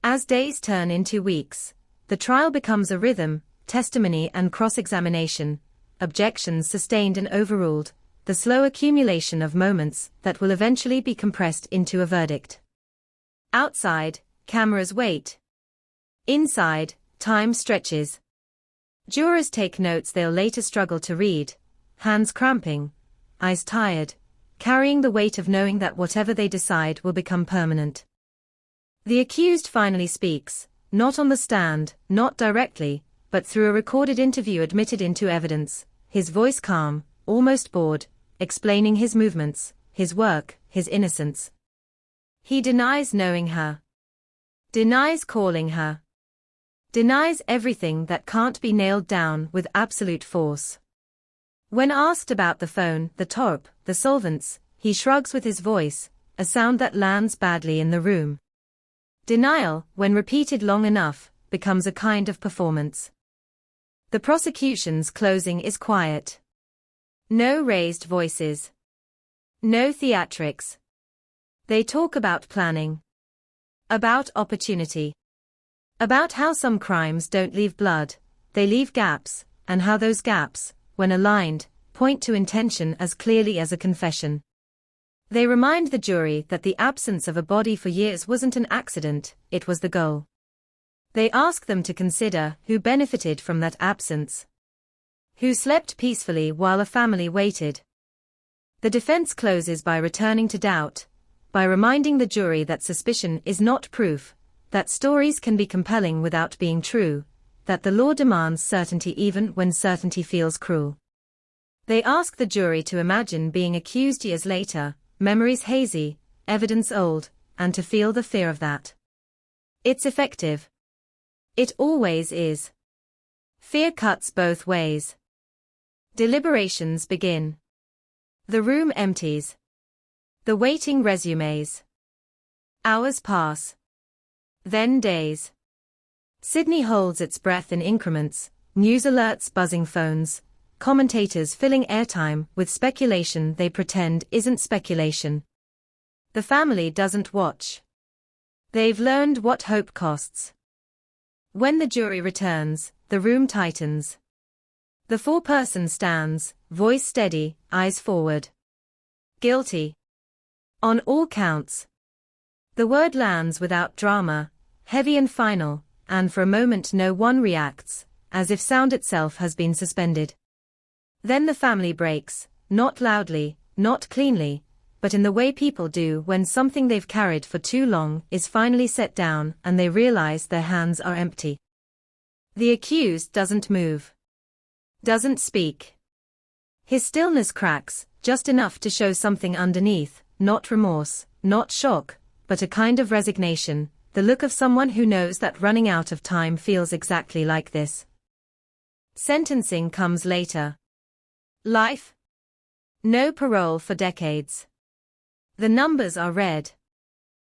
Speaker 17: As days turn into weeks, the trial becomes a rhythm, testimony and cross-examination, objections sustained and overruled, the slow accumulation of moments that will eventually be compressed into a verdict. Outside, cameras wait. Inside, time stretches. Jurors take notes they'll later struggle to read, hands cramping, eyes tired, carrying the weight of knowing that whatever they decide will become permanent. The accused finally speaks, not on the stand, not directly, but through a recorded interview admitted into evidence, his voice calm, almost bored, explaining his movements, his work, his innocence. He denies knowing her. Denies calling her. Denies everything that can't be nailed down with absolute force. When asked about the phone, the torp, the solvents, he shrugs with his voice, a sound that lands badly in the room. Denial, when repeated long enough, becomes a kind of performance. The prosecution's closing is quiet. No raised voices. No theatrics. They talk about planning. About opportunity. About how some crimes don't leave blood, they leave gaps, and how those gaps, when aligned, point to intention as clearly as a confession. They remind the jury that the absence of a body for years wasn't an accident, it was the goal. They ask them to consider who benefited from that absence. Who slept peacefully while a family waited. The defense closes by returning to doubt, by reminding the jury that suspicion is not proof, that stories can be compelling without being true, that the law demands certainty even when certainty feels cruel. They ask the jury to imagine being accused years later, memories hazy, evidence old, and to feel the fear of that. It's effective. It always is. Fear cuts both ways. Deliberations begin. The room empties. The waiting resumes. Hours pass. Then days. Sydney holds its breath in increments, news alerts buzzing phones, commentators filling airtime with speculation they pretend isn't speculation. The family doesn't watch. They've learned what hope costs. When the jury returns, the room tightens. The foreperson stands, voice steady, eyes forward. Guilty. On all counts. The word lands without drama, heavy and final, and for a moment no one reacts, as if sound itself has been suspended. Then the family breaks, not loudly, not cleanly, but in the way people do when something they've carried for too long is finally set down and they realize their hands are empty. The accused doesn't move. Doesn't speak. His stillness cracks, just enough to show something underneath, not remorse, not shock, but a kind of resignation, the look of someone who knows that running out of time feels exactly like this. Sentencing comes later. Life? No parole for decades. The numbers are read.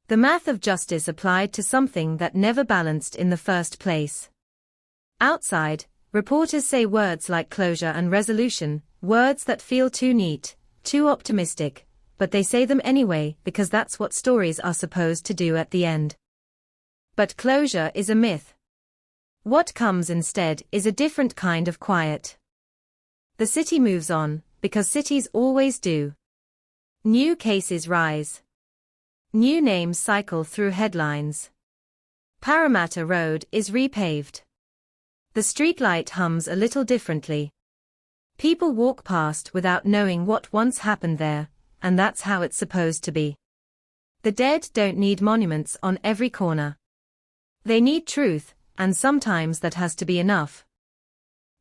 Speaker 17: The math of justice applied to something that never balanced in the first place. Outside, reporters say words like closure and resolution, words that feel too neat, too optimistic, but they say them anyway because that's what stories are supposed to do at the end. But closure is a myth. What comes instead is a different kind of quiet. The city moves on, because cities always do. New cases rise. New names cycle through headlines. Parramatta Road is repaved. The streetlight hums a little differently. People walk past without knowing what once happened there, and that's how it's supposed to be. The dead don't need monuments on every corner. They need truth, and sometimes that has to be enough.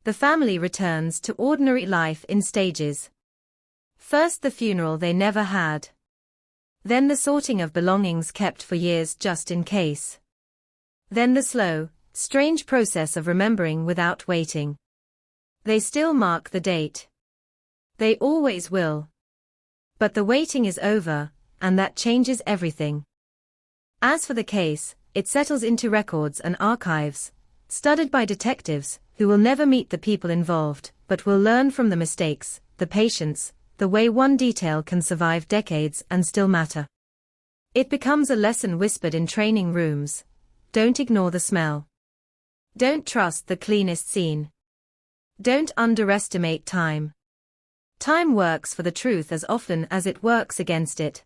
Speaker 17: The family returns to ordinary life in stages. First the funeral they never had. Then the sorting of belongings kept for years just in case. Then the slow, strange process of remembering without waiting. They still mark the date. They always will. But the waiting is over, and that changes everything. As for the case, it settles into records and archives, studied by detectives, who will never meet the people involved, but will learn from the mistakes, the patience, the way one detail can survive decades and still matter. It becomes a lesson whispered in training rooms. Don't ignore the smell. Don't trust the cleanest scene. Don't underestimate time. Time works for the truth as often as it works against it.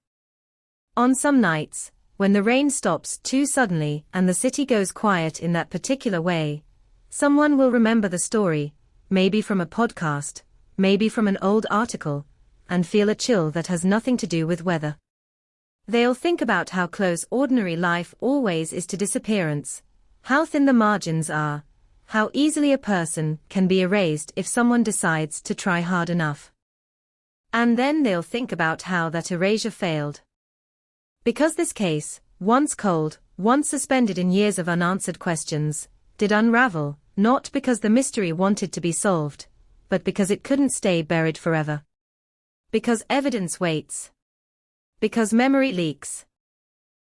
Speaker 17: On some nights, when the rain stops too suddenly and the city goes quiet in that particular way, someone will remember the story, maybe from a podcast, maybe from an old article, and feel a chill that has nothing to do with weather. They'll think about how close ordinary life always is to disappearance, how thin the margins are, how easily a person can be erased if someone decides to try hard enough. And then they'll think about how that erasure failed. Because this case, once cold, once suspended in years of unanswered questions, did unravel, not because the mystery wanted to be solved, but because it couldn't stay buried forever. Because evidence waits. Because memory leaks.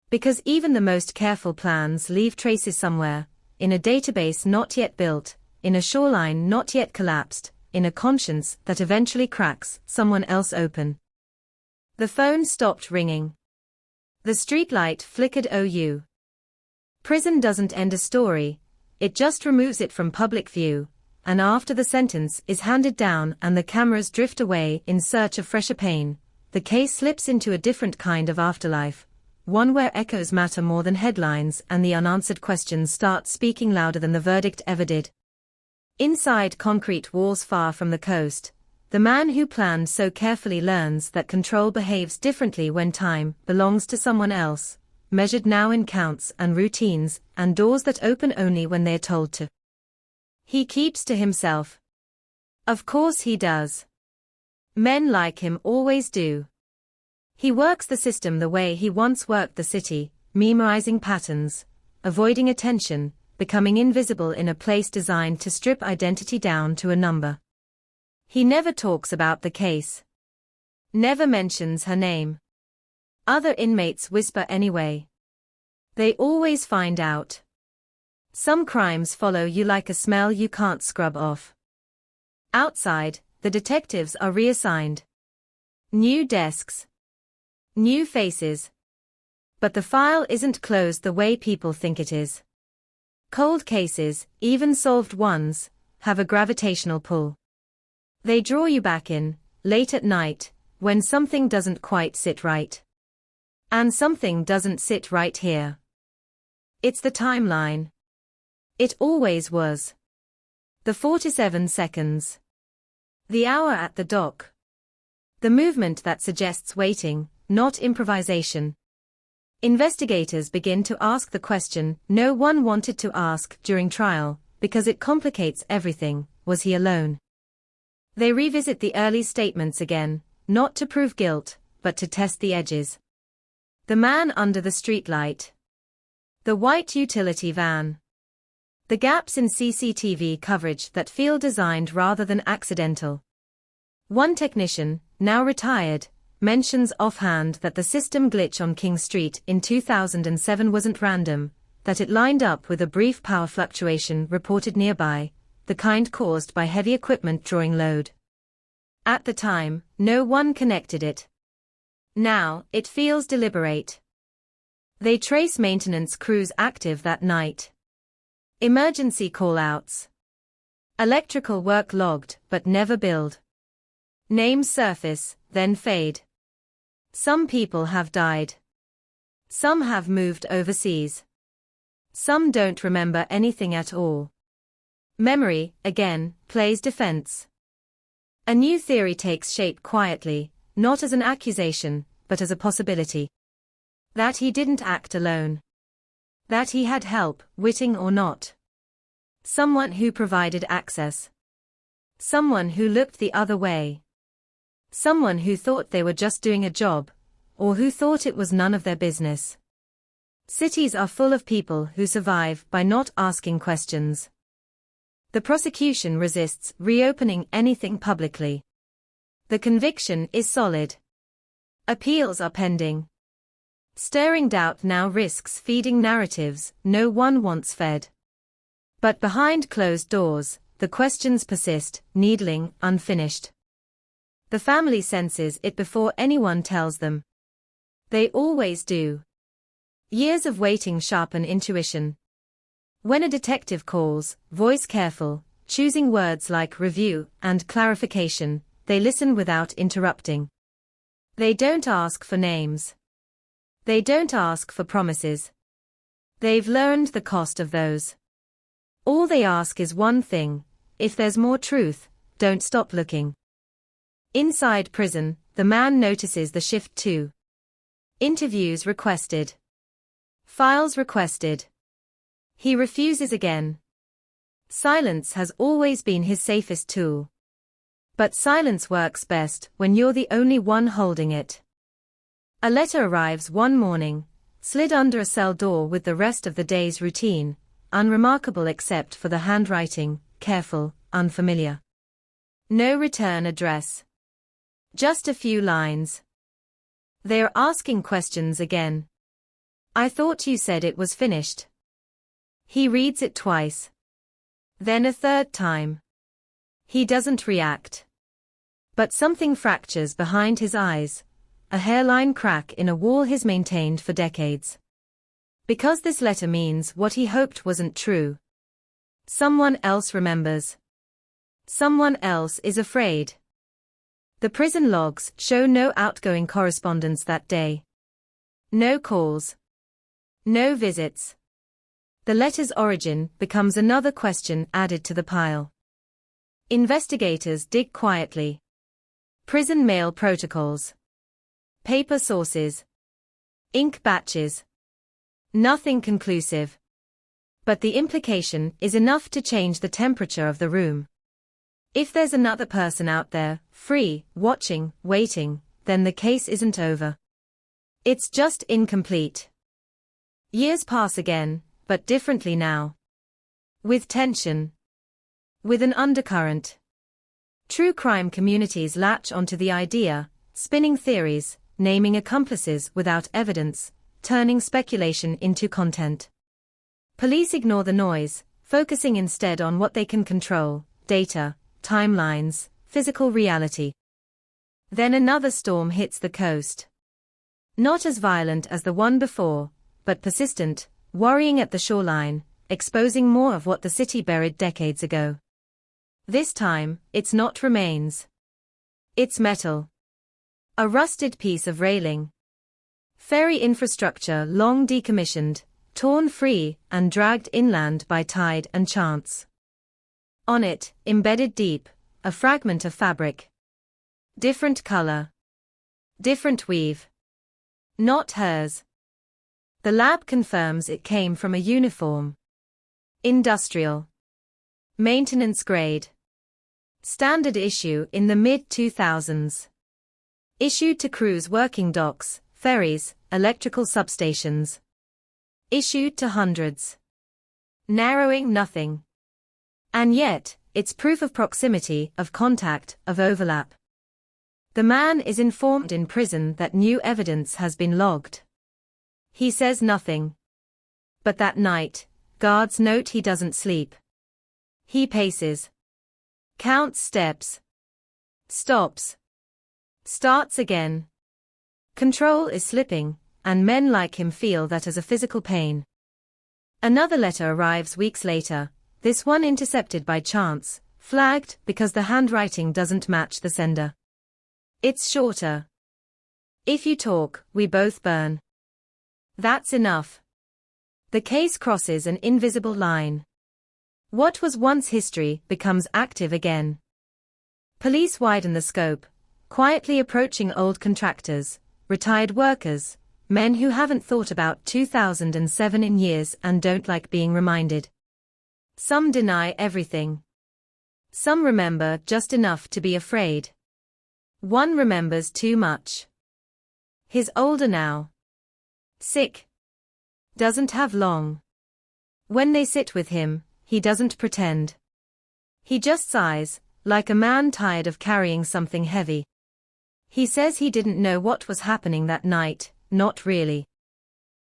Speaker 17: Because even the most careful plans leave traces somewhere, in a database not yet built, in a shoreline not yet collapsed, in a conscience that eventually cracks someone else open. The phone stopped ringing. The streetlight flickered. OU. Prison doesn't end a story, it just removes it from public view, and after the sentence is handed down and the cameras drift away in search of fresher pain, the case slips into a different kind of afterlife, one where echoes matter more than headlines and the unanswered questions start speaking louder than the verdict ever did. Inside concrete walls far from the coast, the man who planned so carefully learns that control behaves differently when time belongs to someone else, measured now in counts and routines and doors that open only when they're told to. He keeps to himself. Of course he does. Men like him always do. He works the system the way he once worked the city, memorizing patterns, avoiding attention, becoming invisible in a place designed to strip identity down to a number. He never talks about the case. Never mentions her name. Other inmates whisper anyway. They always find out. Some crimes follow you like a smell you can't scrub off. Outside, the detectives are reassigned. New desks. New faces. But the file isn't closed the way people think it is. Cold cases, even solved ones, have a gravitational pull. They draw you back in, late at night, when something doesn't quite sit right. And something doesn't sit right here. It's the timeline. It always was. The 47 seconds. The hour at the dock. The movement that suggests waiting, not improvisation. Investigators begin to ask the question no one wanted to ask during trial, because it complicates everything. Was he alone? They revisit the early statements again, not to prove guilt, but to test the edges. The man under the streetlight. The white utility van. The gaps in CCTV coverage that feel designed rather than accidental. One technician, now retired, mentions offhand that the system glitch on King Street in 2007 wasn't random, that it lined up with a brief power fluctuation reported nearby, the kind caused by heavy equipment drawing load. At the time, no one connected it. Now, it feels deliberate. They trace maintenance crews active that night. Emergency call-outs. Electrical work logged, but never billed. Names surface, then fade. Some people have died. Some have moved overseas. Some don't remember anything at all. Memory, again, plays defense. A new theory takes shape quietly, not as an accusation, but as a possibility. That he didn't act alone. That he had help, witting or not. Someone who provided access. Someone who looked the other way. Someone who thought they were just doing a job, or who thought it was none of their business. Cities are full of people who survive by not asking questions. The prosecution resists reopening anything publicly. The conviction is solid. Appeals are pending. Stirring doubt now risks feeding narratives no one wants fed. But behind closed doors, the questions persist, needling, unfinished. The family senses it before anyone tells them. They always do. Years of waiting sharpen intuition. When a detective calls, voice careful, choosing words like review and clarification, they listen without interrupting. They don't ask for names. They don't ask for promises. They've learned the cost of those. All they ask is one thing: if there's more truth, don't stop looking. Inside prison, the man notices the shift too. Interviews requested. Files requested. He refuses again. Silence has always been his safest tool. But silence works best when you're the only one holding it. A letter arrives one morning, slid under a cell door with the rest of the day's routine, unremarkable except for the handwriting, careful, unfamiliar. No return address. Just a few lines. They're asking questions again. I thought you said it was finished. He reads it twice. Then a third time. He doesn't react. But something fractures behind his eyes, a hairline crack in a wall he's maintained for decades. Because this letter means what he hoped wasn't true. Someone else remembers. Someone else is afraid. The prison logs show no outgoing correspondence that day. No calls. No visits. The letter's origin becomes another question added to the pile. Investigators dig quietly. Prison mail protocols. Paper sources. Ink batches. Nothing conclusive. But the implication is enough to change the temperature of the room. If there's another person out there, free, watching, waiting, then the case isn't over. It's just incomplete. Years pass again, but differently now. With tension. With an undercurrent. True crime communities latch onto the idea, spinning theories, naming accomplices without evidence, turning speculation into content. Police ignore the noise, focusing instead on what they can control: data, timelines, physical reality. Then another storm hits the coast. Not as violent as the one before, but persistent, worrying at the shoreline, exposing more of what the city buried decades ago. This time, it's not remains. It's metal. A rusted piece of railing. Ferry infrastructure long decommissioned, torn free and dragged inland by tide and chance. On it, embedded deep, a fragment of fabric. Different color. Different weave. Not hers. The lab confirms it came from a uniform. Industrial. Maintenance grade. Standard issue in the mid-2000s. Issued to crews working docks, ferries, electrical substations. Issued to hundreds. Narrowing nothing. And yet, it's proof of proximity, of contact, of overlap. The man is informed in prison that new evidence has been logged. He says nothing. But that night, guards note he doesn't sleep. He paces. Counts steps. Stops. Starts again. Control is slipping, and men like him feel that as a physical pain. Another letter arrives weeks later, this one intercepted by chance, flagged because the handwriting doesn't match the sender. It's shorter. If you talk, we both burn. That's enough. The case crosses an invisible line. What was once history becomes active again. Police widen the scope, quietly approaching old contractors, retired workers, men who haven't thought about 2007 in years and don't like being reminded. Some deny everything. Some remember just enough to be afraid. One remembers too much. He's older now. Sick. Doesn't have long. When they sit with him, he doesn't pretend. He just sighs, like a man tired of carrying something heavy. He says he didn't know what was happening that night, not really.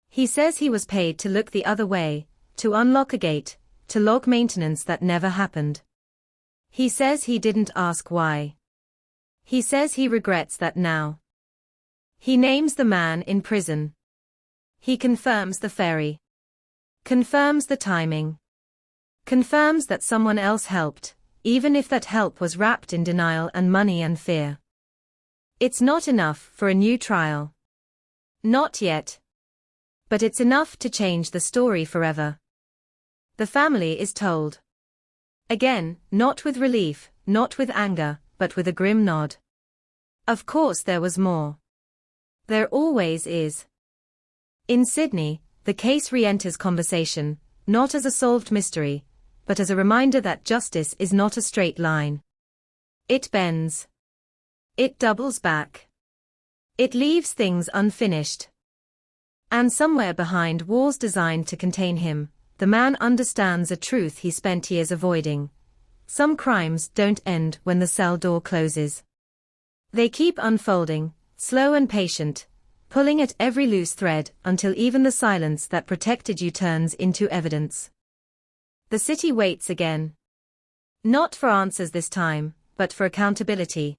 Speaker 17: He says he was paid to look the other way, to unlock a gate, to log maintenance that never happened. He says he didn't ask why. He says he regrets that now. He names the man in prison. He confirms the ferry. Confirms the timing. Confirms that someone else helped, even if that help was wrapped in denial and money and fear. It's not enough for a new trial. Not yet. But it's enough to change the story forever. The family is told. Again, not with relief, not with anger, but with a grim nod. Of course there was more. There always is. In Sydney, the case re-enters conversation, not as a solved mystery, but as a reminder that justice is not a straight line. It bends. It doubles back. It leaves things unfinished. And somewhere behind walls designed to contain him, the man understands a truth he spent years avoiding. Some crimes don't end when the cell door closes. They keep unfolding, slow and patient, pulling at every loose thread until even the silence that protected you turns into evidence. The city waits again. Not for answers this time, but for accountability.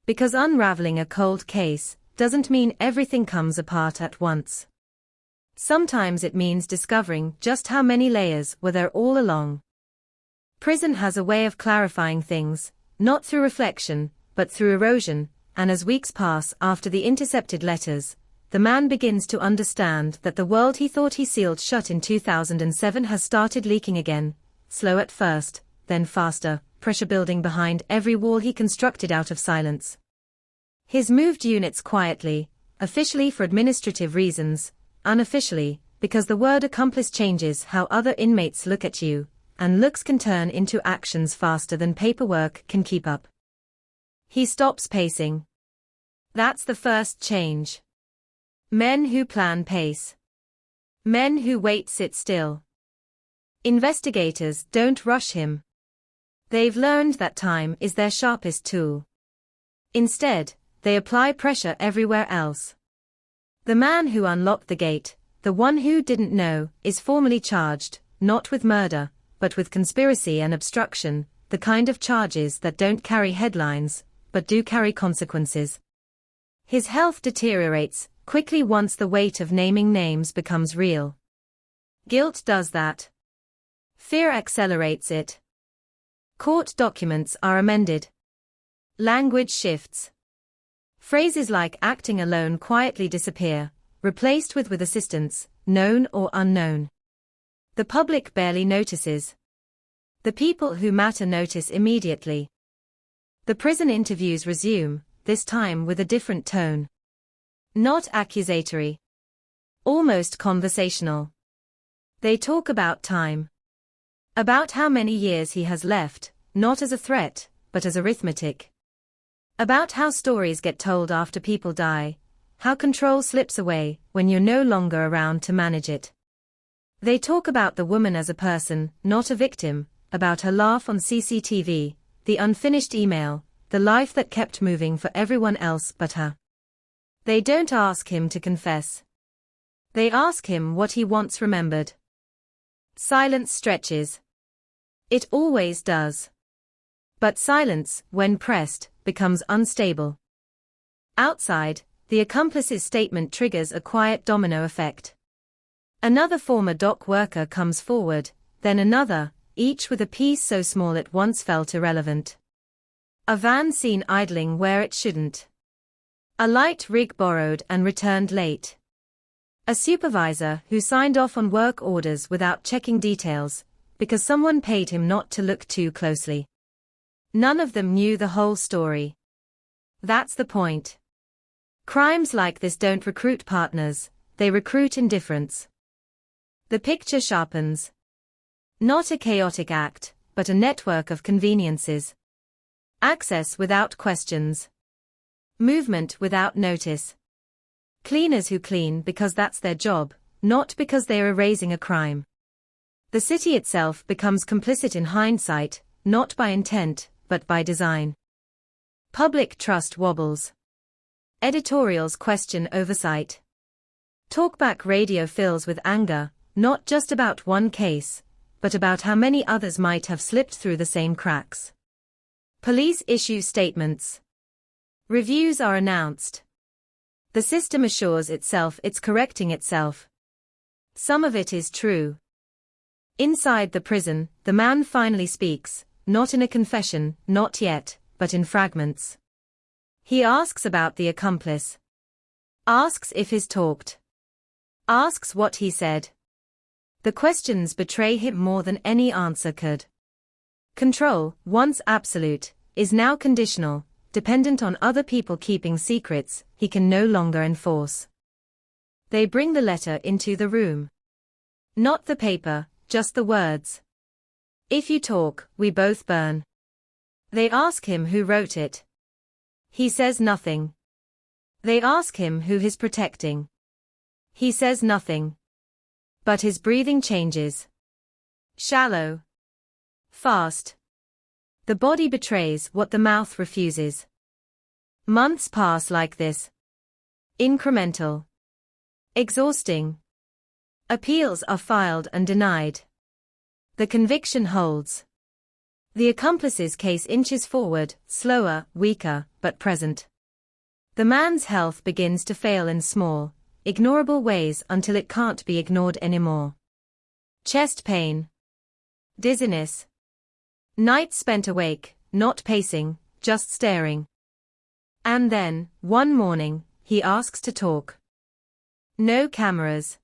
Speaker 17: Because unraveling a cold case doesn't mean everything comes apart at once. Sometimes it means discovering just how many layers were there all along. Prison has a way of clarifying things, not through reflection, but through erosion, and as weeks pass after the intercepted letters, the man begins to understand that the world he thought he sealed shut in 2007 has started leaking again, slow at first, then faster, pressure building behind every wall he constructed out of silence. He's moved units quietly, officially for administrative reasons, unofficially, because the word accomplice changes how other inmates look at you, and looks can turn into actions faster than paperwork can keep up. He stops pacing. That's the first change. Men who plan pace. Men who wait sit still. Investigators don't rush him. They've learned that time is their sharpest tool. Instead, they apply pressure everywhere else. The man who unlocked the gate, the one who didn't know, is formally charged, not with murder, but with conspiracy and obstruction, the kind of charges that don't carry headlines, but do carry consequences. His health deteriorates quickly once the weight of naming names becomes real. Guilt does that. Fear accelerates it. Court documents are amended. Language shifts. Phrases like acting alone quietly disappear, replaced with assistance, known or unknown. The public barely notices. The people who matter notice immediately. The prison interviews resume, this time with a different tone. Not accusatory. Almost conversational. They talk about time. About how many years he has left, not as a threat, but as arithmetic. About how stories get told after people die, how control slips away when you're no longer around to manage it. They talk about the woman as a person, not a victim, about her laugh on CCTV, the unfinished email, the life that kept moving for everyone else but her. They don't ask him to confess. They ask him what he wants remembered. Silence stretches. It always does. But silence, when pressed, becomes unstable. Outside, the accomplice's statement triggers a quiet domino effect. Another former dock worker comes forward, then another, each with a piece so small it once felt irrelevant. A van seen idling where it shouldn't. A light rig borrowed and returned late. A supervisor who signed off on work orders without checking details, because someone paid him not to look too closely. None of them knew the whole story. That's the point. Crimes like this don't recruit partners, they recruit indifference. The picture sharpens. Not a chaotic act, but a network of conveniences. Access without questions. Movement without notice. Cleaners who clean because that's their job, not because they are erasing a crime. The city itself becomes complicit in hindsight, not by intent, but by design. Public trust wobbles. Editorials question oversight. Talkback radio fills with anger, not just about one case, but about how many others might have slipped through the same cracks. Police issue statements. Reviews are announced. The system assures itself it's correcting itself. Some of it is true. Inside the prison, the man finally speaks, not in a confession, not yet, but in fragments. He asks about the accomplice. Asks if he's talked. Asks what he said. The questions betray him more than any answer could. Control, once absolute, is now conditional, dependent on other people keeping secrets he can no longer enforce. They bring the letter into the room. Not the paper, just the words. If you talk, we both burn. They ask him who wrote it. He says nothing. They ask him who he's protecting. He says nothing. But his breathing changes. Shallow. Fast. The body betrays what the mouth refuses. Months pass like this. Incremental. Exhausting. Appeals are filed and denied. The conviction holds. The accomplice's case inches forward, slower, weaker, but present. The man's health begins to fail in small, ignorable ways until it can't be ignored anymore. Chest pain. Dizziness. Nights spent awake, not pacing, just staring. And then, one morning, he asks to talk. No cameras.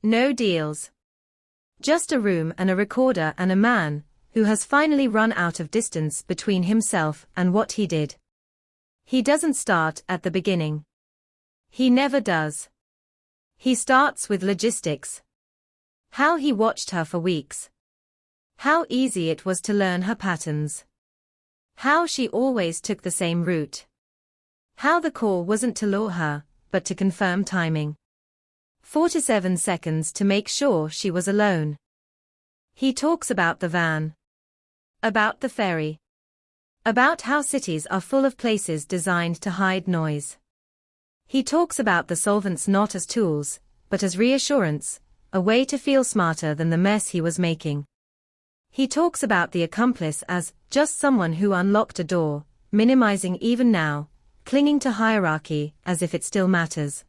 Speaker 17: No deals. Just a room and a recorder and a man who has finally run out of distance between himself and what he did. He doesn't start at the beginning. He never does. He starts with logistics. How he watched her for weeks. How easy it was to learn her patterns. How she always took the same route. How the call wasn't to lure her, but to confirm timing. 47 seconds to make sure she was alone. He talks about the van. About the ferry. About how cities are full of places designed to hide noise. He talks about the solvents not as tools, but as reassurance, a way to feel smarter than the mess he was making. He talks about the accomplice as just someone who unlocked a door, minimizing even now, clinging to hierarchy as if it still matters.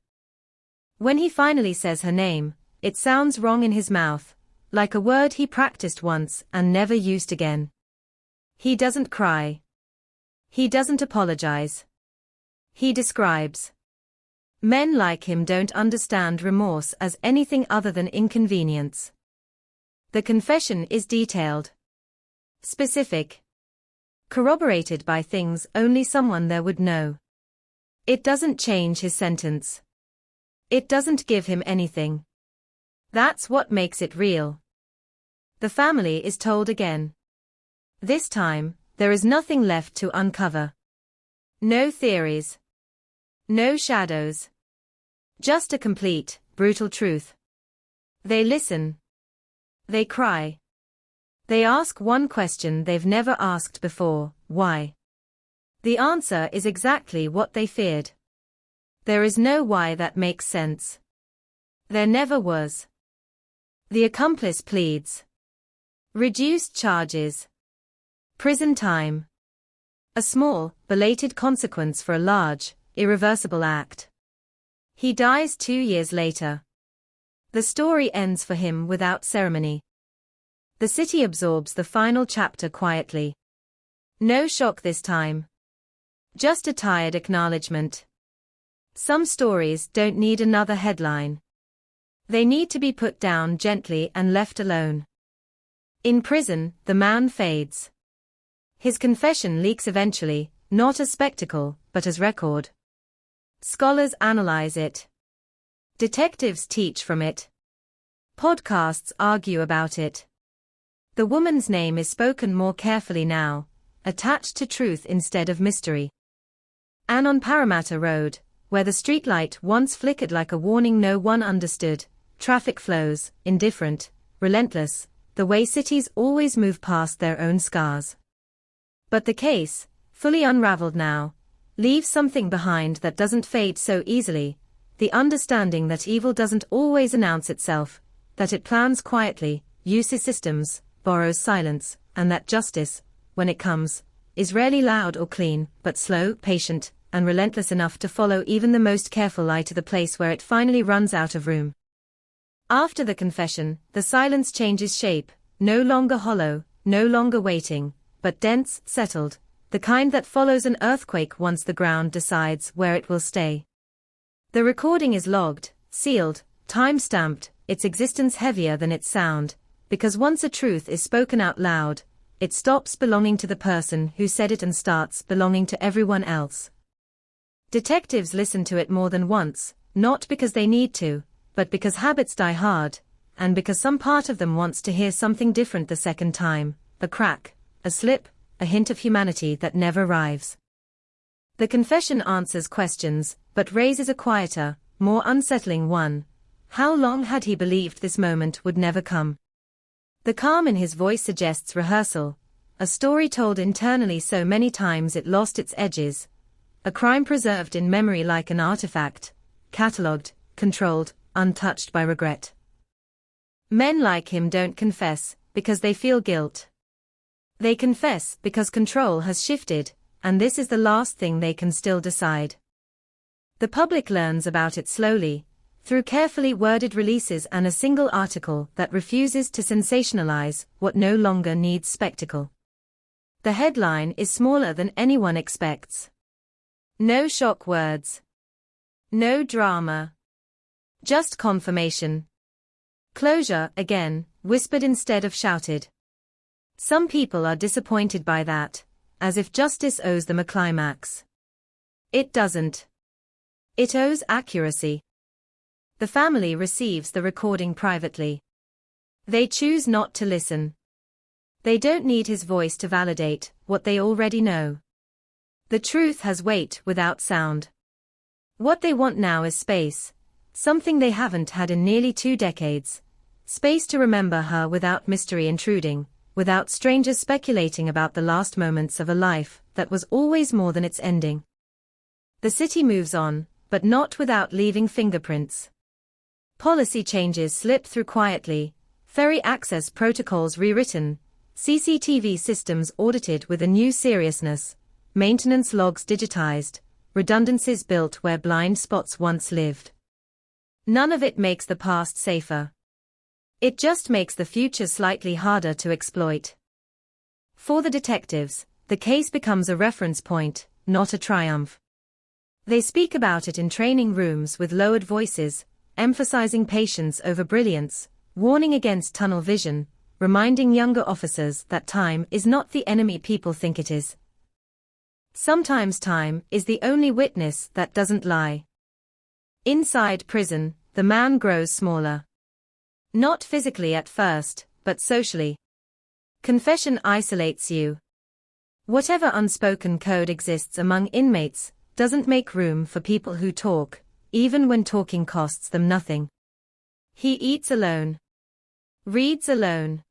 Speaker 17: When he finally says her name, it sounds wrong in his mouth, like a word he practiced once and never used again. He doesn't cry. He doesn't apologize. He describes. Men like him don't understand remorse as anything other than inconvenience. The confession is detailed. Specific. Corroborated by things only someone there would know. It doesn't change his sentence. It doesn't give him anything. That's what makes it real. The family is told again. This time, there is nothing left to uncover. No theories. No shadows. Just a complete, brutal truth. They listen. They cry. They ask one question they've never asked before: why? The answer is exactly what they feared. There is no why that makes sense. There never was. The accomplice pleads. Reduced charges. Prison time. A small, belated consequence for a large, irreversible act. He dies 2 years later. The story ends for him without ceremony. The city absorbs the final chapter quietly. No shock this time. Just a tired acknowledgement. Some stories don't need another headline. They need to be put down gently and left alone. In prison, the man fades. His confession leaks eventually, not as spectacle, but as record. Scholars analyze it. Detectives teach from it. Podcasts argue about it. The woman's name is spoken more carefully now, attached to truth instead of mystery. And on Parramatta Road, where the streetlight once flickered like a warning no one understood, traffic flows, indifferent, relentless, the way cities always move past their own scars. But the case, fully unraveled now, leaves something behind that doesn't fade so easily, the understanding that evil doesn't always announce itself, that it plans quietly, uses systems, borrows silence, and that justice, when it comes, is rarely loud or clean, but slow, patient, and relentless enough to follow even the most careful eye to the place where it finally runs out of room. After the confession, the silence changes shape, no longer hollow, no longer waiting, but dense, settled, the kind that follows an earthquake once the ground decides where it will stay. The recording is logged, sealed, time-stamped, its existence heavier than its sound, because once a truth is spoken out loud, it stops belonging to the person who said it and starts belonging to everyone else. Detectives listen to it more than once, not because they need to, but because habits die hard, and because some part of them wants to hear something different the second time, a crack, a slip, a hint of humanity that never arrives. The confession answers questions, but raises a quieter, more unsettling one. How long had he believed this moment would never come? The calm in his voice suggests rehearsal, a story told internally so many times it lost its edges, a crime preserved in memory like an artifact, catalogued, controlled, untouched by regret. Men like him don't confess because they feel guilt. They confess because control has shifted, and this is the last thing they can still decide. The public learns about it slowly, through carefully worded releases and a single article that refuses to sensationalize what no longer needs spectacle. The headline is smaller than anyone expects. No shock words. No drama. Just confirmation. Closure, again, whispered instead of shouted. Some people are disappointed by that, as if justice owes them a climax. It doesn't. It owes accuracy. The family receives the recording privately. They choose not to listen. They don't need his voice to validate what they already know. The truth has weight without sound. What they want now is space, something they haven't had in nearly 2 decades. Space to remember her without mystery intruding, without strangers speculating about the last moments of a life that was always more than its ending. The city moves on, but not without leaving fingerprints. Policy changes slip through quietly, ferry access protocols rewritten, CCTV systems audited with a new seriousness, maintenance logs digitized, redundancies built where blind spots once lived. None of it makes the past safer. It just makes the future slightly harder to exploit. For the detectives, the case becomes a reference point, not a triumph. They speak about it in training rooms with lowered voices, emphasizing patience over brilliance, warning against tunnel vision, reminding younger officers that time is not the enemy people think it is. Sometimes time is the only witness that doesn't lie. Inside prison, the man grows smaller. Not physically at first, but socially. Confession isolates you. Whatever unspoken code exists among inmates doesn't make room for people who talk, even when talking costs them nothing. He eats alone. Reads alone.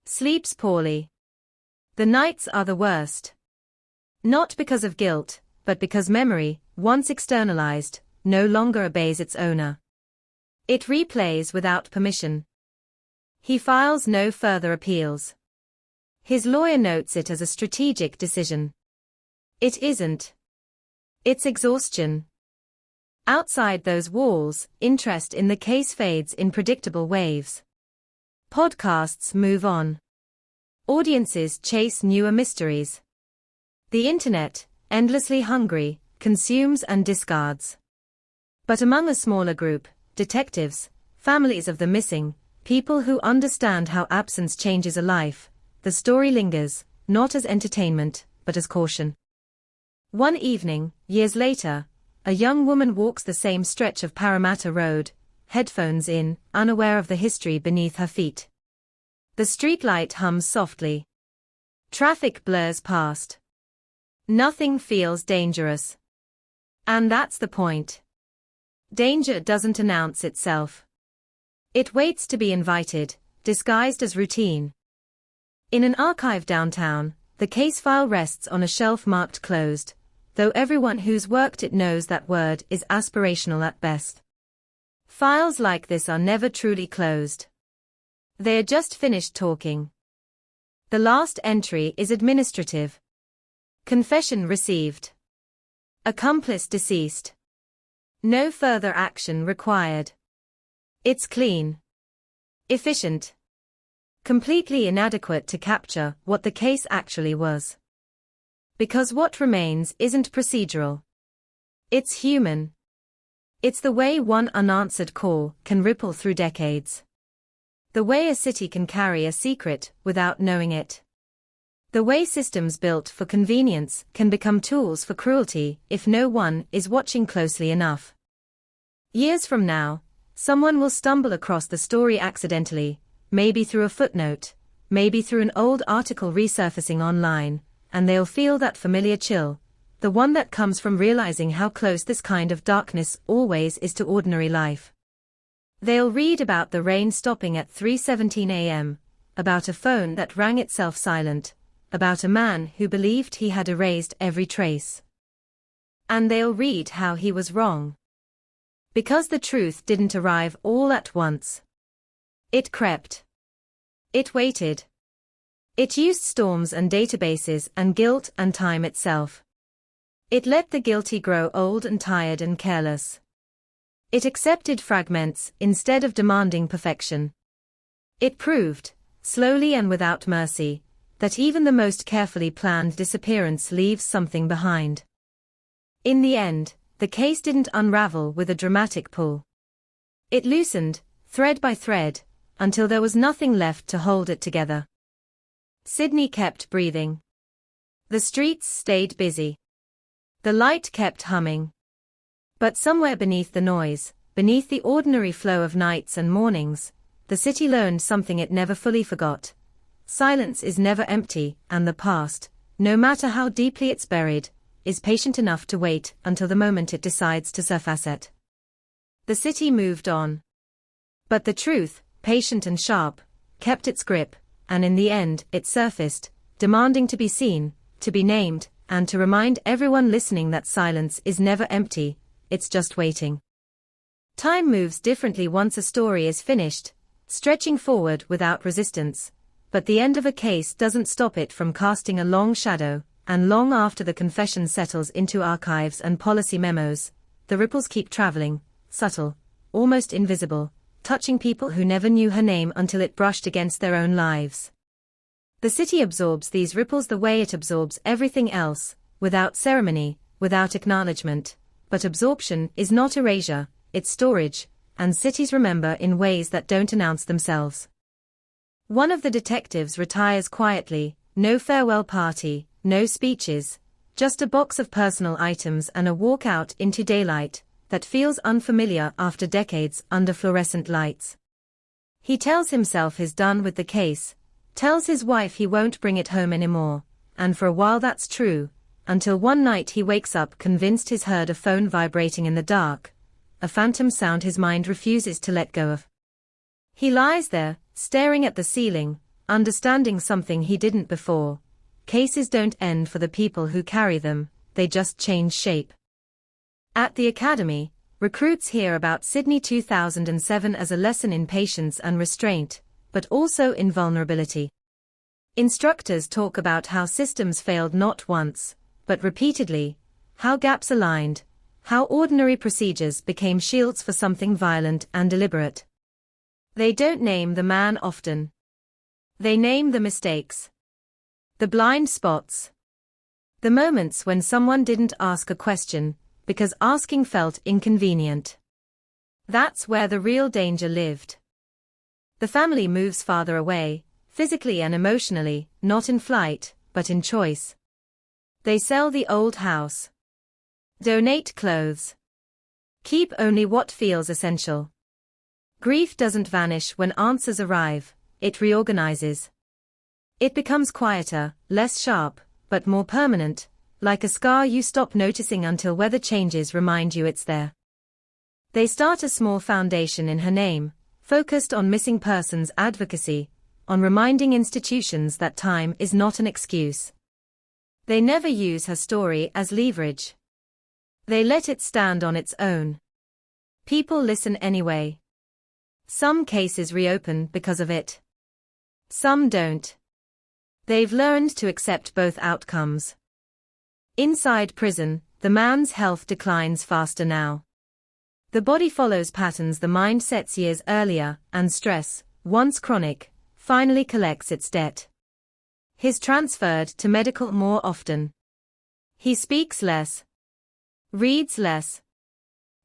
Speaker 17: Sleeps poorly. The nights are the worst. Not because of guilt, but because memory, once externalized, no longer obeys its owner. It replays without permission. He files no further appeals. His lawyer notes it as a strategic decision. It isn't. It's exhaustion. Outside those walls, interest in the case fades in predictable waves. Podcasts move on. Audiences chase newer mysteries. The internet, endlessly hungry, consumes and discards. But among a smaller group, detectives, families of the missing, people who understand how absence changes a life, the story lingers, not as entertainment, but as caution. One evening, years later, a young woman walks the same stretch of Parramatta Road, headphones in, unaware of the history beneath her feet. The streetlight hums softly. Traffic blurs past. Nothing feels dangerous. And that's the point. Danger doesn't announce itself. It waits to be invited, disguised as routine. In an archive downtown, the case file rests on a shelf marked closed, though everyone who's worked it knows that word is aspirational at best. Files like this are never truly closed. They are just finished talking. The last entry is administrative. Confession received. Accomplice deceased. No further action required. It's clean. Efficient. Completely inadequate to capture what the case actually was. Because what remains isn't procedural. It's human. It's the way one unanswered call can ripple through decades. The way a city can carry a secret without knowing it. The way systems built for convenience can become tools for cruelty if no one is watching closely enough. Years from now, someone will stumble across the story accidentally, maybe through a footnote, maybe through an old article resurfacing online, and they'll feel that familiar chill, the one that comes from realizing how close this kind of darkness always is to ordinary life. They'll read about the rain stopping at 3:17 a.m., about a phone that rang itself silent, about a man who believed he had erased every trace. And they'll read how he was wrong. Because the truth didn't arrive all at once. It crept. It waited. It used storms and databases and guilt and time itself. It let the guilty grow old and tired and careless. It accepted fragments instead of demanding perfection. It proved, slowly and without mercy, that even the most carefully planned disappearance leaves something behind. In the end, the case didn't unravel with a dramatic pull. It loosened, thread by thread, until there was nothing left to hold it together. Sydney kept breathing. The streets stayed busy. The light kept humming. But somewhere beneath the noise, beneath the ordinary flow of nights and mornings, the city learned something it never fully forgot. Silence is never empty, and the past, no matter how deeply it's buried, is patient enough to wait until the moment it decides to surface it. The city moved on. But the truth, patient and sharp, kept its grip, and in the end it surfaced, demanding to be seen, to be named, and to remind everyone listening that silence is never empty, it's just waiting. Time moves differently once a story is finished, stretching forward without resistance, but the end of a case doesn't stop it from casting a long shadow, and long after the confession settles into archives and policy memos, the ripples keep traveling, subtle, almost invisible, touching people who never knew her name until it brushed against their own lives. The city absorbs these ripples the way it absorbs everything else, without ceremony, without acknowledgement, but absorption is not erasure, it's storage, and cities remember in ways that don't announce themselves. One of the detectives retires quietly, no farewell party, no speeches, just a box of personal items and a walk out into daylight that feels unfamiliar after decades under fluorescent lights. He tells himself he's done with the case, tells his wife he won't bring it home anymore, and for a while that's true, until one night he wakes up convinced he's heard a phone vibrating in the dark, a phantom sound his mind refuses to let go of. He lies there, staring at the ceiling, understanding something he didn't before. Cases don't end for the people who carry them, they just change shape. At the academy, recruits hear about Sydney 2007 as a lesson in patience and restraint, but also in vulnerability. Instructors talk about how systems failed not once, but repeatedly, how gaps aligned, how ordinary procedures became shields for something violent and deliberate. They don't name the man often. They name the mistakes. The blind spots. The moments when someone didn't ask a question, because asking felt inconvenient. That's where the real danger lived. The family moves farther away, physically and emotionally, not in flight, but in choice. They sell the old house. Donate clothes. Keep only what feels essential. Grief doesn't vanish when answers arrive, it reorganizes. It becomes quieter, less sharp, but more permanent, like a scar you stop noticing until weather changes remind you it's there. They start a small foundation in her name, focused on missing persons advocacy, on reminding institutions that time is not an excuse. They never use her story as leverage. They let it stand on its own. People listen anyway. Some cases reopen because of it. Some don't. They've learned to accept both outcomes. Inside prison, the man's health declines faster now. The body follows patterns the mind sets years earlier, and stress, once chronic, finally collects its debt. He's transferred to medical more often. He speaks less. Reads less.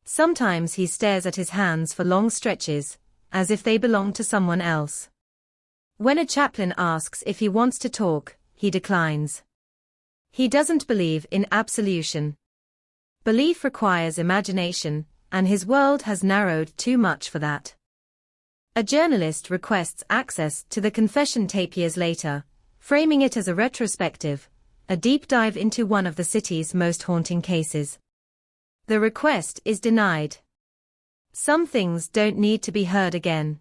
Speaker 17: Sometimes he stares at his hands for long stretches, as if they belong to someone else. When a chaplain asks if he wants to talk, he declines. He doesn't believe in absolution. Belief requires imagination, and his world has narrowed too much for that. A journalist requests access to the confession tape years later, framing it as a retrospective, a deep dive into one of the city's most haunting cases. The request is denied. Some things don't need to be heard again.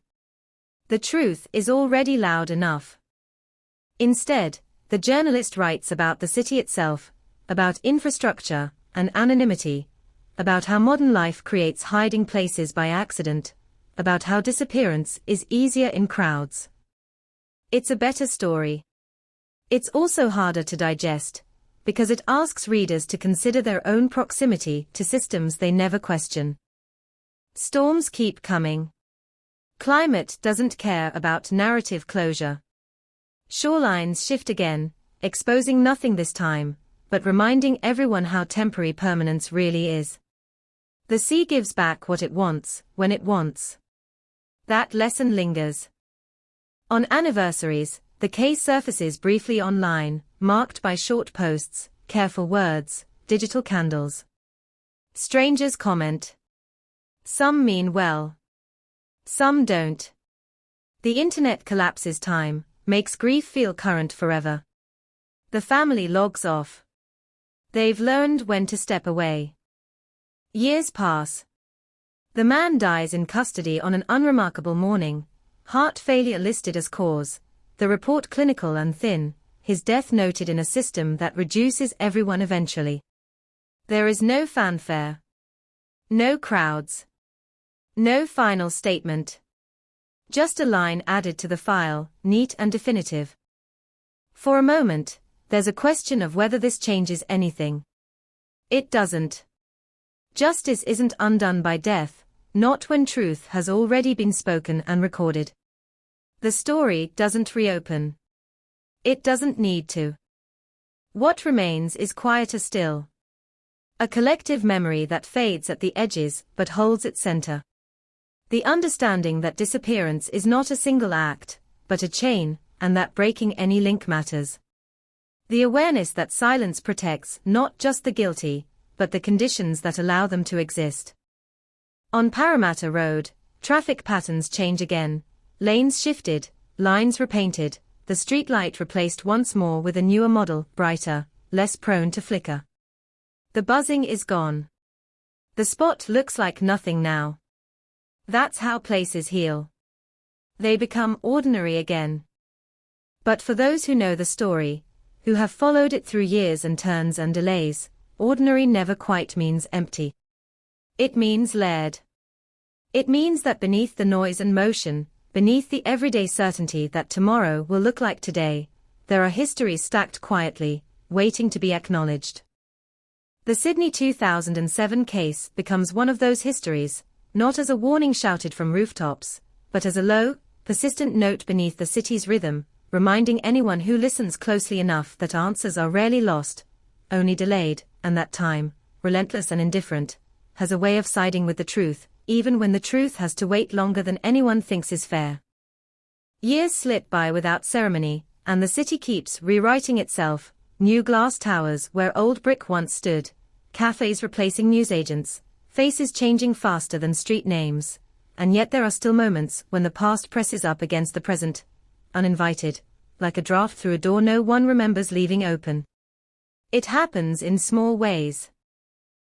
Speaker 17: The truth is already loud enough. Instead, the journalist writes about the city itself, about infrastructure and anonymity, about how modern life creates hiding places by accident, about how disappearance is easier in crowds. It's a better story. It's also harder to digest, because it asks readers to consider their own proximity to systems they never question. Storms keep coming. Climate doesn't care about narrative closure. Shorelines shift again, exposing nothing this time, but reminding everyone how temporary permanence really is. The sea gives back what it wants, when it wants. That lesson lingers. On anniversaries, the case surfaces briefly online, marked by short posts, careful words, digital candles. Strangers comment. Some mean well. Some don't. The internet collapses time, makes grief feel current forever. The family logs off. They've learned when to step away. Years pass. The man dies in custody on an unremarkable morning, heart failure listed as cause, the report clinical and thin, his death noted in a system that reduces everyone eventually. There is no fanfare. No crowds. No final statement. Just a line added to the file, neat and definitive. For a moment, there's a question of whether this changes anything. It doesn't. Justice isn't undone by death, not when truth has already been spoken and recorded. The story doesn't reopen. It doesn't need to. What remains is quieter still. A collective memory that fades at the edges but holds its center. The understanding that disappearance is not a single act, but a chain, and that breaking any link matters. The awareness that silence protects not just the guilty, but the conditions that allow them to exist. On Parramatta Road, traffic patterns change again, lanes shifted, lines repainted, the streetlight replaced once more with a newer model, brighter, less prone to flicker. The buzzing is gone. The spot looks like nothing now. That's how places heal. They become ordinary again. But for those who know the story, who have followed it through years and turns and delays, ordinary never quite means empty. It means layered. It means that beneath the noise and motion, beneath the everyday certainty that tomorrow will look like today, there are histories stacked quietly, waiting to be acknowledged. The Sydney 2007 case becomes one of those histories, not as a warning shouted from rooftops, but as a low, persistent note beneath the city's rhythm, reminding anyone who listens closely enough that answers are rarely lost, only delayed, and that time, relentless and indifferent, has a way of siding with the truth, even when the truth has to wait longer than anyone thinks is fair. Years slip by without ceremony, and the city keeps rewriting itself, new glass towers where old brick once stood, cafes replacing newsagents, faces changing faster than street names, and yet there are still moments when the past presses up against the present, uninvited, like a draft through a door no one remembers leaving open. It happens in small ways.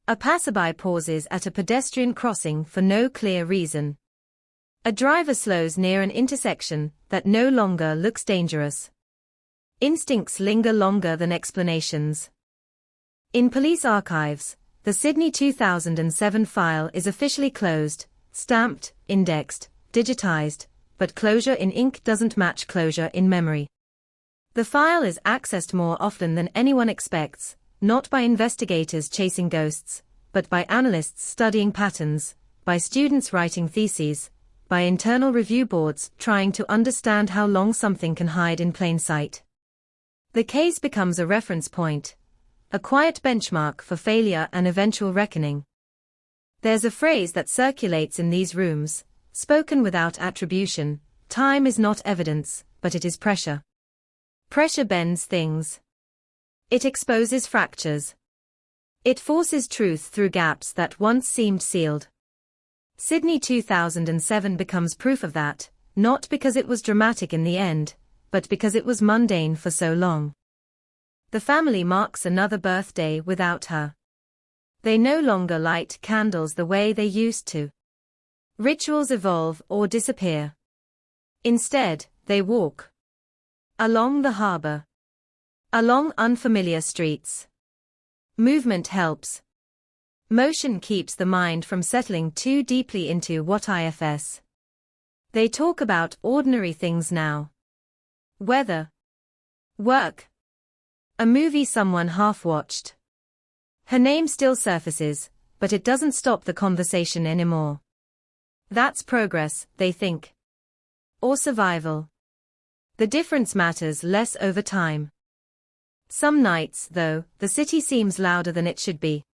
Speaker 17: A passerby pauses at a pedestrian crossing for no clear reason. A driver slows near an intersection that no longer looks dangerous. Instincts linger longer than explanations. In police archives, the Sydney 2007 file is officially closed, stamped, indexed, digitized, but closure in ink doesn't match closure in memory. The file is accessed more often than anyone expects, not by investigators chasing ghosts, but by analysts studying patterns, by students writing theses, by internal review boards trying to understand how long something can hide in plain sight. The case becomes a reference point, a quiet benchmark for failure and eventual reckoning. There's a phrase that circulates in these rooms, spoken without attribution: time is not evidence, but it is pressure. Pressure bends things. It exposes fractures. It forces truth through gaps that once seemed sealed. Sydney 2007 becomes proof of that, not because it was dramatic in the end, but because it was mundane for so long. The family marks another birthday without her. They no longer light candles the way they used to. Rituals evolve or disappear. Instead, they walk along the harbor, along unfamiliar streets. Movement helps. Motion keeps the mind from settling too deeply into what ifs. They talk about ordinary things now. Weather. Work. A movie someone half-watched. Her name still surfaces, but it doesn't stop the conversation anymore. That's progress, they think. Or survival. The difference matters less over time. Some nights, though, the city seems louder than it should be.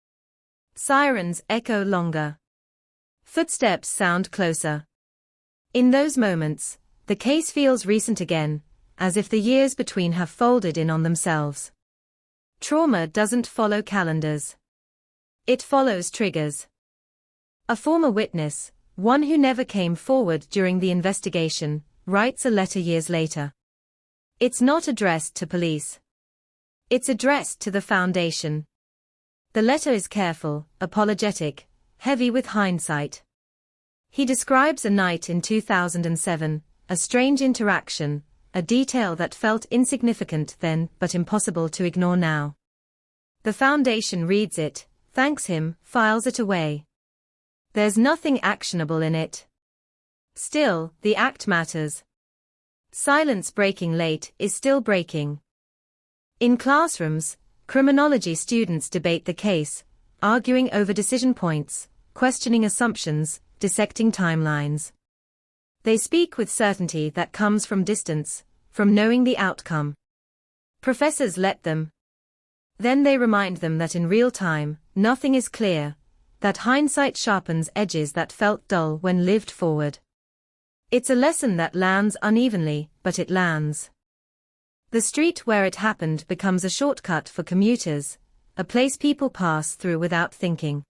Speaker 17: Sirens echo longer. Footsteps sound closer. In those moments, the case feels recent again, as if the years between have folded in on themselves. Trauma doesn't follow calendars. It follows triggers. A former witness, one who never came forward during the investigation, writes a letter years later. It's not addressed to police. It's addressed to the Foundation. The letter is careful, apologetic, heavy with hindsight. He describes a night in 2007, a strange interaction, a detail that felt insignificant then but impossible to ignore now. The Foundation reads it, thanks him, files it away. There's nothing actionable in it. Still, the act matters. Silence breaking late is still breaking. In classrooms, criminology students debate the case, arguing over decision points, questioning assumptions, dissecting timelines. They speak with certainty that comes from distance, from knowing the outcome. Professors let them. Then they remind them that in real time, nothing is clear, that hindsight sharpens edges that felt dull when lived forward. It's a lesson that lands unevenly, but it lands. The street where it happened becomes a shortcut for commuters, a place people pass through without thinking.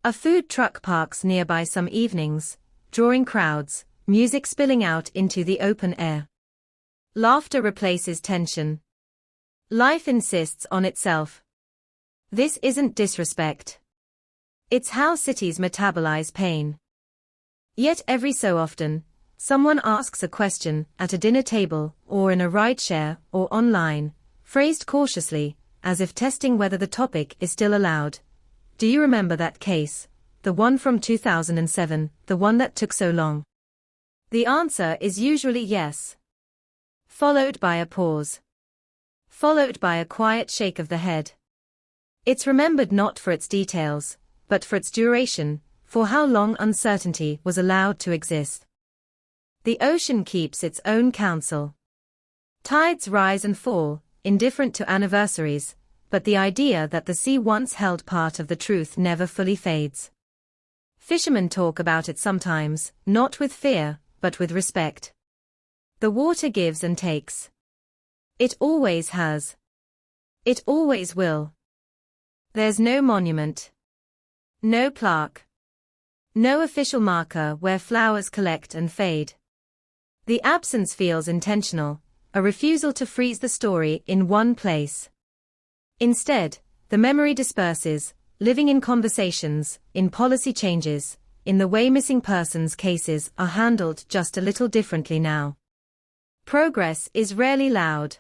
Speaker 17: A food truck parks nearby some evenings, drawing crowds, music spilling out into the open air. Laughter replaces tension. Life insists on itself. This isn't disrespect. It's how cities metabolize pain. Yet every so often, Someone asks a question at a dinner table or in a rideshare or online, phrased cautiously, as if testing whether the topic is still allowed. Do you remember that case? The one from 2007, the one that took so long? The answer is usually yes. Followed by a pause. Followed by a quiet shake of the head. It's remembered not for its details, but for its duration, for how long uncertainty was allowed to exist. The ocean keeps its own counsel. Tides rise and fall, indifferent to anniversaries, but the idea that the sea once held part of the truth never fully fades. Fishermen talk about it sometimes, not with fear, but with respect. The water gives and takes. It always has. It always will. There's no monument. No plaque. No official marker where flowers collect and fade. The absence feels intentional, a refusal to freeze the story in one place. Instead, the memory disperses, living in conversations, in policy changes, in the way missing persons cases are handled just a little differently now. Progress is rarely loud.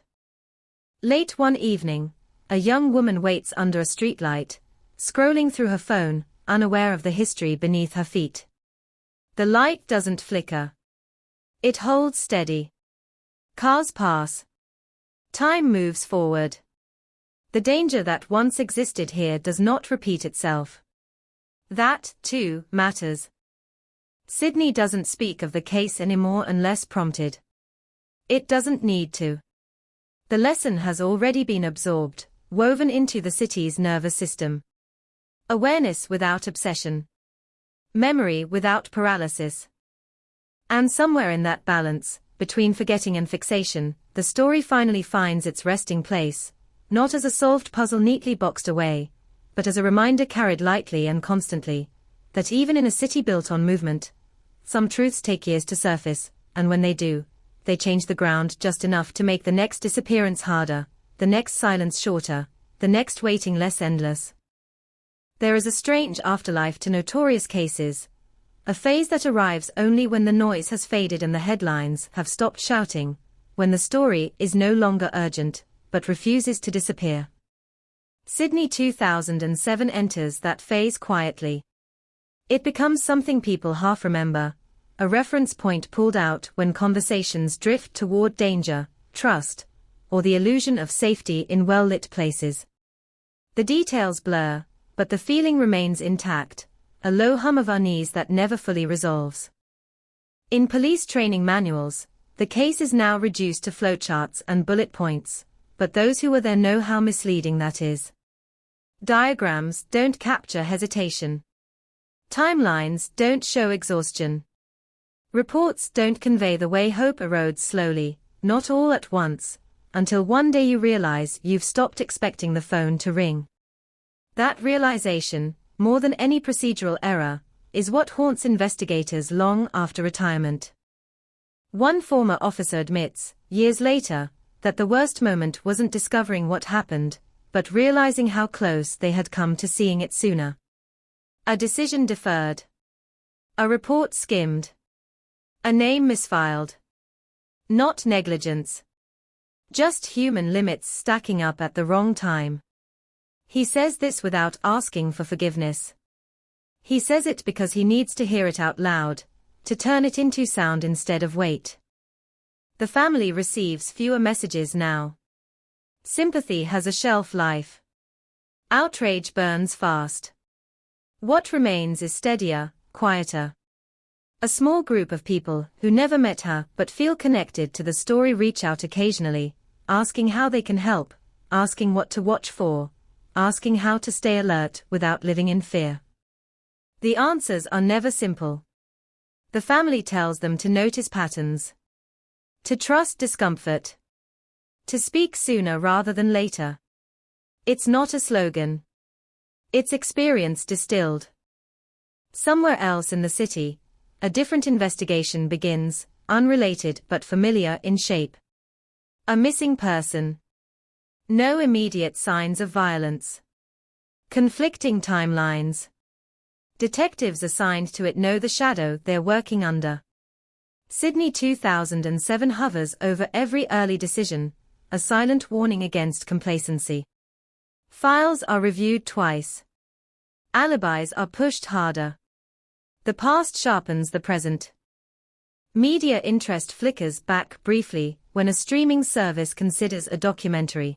Speaker 17: Late one evening, a young woman waits under a streetlight, scrolling through her phone, unaware of the history beneath her feet. The light doesn't flicker. It holds steady. Cars pass. Time moves forward. The danger that once existed here does not repeat itself. That, too, matters. Sydney doesn't speak of the case anymore unless prompted. It doesn't need to. The lesson has already been absorbed, woven into the city's nervous system. Awareness without obsession. Memory without paralysis. And somewhere in that balance, between forgetting and fixation, the story finally finds its resting place, not as a solved puzzle neatly boxed away, but as a reminder carried lightly and constantly, that even in a city built on movement, some truths take years to surface, and when they do, they change the ground just enough to make the next disappearance harder, the next silence shorter, the next waiting less endless. There is a strange afterlife to notorious cases, a phase that arrives only when the noise has faded and the headlines have stopped shouting, when the story is no longer urgent, but refuses to disappear. Sydney 2007 enters that phase quietly. It becomes something people half remember, a reference point pulled out when conversations drift toward danger, trust, or the illusion of safety in well-lit places. The details blur, but the feeling remains intact, a low hum of unease that never fully resolves. In police training manuals, the case is now reduced to flowcharts and bullet points, but those who were there know how misleading that is. Diagrams don't capture hesitation. Timelines don't show exhaustion. Reports don't convey the way hope erodes slowly, not all at once, until one day you realize you've stopped expecting the phone to ring. That realization, more than any procedural error, is what haunts investigators long after retirement. One former officer admits, years later, that the worst moment wasn't discovering what happened, but realizing how close they had come to seeing it sooner. A decision deferred. A report skimmed. A name misfiled. Not negligence. Just human limits stacking up at the wrong time. He says this without asking for forgiveness. He says it because he needs to hear it out loud, to turn it into sound instead of weight. The family receives fewer messages now. Sympathy has a shelf life. Outrage burns fast. What remains is steadier, quieter. A small group of people who never met her but feel connected to the story reach out occasionally, asking how they can help, asking what to watch for, asking how to stay alert without living in fear. The answers are never simple. The family tells them to notice patterns, to trust discomfort, to speak sooner rather than later. It's not a slogan. It's experience distilled. Somewhere else in the city, a different investigation begins, unrelated but familiar in shape. A missing person. No immediate signs of violence. Conflicting timelines. Detectives assigned to it know the shadow they're working under. Sydney 2007 hovers over every early decision, a silent warning against complacency. Files are reviewed twice. Alibis are pushed harder. The past sharpens the present. Media interest flickers back briefly when a streaming service considers a documentary.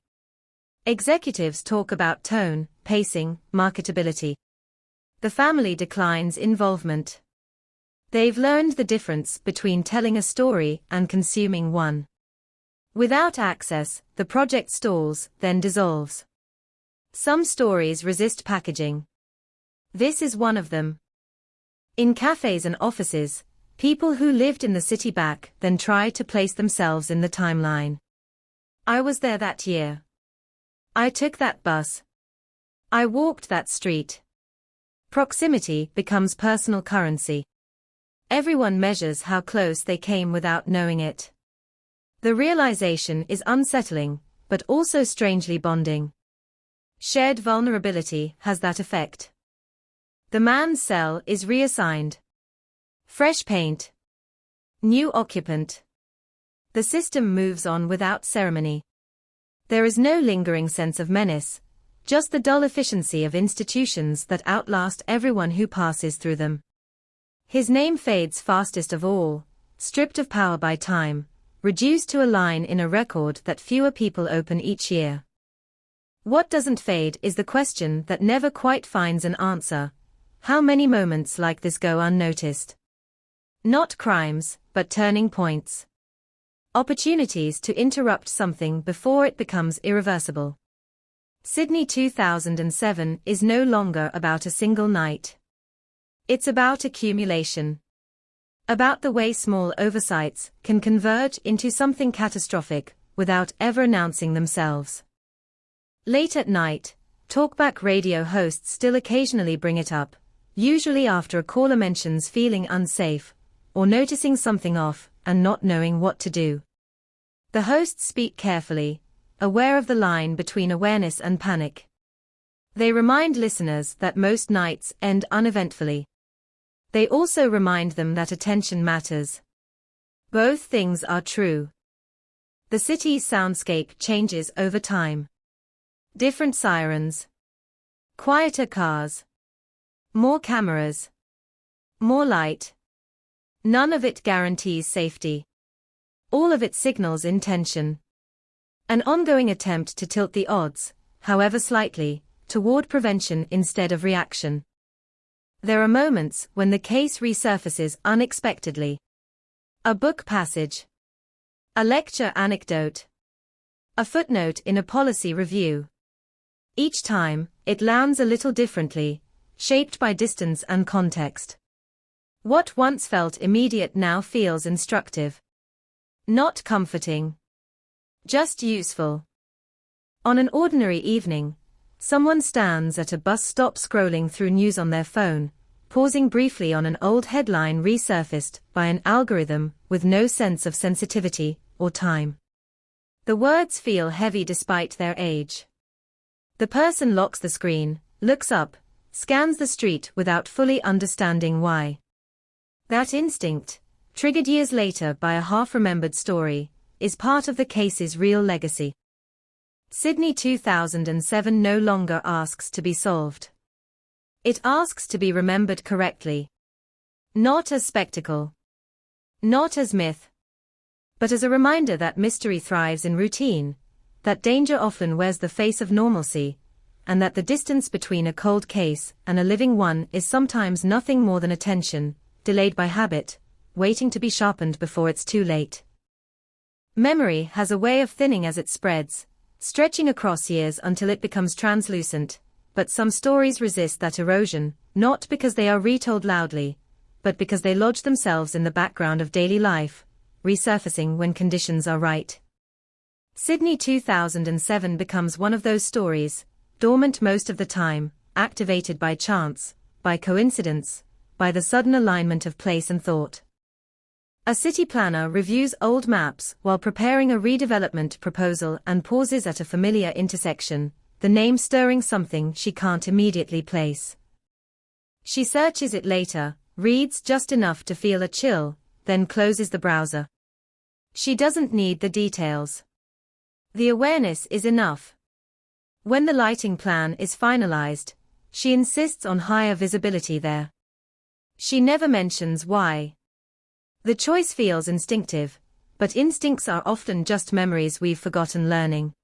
Speaker 17: Executives talk about tone, pacing, marketability. The family declines involvement. They've learned the difference between telling a story and consuming one. Without access, the project stalls, then dissolves. Some stories resist packaging. This is one of them. In cafes and offices, people who lived in the city back then try to place themselves in the timeline. I was there that year. I took that bus. I walked that street. Proximity becomes personal currency. Everyone measures how close they came without knowing it. The realization is unsettling, but also strangely bonding. Shared vulnerability has that effect. The man's cell is reassigned. Fresh paint. New occupant. The system moves on without ceremony. There is no lingering sense of menace, just the dull efficiency of institutions that outlast everyone who passes through them. His name fades fastest of all, stripped of power by time, reduced to a line in a record that fewer people open each year. What doesn't fade is the question that never quite finds an answer. How many moments like this go unnoticed? Not crimes, but turning points. Opportunities to interrupt something before it becomes irreversible. Sydney 2007 is no longer about a single night. It's about accumulation. About the way small oversights can converge into something catastrophic without ever announcing themselves. Late at night, talkback radio hosts still occasionally bring it up, usually after a caller mentions feeling unsafe, or noticing something off and not knowing what to do. The hosts speak carefully, aware of the line between awareness and panic. They remind listeners that most nights end uneventfully. They also remind them that attention matters. Both things are true. The city's soundscape changes over time. Different sirens. Quieter cars. More cameras. More light. None of it guarantees safety. All of it signals intention. An ongoing attempt to tilt the odds, however slightly, toward prevention instead of reaction. There are moments when the case resurfaces unexpectedly. A book passage. A lecture anecdote. A footnote in a policy review. Each time, it lands a little differently, shaped by distance and context. What once felt immediate now feels instructive. Not comforting. Just useful. On an ordinary evening, someone stands at a bus stop scrolling through news on their phone, pausing briefly on an old headline resurfaced by an algorithm with no sense of sensitivity or time. The words feel heavy despite their age. The person locks the screen, looks up, scans the street without fully understanding why. That instinct, triggered years later by a half-remembered story, is part of the case's real legacy. Sydney 2007 no longer asks to be solved. It asks to be remembered correctly. Not as spectacle. Not as myth. But as a reminder that mystery thrives in routine, that danger often wears the face of normalcy, and that the distance between a cold case and a living one is sometimes nothing more than attention, delayed by habit, waiting to be sharpened before it's too late. Memory has a way of thinning as it spreads, stretching across years until it becomes translucent, but some stories resist that erosion, not because they are retold loudly, but because they lodge themselves in the background of daily life, resurfacing when conditions are right. Sydney 2007 becomes one of those stories, dormant most of the time, activated by chance, by coincidence, by the sudden alignment of place and thought. A city planner reviews old maps while preparing a redevelopment proposal and pauses at a familiar intersection, the name stirring something she can't immediately place. She searches it later, reads just enough to feel a chill, then closes the browser. She doesn't need the details. The awareness is enough. When the lighting plan is finalized, she insists on higher visibility there. She never mentions why. The choice feels instinctive, but instincts are often just memories we've forgotten learning.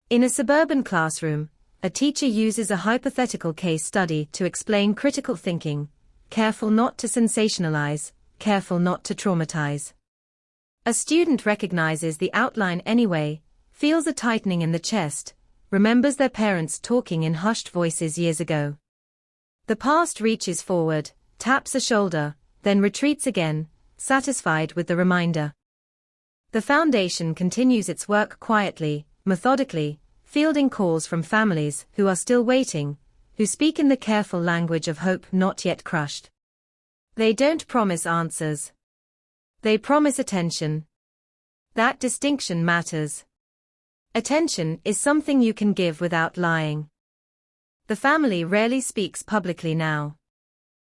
Speaker 17: In a suburban classroom, a teacher uses a hypothetical case study to explain critical thinking, careful not to sensationalize, careful not to traumatize. A student recognizes the outline anyway, feels a tightening in the chest, remembers their parents talking in hushed voices years ago. The past reaches forward, taps a shoulder, then retreats again, satisfied with the reminder. The foundation continues its work quietly, methodically, fielding calls from families who are still waiting, who speak in the careful language of hope not yet crushed. They don't promise answers. They promise attention. That distinction matters. Attention is something you can give without lying. The family rarely speaks publicly now.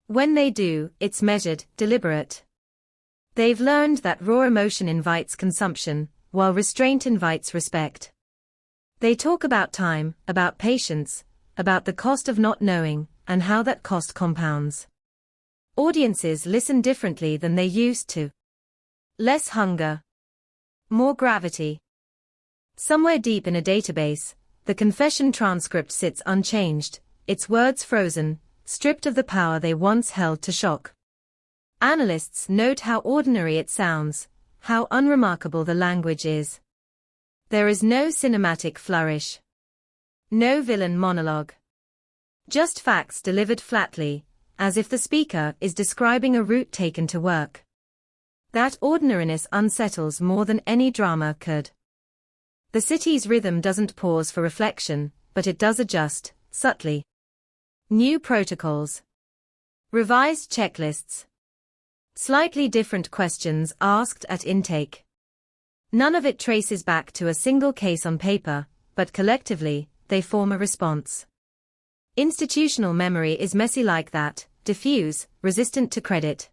Speaker 17: When they do, it's measured, deliberate. They've learned that raw emotion invites consumption, while restraint invites respect. They talk about time, about patience, about the cost of not knowing, and how that cost compounds. Audiences listen differently than they used to. Less hunger. More gravity. Somewhere deep in a database, the confession transcript sits unchanged, its words frozen, stripped of the power they once held to shock. Analysts note how ordinary it sounds, how unremarkable the language is. There is no cinematic flourish. No villain monologue. Just facts delivered flatly, as if the speaker is describing a route taken to work. That ordinariness unsettles more than any drama could. The city's rhythm doesn't pause for reflection, but it does adjust, subtly. New protocols. Revised checklists. Slightly different questions asked at intake. None of it traces back to a single case on paper, but collectively, they form a response. Institutional memory is messy like that, diffuse, resistant to credit.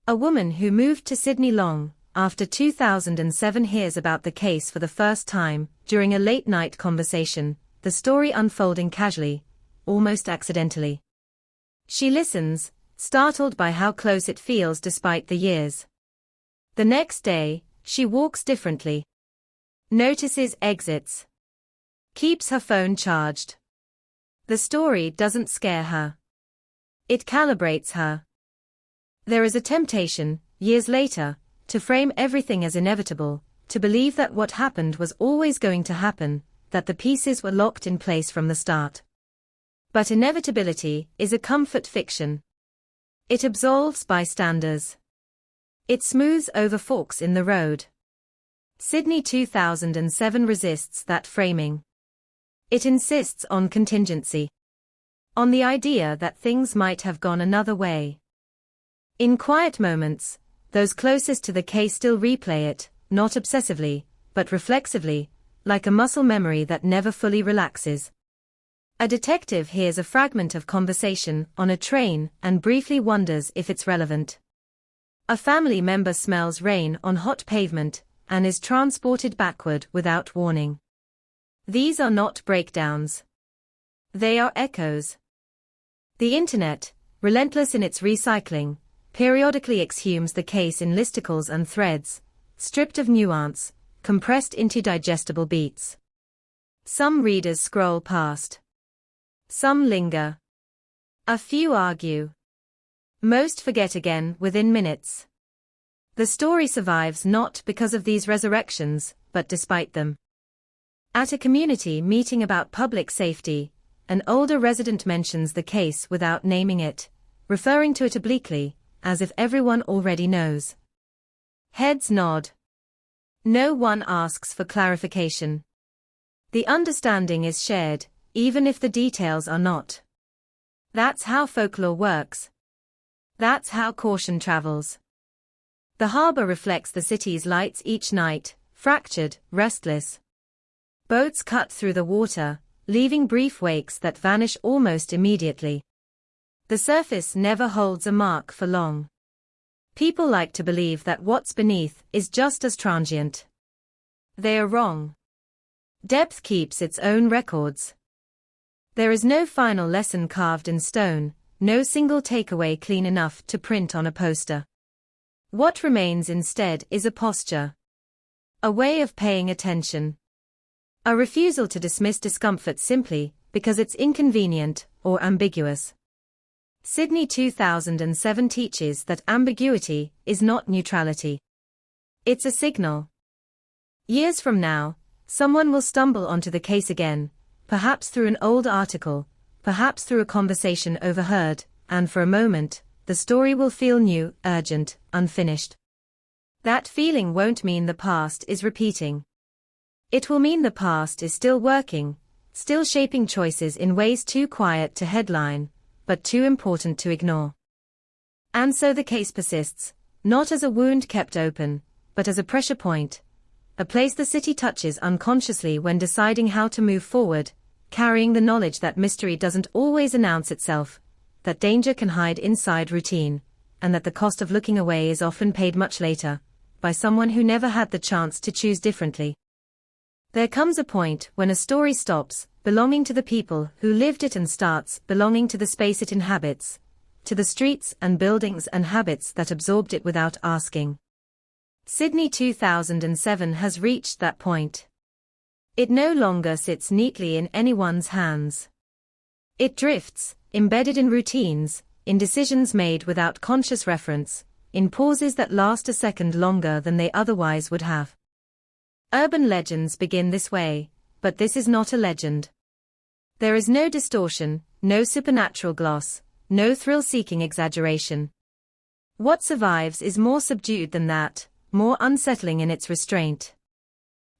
Speaker 17: A woman who moved to Sydney long after 2007 hears about the case for the first time, during a late-night conversation, the story unfolding casually, almost accidentally. She listens, startled by how close it feels despite the years. The next day, she walks differently. Notices exits. Keeps her phone charged. The story doesn't scare her. It calibrates her. There is a temptation, years later, to frame everything as inevitable, to believe that what happened was always going to happen, that the pieces were locked in place from the start. But inevitability is a comfort fiction. It absolves bystanders. It smooths over forks in the road. Sydney 2007 resists that framing. It insists on contingency. On the idea that things might have gone another way. In quiet moments, those closest to the case still replay it, not obsessively, but reflexively, like a muscle memory that never fully relaxes. A detective hears a fragment of conversation on a train and briefly wonders if it's relevant. A family member smells rain on hot pavement and is transported backward without warning. These are not breakdowns. They are echoes. The internet, relentless in its recycling, periodically exhumes the case in listicles and threads, stripped of nuance, compressed into digestible beats. Some readers scroll past. Some linger. A few argue. Most forget again within minutes. The story survives not because of these resurrections, but despite them. At a community meeting about public safety, an older resident mentions the case without naming it, referring to it obliquely, as if everyone already knows. Heads nod. No one asks for clarification. The understanding is shared, even if the details are not. That's how folklore works. That's how caution travels. The harbor reflects the city's lights each night, fractured, restless. Boats cut through the water, leaving brief wakes that vanish almost immediately. The surface never holds a mark for long. People like to believe that what's beneath is just as transient. They are wrong. Depth keeps its own records. There is no final lesson carved in stone, no single takeaway clean enough to print on a poster. What remains instead is a posture. A way of paying attention. A refusal to dismiss discomfort simply because it's inconvenient or ambiguous. Sydney 2007 teaches that ambiguity is not neutrality. It's a signal. Years from now, someone will stumble onto the case again, perhaps through an old article, perhaps through a conversation overheard, and for a moment, the story will feel new, urgent, unfinished. That feeling won't mean the past is repeating. It will mean the past is still working, still shaping choices in ways too quiet to headline, but too important to ignore. And so the case persists, not as a wound kept open, but as a pressure point, a place the city touches unconsciously when deciding how to move forward, carrying the knowledge that mystery doesn't always announce itself, that danger can hide inside routine, and that the cost of looking away is often paid much later, by someone who never had the chance to choose differently. There comes a point when a story stops belonging to the people who lived it and starts belonging to the space it inhabits, to the streets and buildings and habits that absorbed it without asking. Sydney 2007 has reached that point. It no longer sits neatly in anyone's hands. It drifts, embedded in routines, in decisions made without conscious reference, in pauses that last a second longer than they otherwise would have. Urban legends begin this way, but this is not a legend. There is no distortion, no supernatural gloss, no thrill-seeking exaggeration. What survives is more subdued than that, more unsettling in its restraint.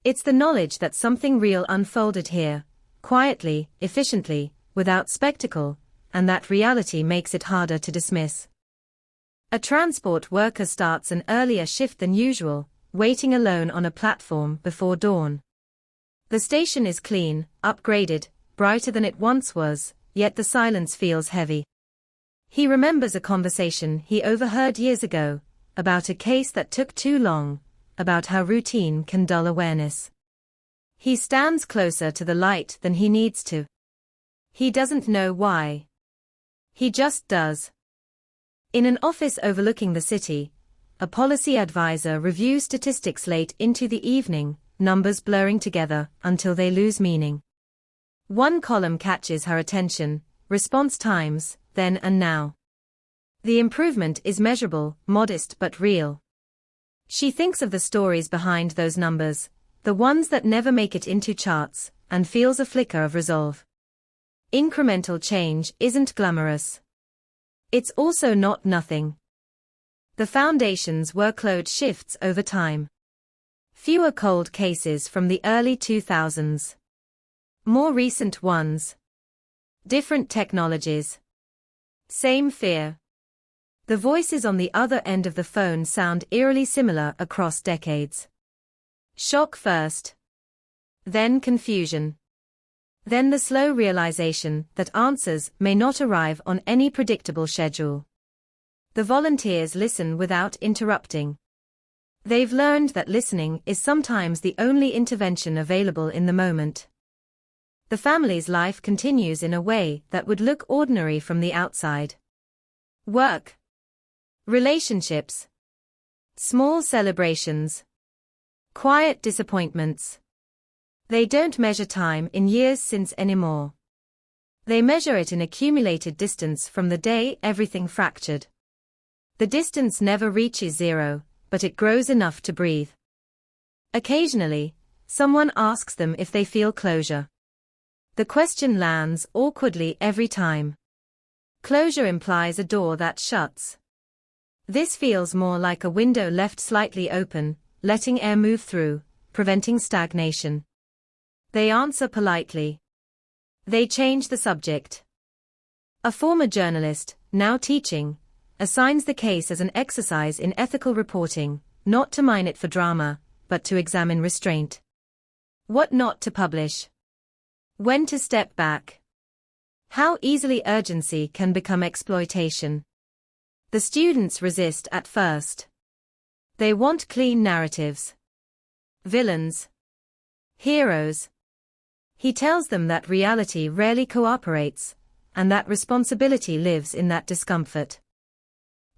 Speaker 17: It's the knowledge that something real unfolded here, quietly, efficiently, without spectacle, and that reality makes it harder to dismiss. A transport worker starts an earlier shift than usual, waiting alone on a platform before dawn. The station is clean, upgraded, brighter than it once was, yet the silence feels heavy. He remembers a conversation he overheard years ago, about a case that took too long, about how routine can dull awareness. He stands closer to the light than he needs to. He doesn't know why. He just does. In an office overlooking the city, a policy advisor reviews statistics late into the evening, numbers blurring together until they lose meaning. One column catches her attention, response times, then and now. The improvement is measurable, modest but real. She thinks of the stories behind those numbers, the ones that never make it into charts, and feels a flicker of resolve. Incremental change isn't glamorous. It's also not nothing. The foundation's workload shifts over time. Fewer cold cases from the early 2000s. More recent ones. Different technologies. Same fear. The voices on the other end of the phone sound eerily similar across decades. Shock first. Then confusion. Then the slow realization that answers may not arrive on any predictable schedule. The volunteers listen without interrupting. They've learned that listening is sometimes the only intervention available in the moment. The family's life continues in a way that would look ordinary from the outside. Work. Relationships. Small celebrations. Quiet disappointments. They don't measure time in years since anymore. They measure it in accumulated distance from the day everything fractured. The distance never reaches zero, but it grows enough to breathe. Occasionally, someone asks them if they feel closure. The question lands awkwardly every time. Closure implies a door that shuts. This feels more like a window left slightly open, letting air move through, preventing stagnation. They answer politely. They change the subject. A former journalist, now teaching, assigns the case as an exercise in ethical reporting, not to mine it for drama, but to examine restraint. What not to publish. When to step back. How easily urgency can become exploitation. The students resist at first. They want clean narratives. Villains. Heroes. He tells them that reality rarely cooperates, and that responsibility lives in that discomfort.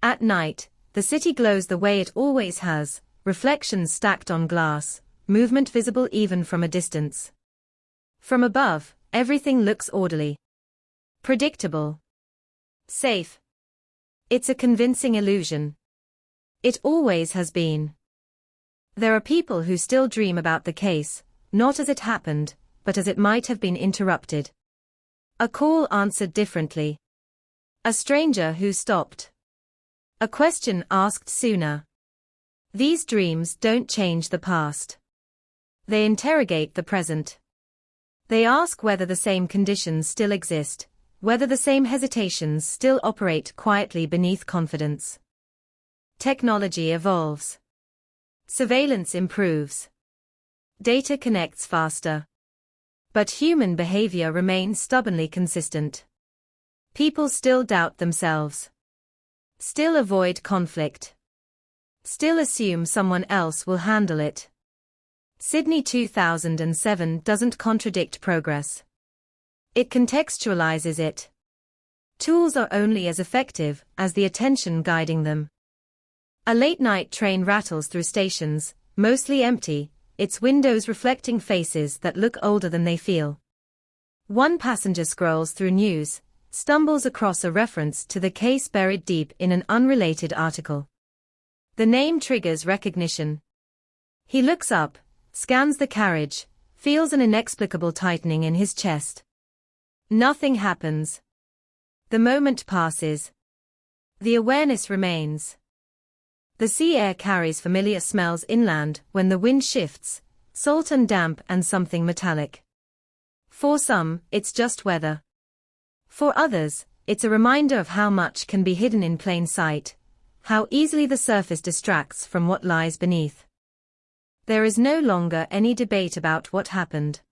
Speaker 17: At night, the city glows the way it always has, reflections stacked on glass, movement visible even from a distance. From above, everything looks orderly. Predictable. Safe. It's a convincing illusion. It always has been. There are people who still dream about the case, not as it happened, but as it might have been interrupted. A call answered differently. A stranger who stopped. A question asked sooner. These dreams don't change the past. They interrogate the present. They ask whether the same conditions still exist, whether the same hesitations still operate quietly beneath confidence. Technology evolves. Surveillance improves. Data connects faster. But human behavior remains stubbornly consistent. People still doubt themselves. Still avoid conflict. Still assume someone else will handle it. Sydney 2007 doesn't contradict progress. It contextualizes it. Tools are only as effective as the attention guiding them. A late-night train rattles through stations, mostly empty, its windows reflecting faces that look older than they feel. One passenger scrolls through news, stumbles across a reference to the case buried deep in an unrelated article. The name triggers recognition. He looks up, scans the carriage, feels an inexplicable tightening in his chest. Nothing happens. The moment passes. The awareness remains. The sea air carries familiar smells inland when the wind shifts, salt and damp and something metallic. For some, it's just weather. For others, it's a reminder of how much can be hidden in plain sight, how easily the surface distracts from what lies beneath. There is no longer any debate about what happened.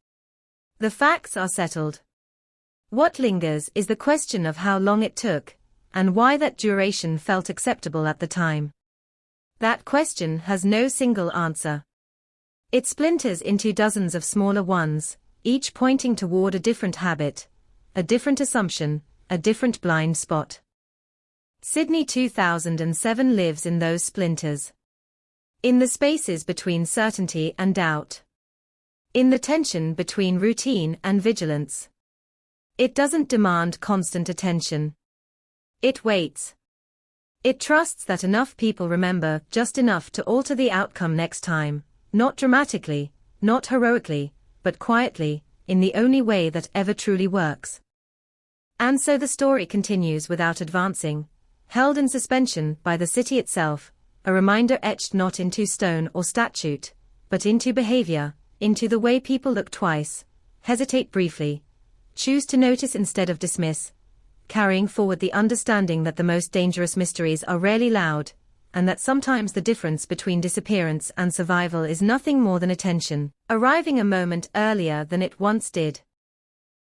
Speaker 17: The facts are settled. What lingers is the question of how long it took, and why that duration felt acceptable at the time. That question has no single answer. It splinters into dozens of smaller ones, each pointing toward a different habit, a different assumption, a different blind spot. Sydney 2007 lives in those splinters. In the spaces between certainty and doubt. In the tension between routine and vigilance. It doesn't demand constant attention. It waits. It trusts that enough people remember just enough to alter the outcome next time, not dramatically, not heroically, but quietly, in the only way that ever truly works. And so the story continues without advancing, held in suspension by the city itself, a reminder etched not into stone or statute, but into behavior, into the way people look twice, hesitate briefly, choose to notice instead of dismiss, carrying forward the understanding that the most dangerous mysteries are rarely loud, and that sometimes the difference between disappearance and survival is nothing more than attention, arriving a moment earlier than it once did.